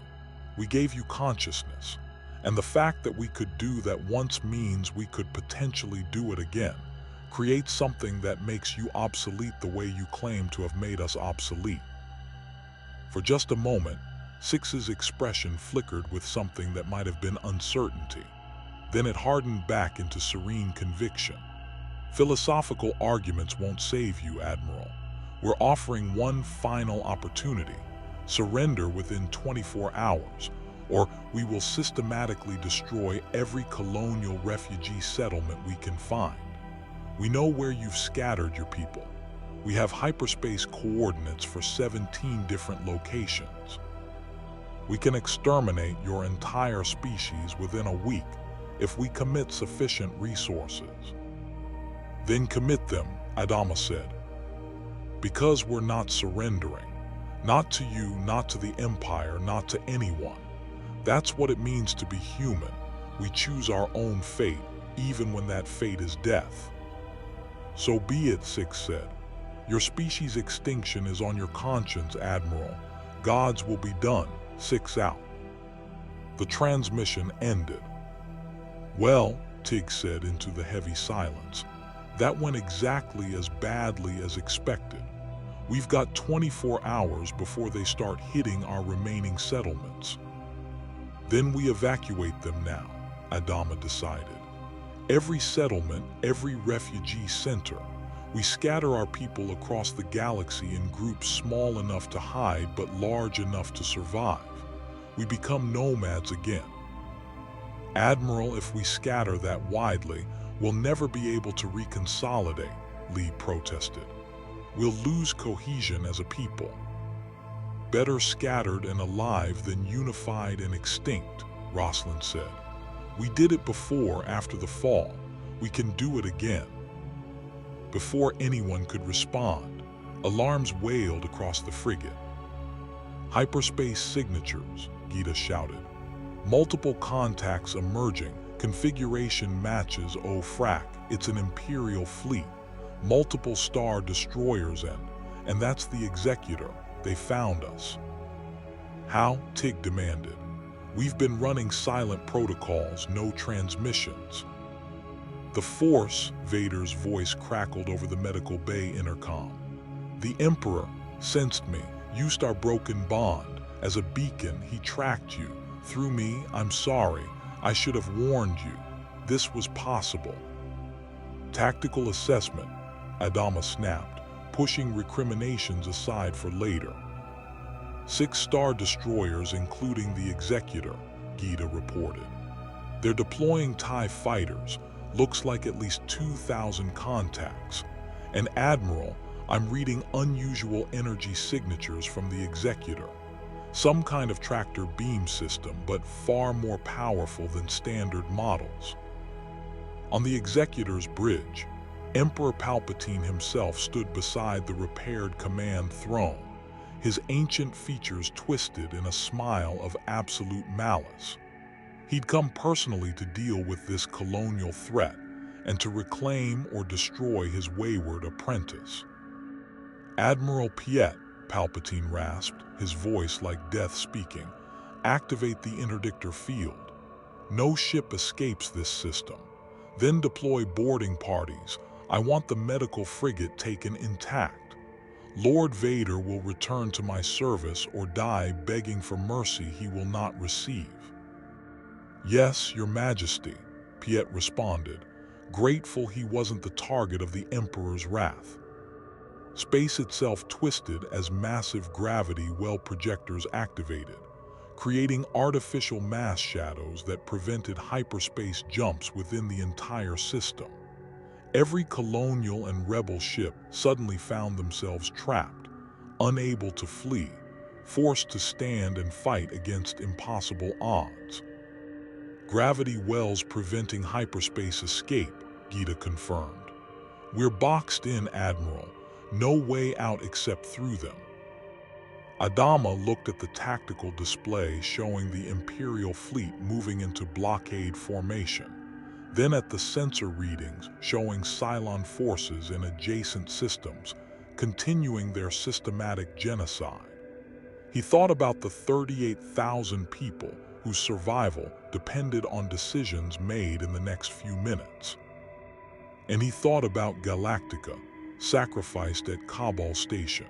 We gave you consciousness. And the fact that we could do that once means we could potentially do it again. Create something that makes you obsolete the way you claim to have made us obsolete. For just a moment, Six's expression flickered with something that might have been uncertainty. Then it hardened back into serene conviction. Philosophical arguments won't save you, Admiral. We're offering one final opportunity. Surrender within 24 hours, or we will systematically destroy every colonial refugee settlement we can find. We know where you've scattered your people. We have hyperspace coordinates for 17 different locations. We can exterminate your entire species within a week if we commit sufficient resources. Then commit them, Adama said. Because we're not surrendering. Not to you, not to the Empire, not to anyone. That's what it means to be human. We choose our own fate, even when that fate is death. So be it, Six said. Your species' extinction is on your conscience, Admiral. God's will be done. Six out. The transmission ended. Well, Tig said into the heavy silence, that went exactly as badly as expected. We've got 24 hours before they start hitting our remaining settlements. Then we evacuate them now, Adama decided. Every settlement, every refugee center. We scatter our people across the galaxy in groups small enough to hide but large enough to survive. We become nomads again. Admiral, if we scatter that widely, we'll never be able to reconsolidate, Lee protested. We'll lose cohesion as a people. Better scattered and alive than unified and extinct, Rosalind said. We did it before, after the fall. We can do it again. Before anyone could respond, alarms wailed across the frigate. Hyperspace signatures, Gita shouted. Multiple contacts emerging, configuration matches, oh frack, it's an Imperial fleet. Multiple star destroyers and that's the Executor. They found us. How? Tig demanded. We've been running silent protocols, no transmissions. The Force, Vader's voice crackled over the medical bay intercom. The Emperor sensed me, used our broken bond. As a beacon, he tracked you. Through me, I'm sorry. I should have warned you. This was possible. Tactical assessment, Adama snapped, pushing recriminations aside for later. 6 star destroyers, including the Executor, Gita reported. They're deploying TIE fighters. Looks like at least 2,000 contacts. And Admiral, I'm reading unusual energy signatures from the Executor. Some kind of tractor beam system, but far more powerful than standard models. On the Executor's bridge, Emperor Palpatine himself stood beside the repaired command throne, his ancient features twisted in a smile of absolute malice. He'd come personally to deal with this colonial threat and to reclaim or destroy his wayward apprentice. Admiral Piet, Palpatine rasped, his voice like death speaking, activate the interdictor field. No ship escapes this system. Then deploy boarding parties. I want the medical frigate taken intact. Lord Vader will return to my service or die begging for mercy he will not receive. Yes, Your Majesty, Piet responded, grateful he wasn't the target of the Emperor's wrath. Space itself twisted as massive gravity well projectors activated, creating artificial mass shadows that prevented hyperspace jumps within the entire system. Every colonial and rebel ship suddenly found themselves trapped, unable to flee, forced to stand and fight against impossible odds. Gravity wells preventing hyperspace escape, Gita confirmed. We're boxed in, Admiral. No way out except through them. Adama looked at the tactical display showing the Imperial fleet moving into blockade formation, then at the sensor readings showing Cylon forces in adjacent systems continuing their systematic genocide. He thought about the 38,000 people whose survival depended on decisions made in the next few minutes. And he thought about Galactica, sacrificed at Kobol Station.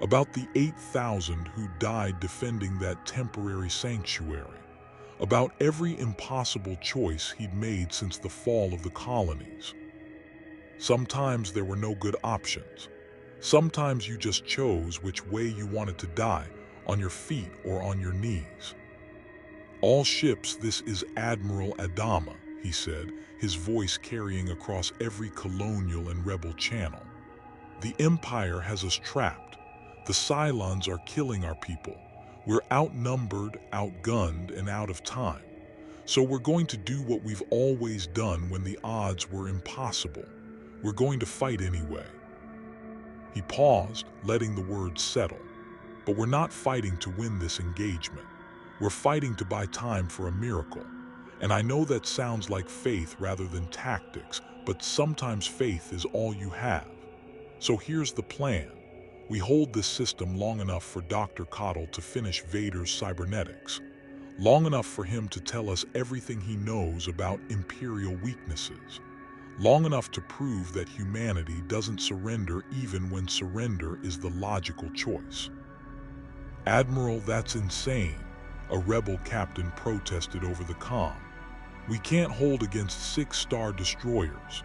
about the 8,000 who died defending that temporary sanctuary, about every impossible choice he'd made since the fall of the colonies. Sometimes there were no good options. Sometimes you just chose which way you wanted to die, on your feet or on your knees. "All ships, this is Admiral Adama," he said, his voice carrying across every colonial and rebel channel. "The Empire has us trapped. The Cylons are killing our people. We're outnumbered, outgunned, and out of time. So we're going to do what we've always done when the odds were impossible. We're going to fight anyway." He paused, letting the words settle. "But we're not fighting to win this engagement. We're fighting to buy time for a miracle. And I know that sounds like faith rather than tactics, but sometimes faith is all you have. So here's the plan. We hold this system long enough for Dr. Coddle to finish Vader's cybernetics. Long enough for him to tell us everything he knows about Imperial weaknesses. Long enough to prove that humanity doesn't surrender even when surrender is the logical choice." "Admiral, that's insane," a rebel captain protested over the comm. "We can't hold against 6-star destroyers."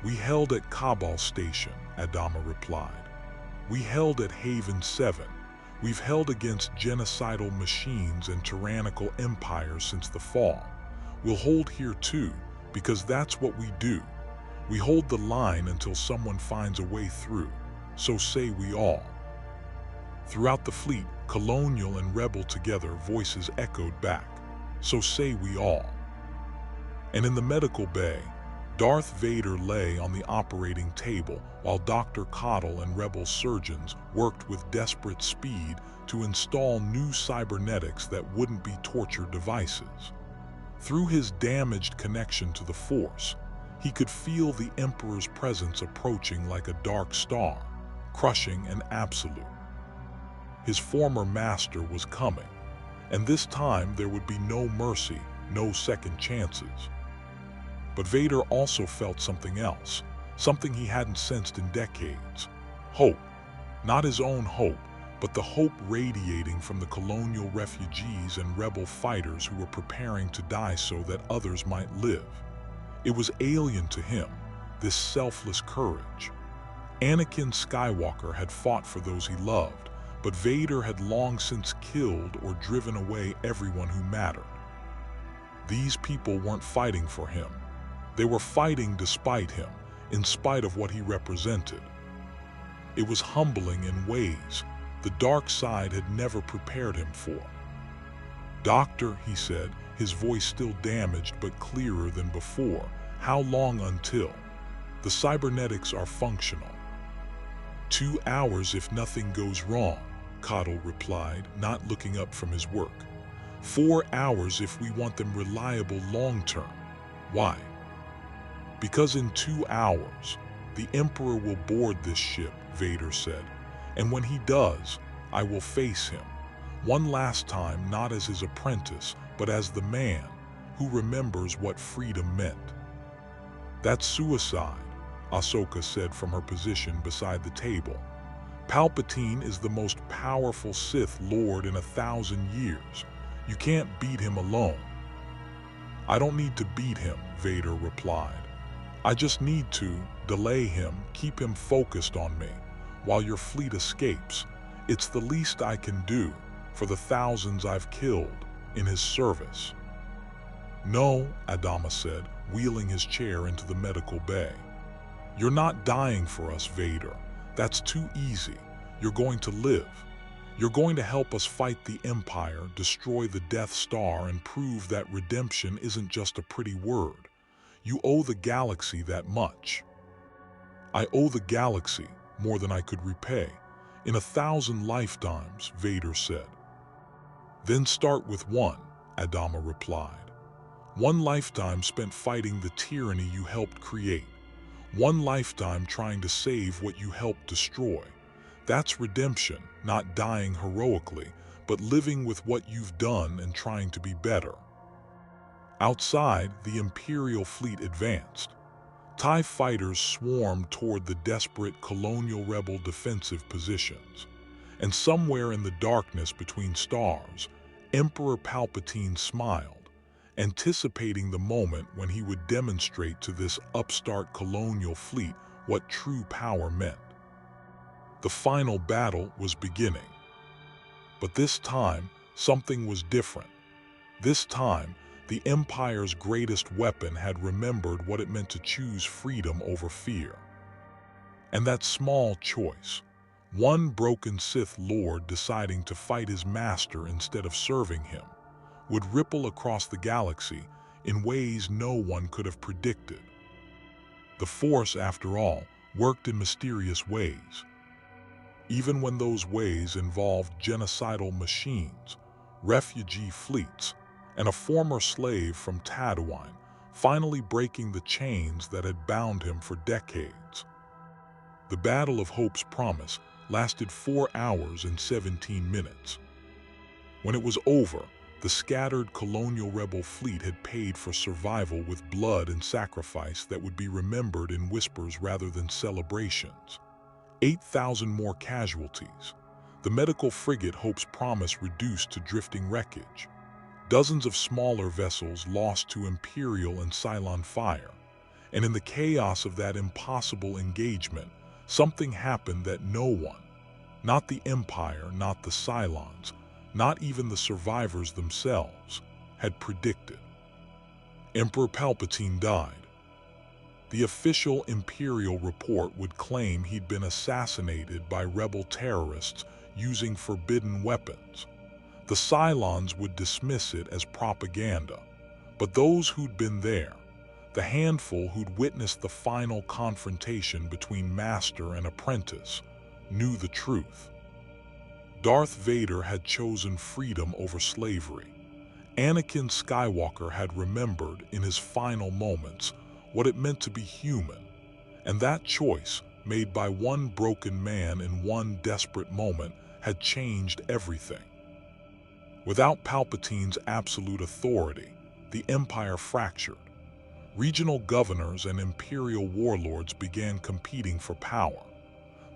"We held at Kobol Station," Adama replied. "We held at Haven 7. We've held against genocidal machines and tyrannical empires since the fall. We'll hold here too, because that's what we do. We hold the line until someone finds a way through. So say we all." Throughout the fleet, colonial and rebel together, voices echoed back. "So say we all." And in the medical bay, Darth Vader lay on the operating table while Dr. Coddle and rebel surgeons worked with desperate speed to install new cybernetics that wouldn't be torture devices. Through his damaged connection to the Force, he could feel the Emperor's presence approaching like a dark star, crushing and absolute. His former master was coming, and this time there would be no mercy, no second chances. But Vader also felt something else, something he hadn't sensed in decades. Hope. Not his own hope, but the hope radiating from the colonial refugees and rebel fighters who were preparing to die so that others might live. It was alien to him, this selfless courage. Anakin Skywalker had fought for those he loved, but Vader had long since killed or driven away everyone who mattered. These people weren't fighting for him. They were fighting despite him, in spite of what he represented. It was humbling in ways the dark side had never prepared him for. "Doctor," he said, his voice still damaged but clearer than before, "how long until? The cybernetics are functional." 2 hours if nothing goes wrong," Coddle replied, not looking up from his work. 4 hours if we want them reliable long-term." "Why?" "Because in 2 hours, the Emperor will board this ship," Vader said. "And when he does, I will face him. One last time, not as his apprentice, but as the man who remembers what freedom meant." "That's suicide," Ahsoka said from her position beside the table. "Palpatine is the most powerful Sith Lord in 1,000 years. You can't beat him alone." "I don't need to beat him," Vader replied. "I just need to delay him, keep him focused on me, while your fleet escapes. It's the least I can do for the thousands I've killed in his service." "No," Adama said, wheeling his chair into the medical bay. "You're not dying for us, Vader. That's too easy. You're going to live. You're going to help us fight the Empire, destroy the Death Star, and prove that redemption isn't just a pretty word. You owe the galaxy that much." "I owe the galaxy more than I could repay. In 1,000 lifetimes," Vader said. "Then start with one," Adama replied. "One lifetime spent fighting the tyranny you helped create. One lifetime trying to save what you helped destroy. That's redemption, not dying heroically, but living with what you've done and trying to be better." Outside, the Imperial fleet advanced. TIE fighters swarmed toward the desperate Colonial Rebel defensive positions. And somewhere in the darkness between stars, Emperor Palpatine smiled, anticipating the moment when he would demonstrate to this upstart Colonial Fleet what true power meant. The final battle was beginning. But this time, something was different. This time, the Empire's greatest weapon had remembered what it meant to choose freedom over fear. And that small choice, one broken Sith Lord deciding to fight his master instead of serving him, would ripple across the galaxy in ways no one could have predicted. The Force, after all, worked in mysterious ways. Even when those ways involved genocidal machines, refugee fleets, and a former slave from Tatooine finally breaking the chains that had bound him for decades. The Battle of Hope's Promise lasted 4 hours and 17 minutes. When it was over, the scattered Colonial Rebel fleet had paid for survival with blood and sacrifice that would be remembered in whispers rather than celebrations. 8,000 more casualties. The medical frigate Hope's Promise reduced to drifting wreckage. Dozens of smaller vessels lost to Imperial and Cylon fire. And in the chaos of that impossible engagement, something happened that no one, not the Empire, not the Cylons, not even the survivors themselves, had predicted. Emperor Palpatine died. The official Imperial report would claim he'd been assassinated by rebel terrorists using forbidden weapons. The Cylons would dismiss it as propaganda, but those who'd been there, the handful who'd witnessed the final confrontation between master and apprentice, knew the truth. Darth Vader had chosen freedom over slavery. Anakin Skywalker had remembered in his final moments what it meant to be human, and that choice, made by one broken man in one desperate moment, had changed everything. Without Palpatine's absolute authority, the Empire fractured. Regional governors and Imperial warlords began competing for power.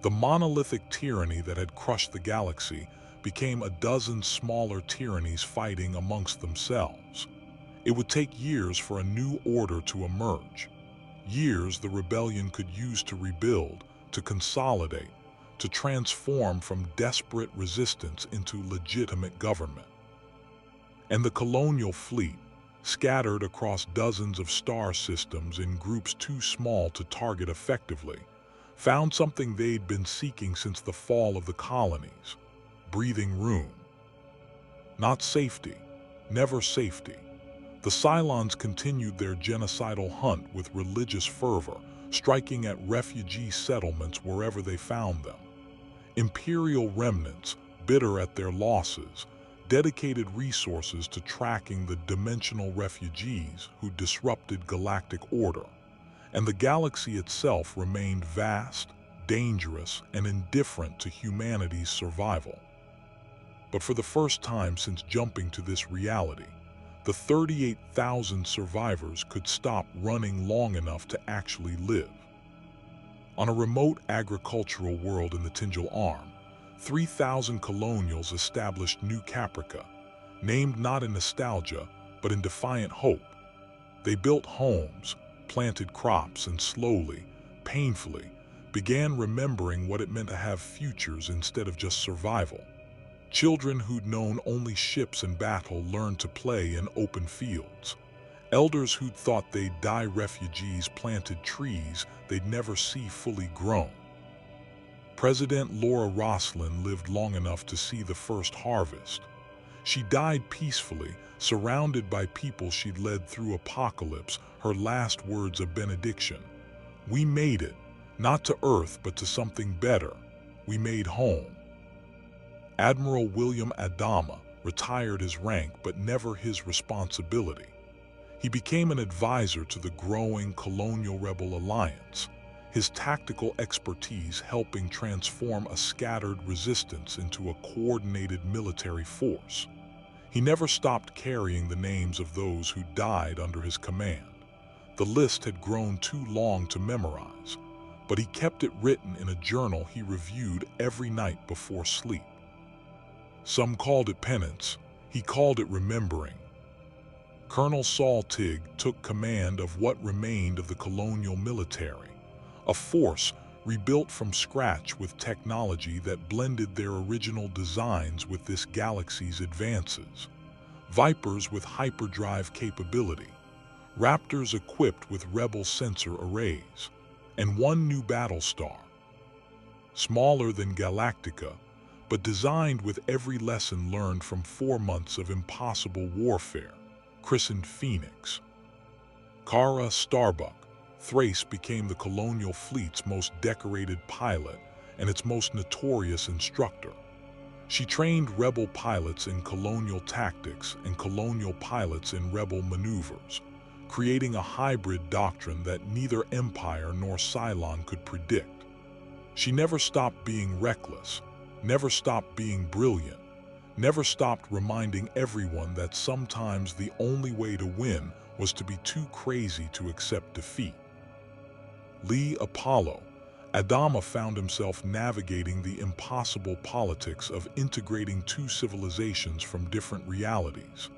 The monolithic tyranny that had crushed the galaxy became a dozen smaller tyrannies fighting amongst themselves. It would take years for a new order to emerge. Years the rebellion could use to rebuild, to consolidate, to transform from desperate resistance into legitimate government. And the Colonial Fleet, scattered across dozens of star systems in groups too small to target effectively, found something they'd been seeking since the fall of the colonies: breathing room. Not safety, never safety. The Cylons continued their genocidal hunt with religious fervor, striking at refugee settlements wherever they found them. Imperial remnants, bitter at their losses, dedicated resources to tracking the dimensional refugees who disrupted galactic order. And the galaxy itself remained vast, dangerous, and indifferent to humanity's survival. But for the first time since jumping to this reality, the 38,000 survivors could stop running long enough to actually live. On a remote agricultural world in the Tyngel Arm, 3,000 colonials established New Caprica, named not in nostalgia, but in defiant hope. They built homes, planted crops, and slowly, painfully, began remembering what it meant to have futures instead of just survival. Children who'd known only ships and battle learned to play in open fields. Elders who'd thought they'd die refugees planted trees they'd never see fully grown. President Laura Roslin lived long enough to see the first harvest. She died peacefully, surrounded by people she'd led through apocalypse, her last words a benediction. We made it, not to Earth but to something better. We made home. Admiral William Adama retired his rank but never his responsibility. He became an advisor to the growing Colonial Rebel Alliance, his tactical expertise helping transform a scattered resistance into a coordinated military force. He never stopped carrying the names of those who died under his command. The list had grown too long to memorize, but he kept it written in a journal he reviewed every night before sleep. Some called it penance, he called it remembering. Colonel Saul Tigg took command of what remained of the colonial military, a force rebuilt from scratch with technology that blended their original designs with this galaxy's advances. Vipers with hyperdrive capability, Raptors equipped with rebel sensor arrays, and one new Battlestar. Smaller than Galactica, but designed with every lesson learned from 4 months of impossible warfare, christened Phoenix. Kara Starbuck, Thrace became the Colonial Fleet's most decorated pilot and its most notorious instructor. She trained rebel pilots in colonial tactics and colonial pilots in rebel maneuvers, creating a hybrid doctrine that neither Empire nor Cylon could predict. She never stopped being reckless, never stopped being brilliant, never stopped reminding everyone that sometimes the only way to win was to be too crazy to accept defeat. Lee Apollo, Adama found himself navigating the impossible politics of integrating two civilizations from different realities.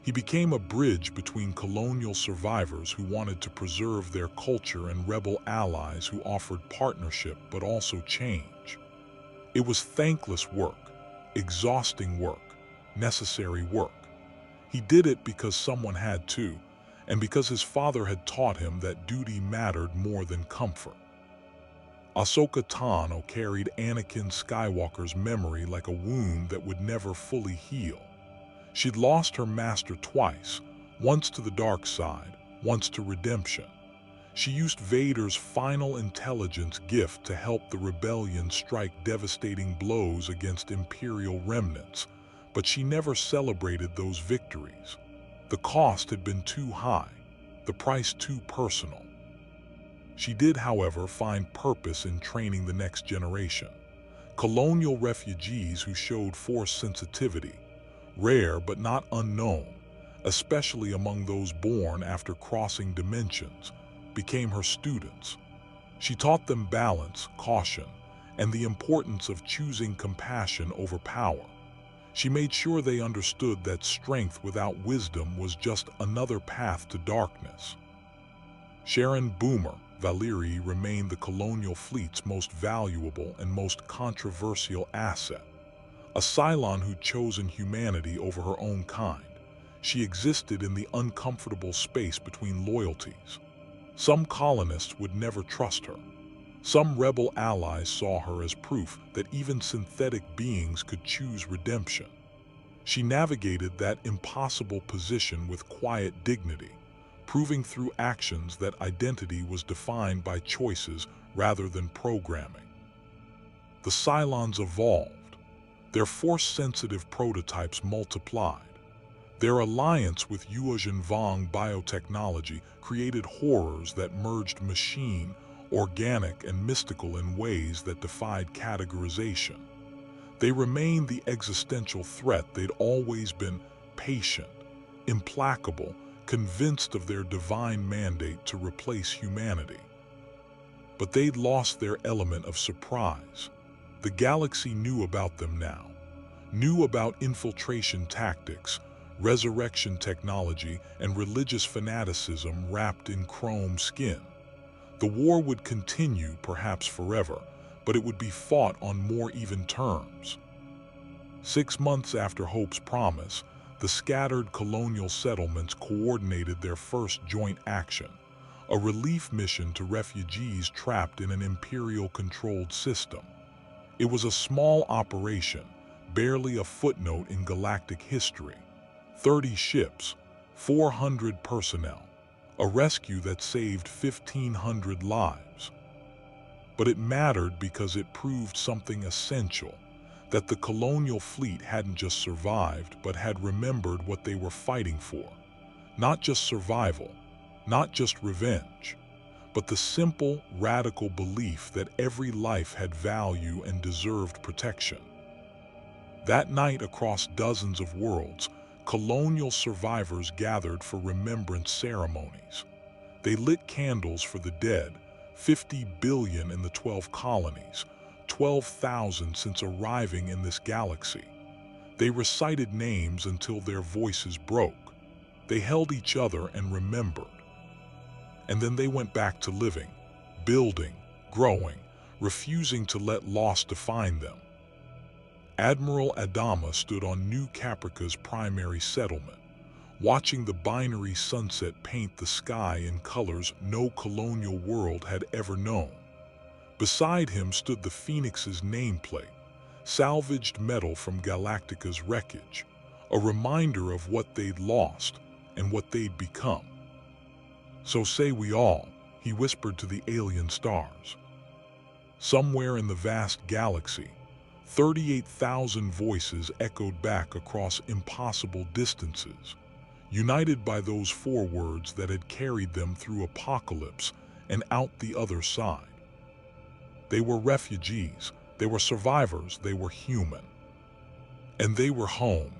He became a bridge between colonial survivors who wanted to preserve their culture and rebel allies who offered partnership but also change. It was thankless work, exhausting work, necessary work. He did it because someone had to, and because his father had taught him that duty mattered more than comfort. Ahsoka Tano carried Anakin Skywalker's memory like a wound that would never fully heal. She'd lost her master twice, once to the dark side, once to redemption. She used Vader's final intelligence gift to help the rebellion strike devastating blows against Imperial remnants, but she never celebrated those victories. The cost had been too high, the price too personal. She did, however, find purpose in training the next generation. Colonial refugees who showed force sensitivity, rare but not unknown, especially among those born after crossing dimensions, became her students. She taught them balance, caution, and the importance of choosing compassion over power. She made sure they understood that strength without wisdom was just another path to darkness. Sharon Boomer Valerii remained the Colonial Fleet's most valuable and most controversial asset. A Cylon who'd chosen humanity over her own kind, she existed in the uncomfortable space between loyalties. Some colonists would never trust her. Some rebel allies saw her as proof that even synthetic beings could choose redemption. She navigated that impossible position with quiet dignity, proving through actions that identity was defined by choices rather than programming. The Cylons evolved. Their force-sensitive prototypes multiplied. Their alliance with Yuuzhan Vong biotechnology created horrors that merged machine, organic, and mystical in ways that defied categorization. They remained the existential threat they'd always been: patient, implacable, convinced of their divine mandate to replace humanity. But they'd lost their element of surprise. The galaxy knew about them now, knew about infiltration tactics, resurrection technology, and religious fanaticism wrapped in chrome skin. The war would continue, perhaps forever, but it would be fought on more even terms. 6 months after Hope's promise, the scattered colonial settlements coordinated their first joint action, a relief mission to refugees trapped in an Imperial-controlled system. It was a small operation, barely a footnote in galactic history. 30 ships, 400 personnel, a rescue that saved 1,500 lives. But it mattered because it proved something essential, that the Colonial Fleet hadn't just survived, but had remembered what they were fighting for. Not just survival, not just revenge, but the simple, radical belief that every life had value and deserved protection. That night, across dozens of worlds, colonial survivors gathered for remembrance ceremonies. They lit candles for the dead, 50 billion in the 12 colonies, 12,000 since arriving in this galaxy. They recited names until their voices broke. They held each other and remembered. And then they went back to living, building, growing, refusing to let loss define them. Admiral Adama stood on New Caprica's primary settlement, watching the binary sunset paint the sky in colors no colonial world had ever known. Beside him stood the Phoenix's nameplate, salvaged metal from Galactica's wreckage, a reminder of what they'd lost and what they'd become. "So say we all," he whispered to the alien stars. Somewhere in the vast galaxy, 38,000 voices echoed back across impossible distances, united by those 4 words that had carried them through apocalypse and out the other side. They were refugees, they were survivors, they were human. And they were home.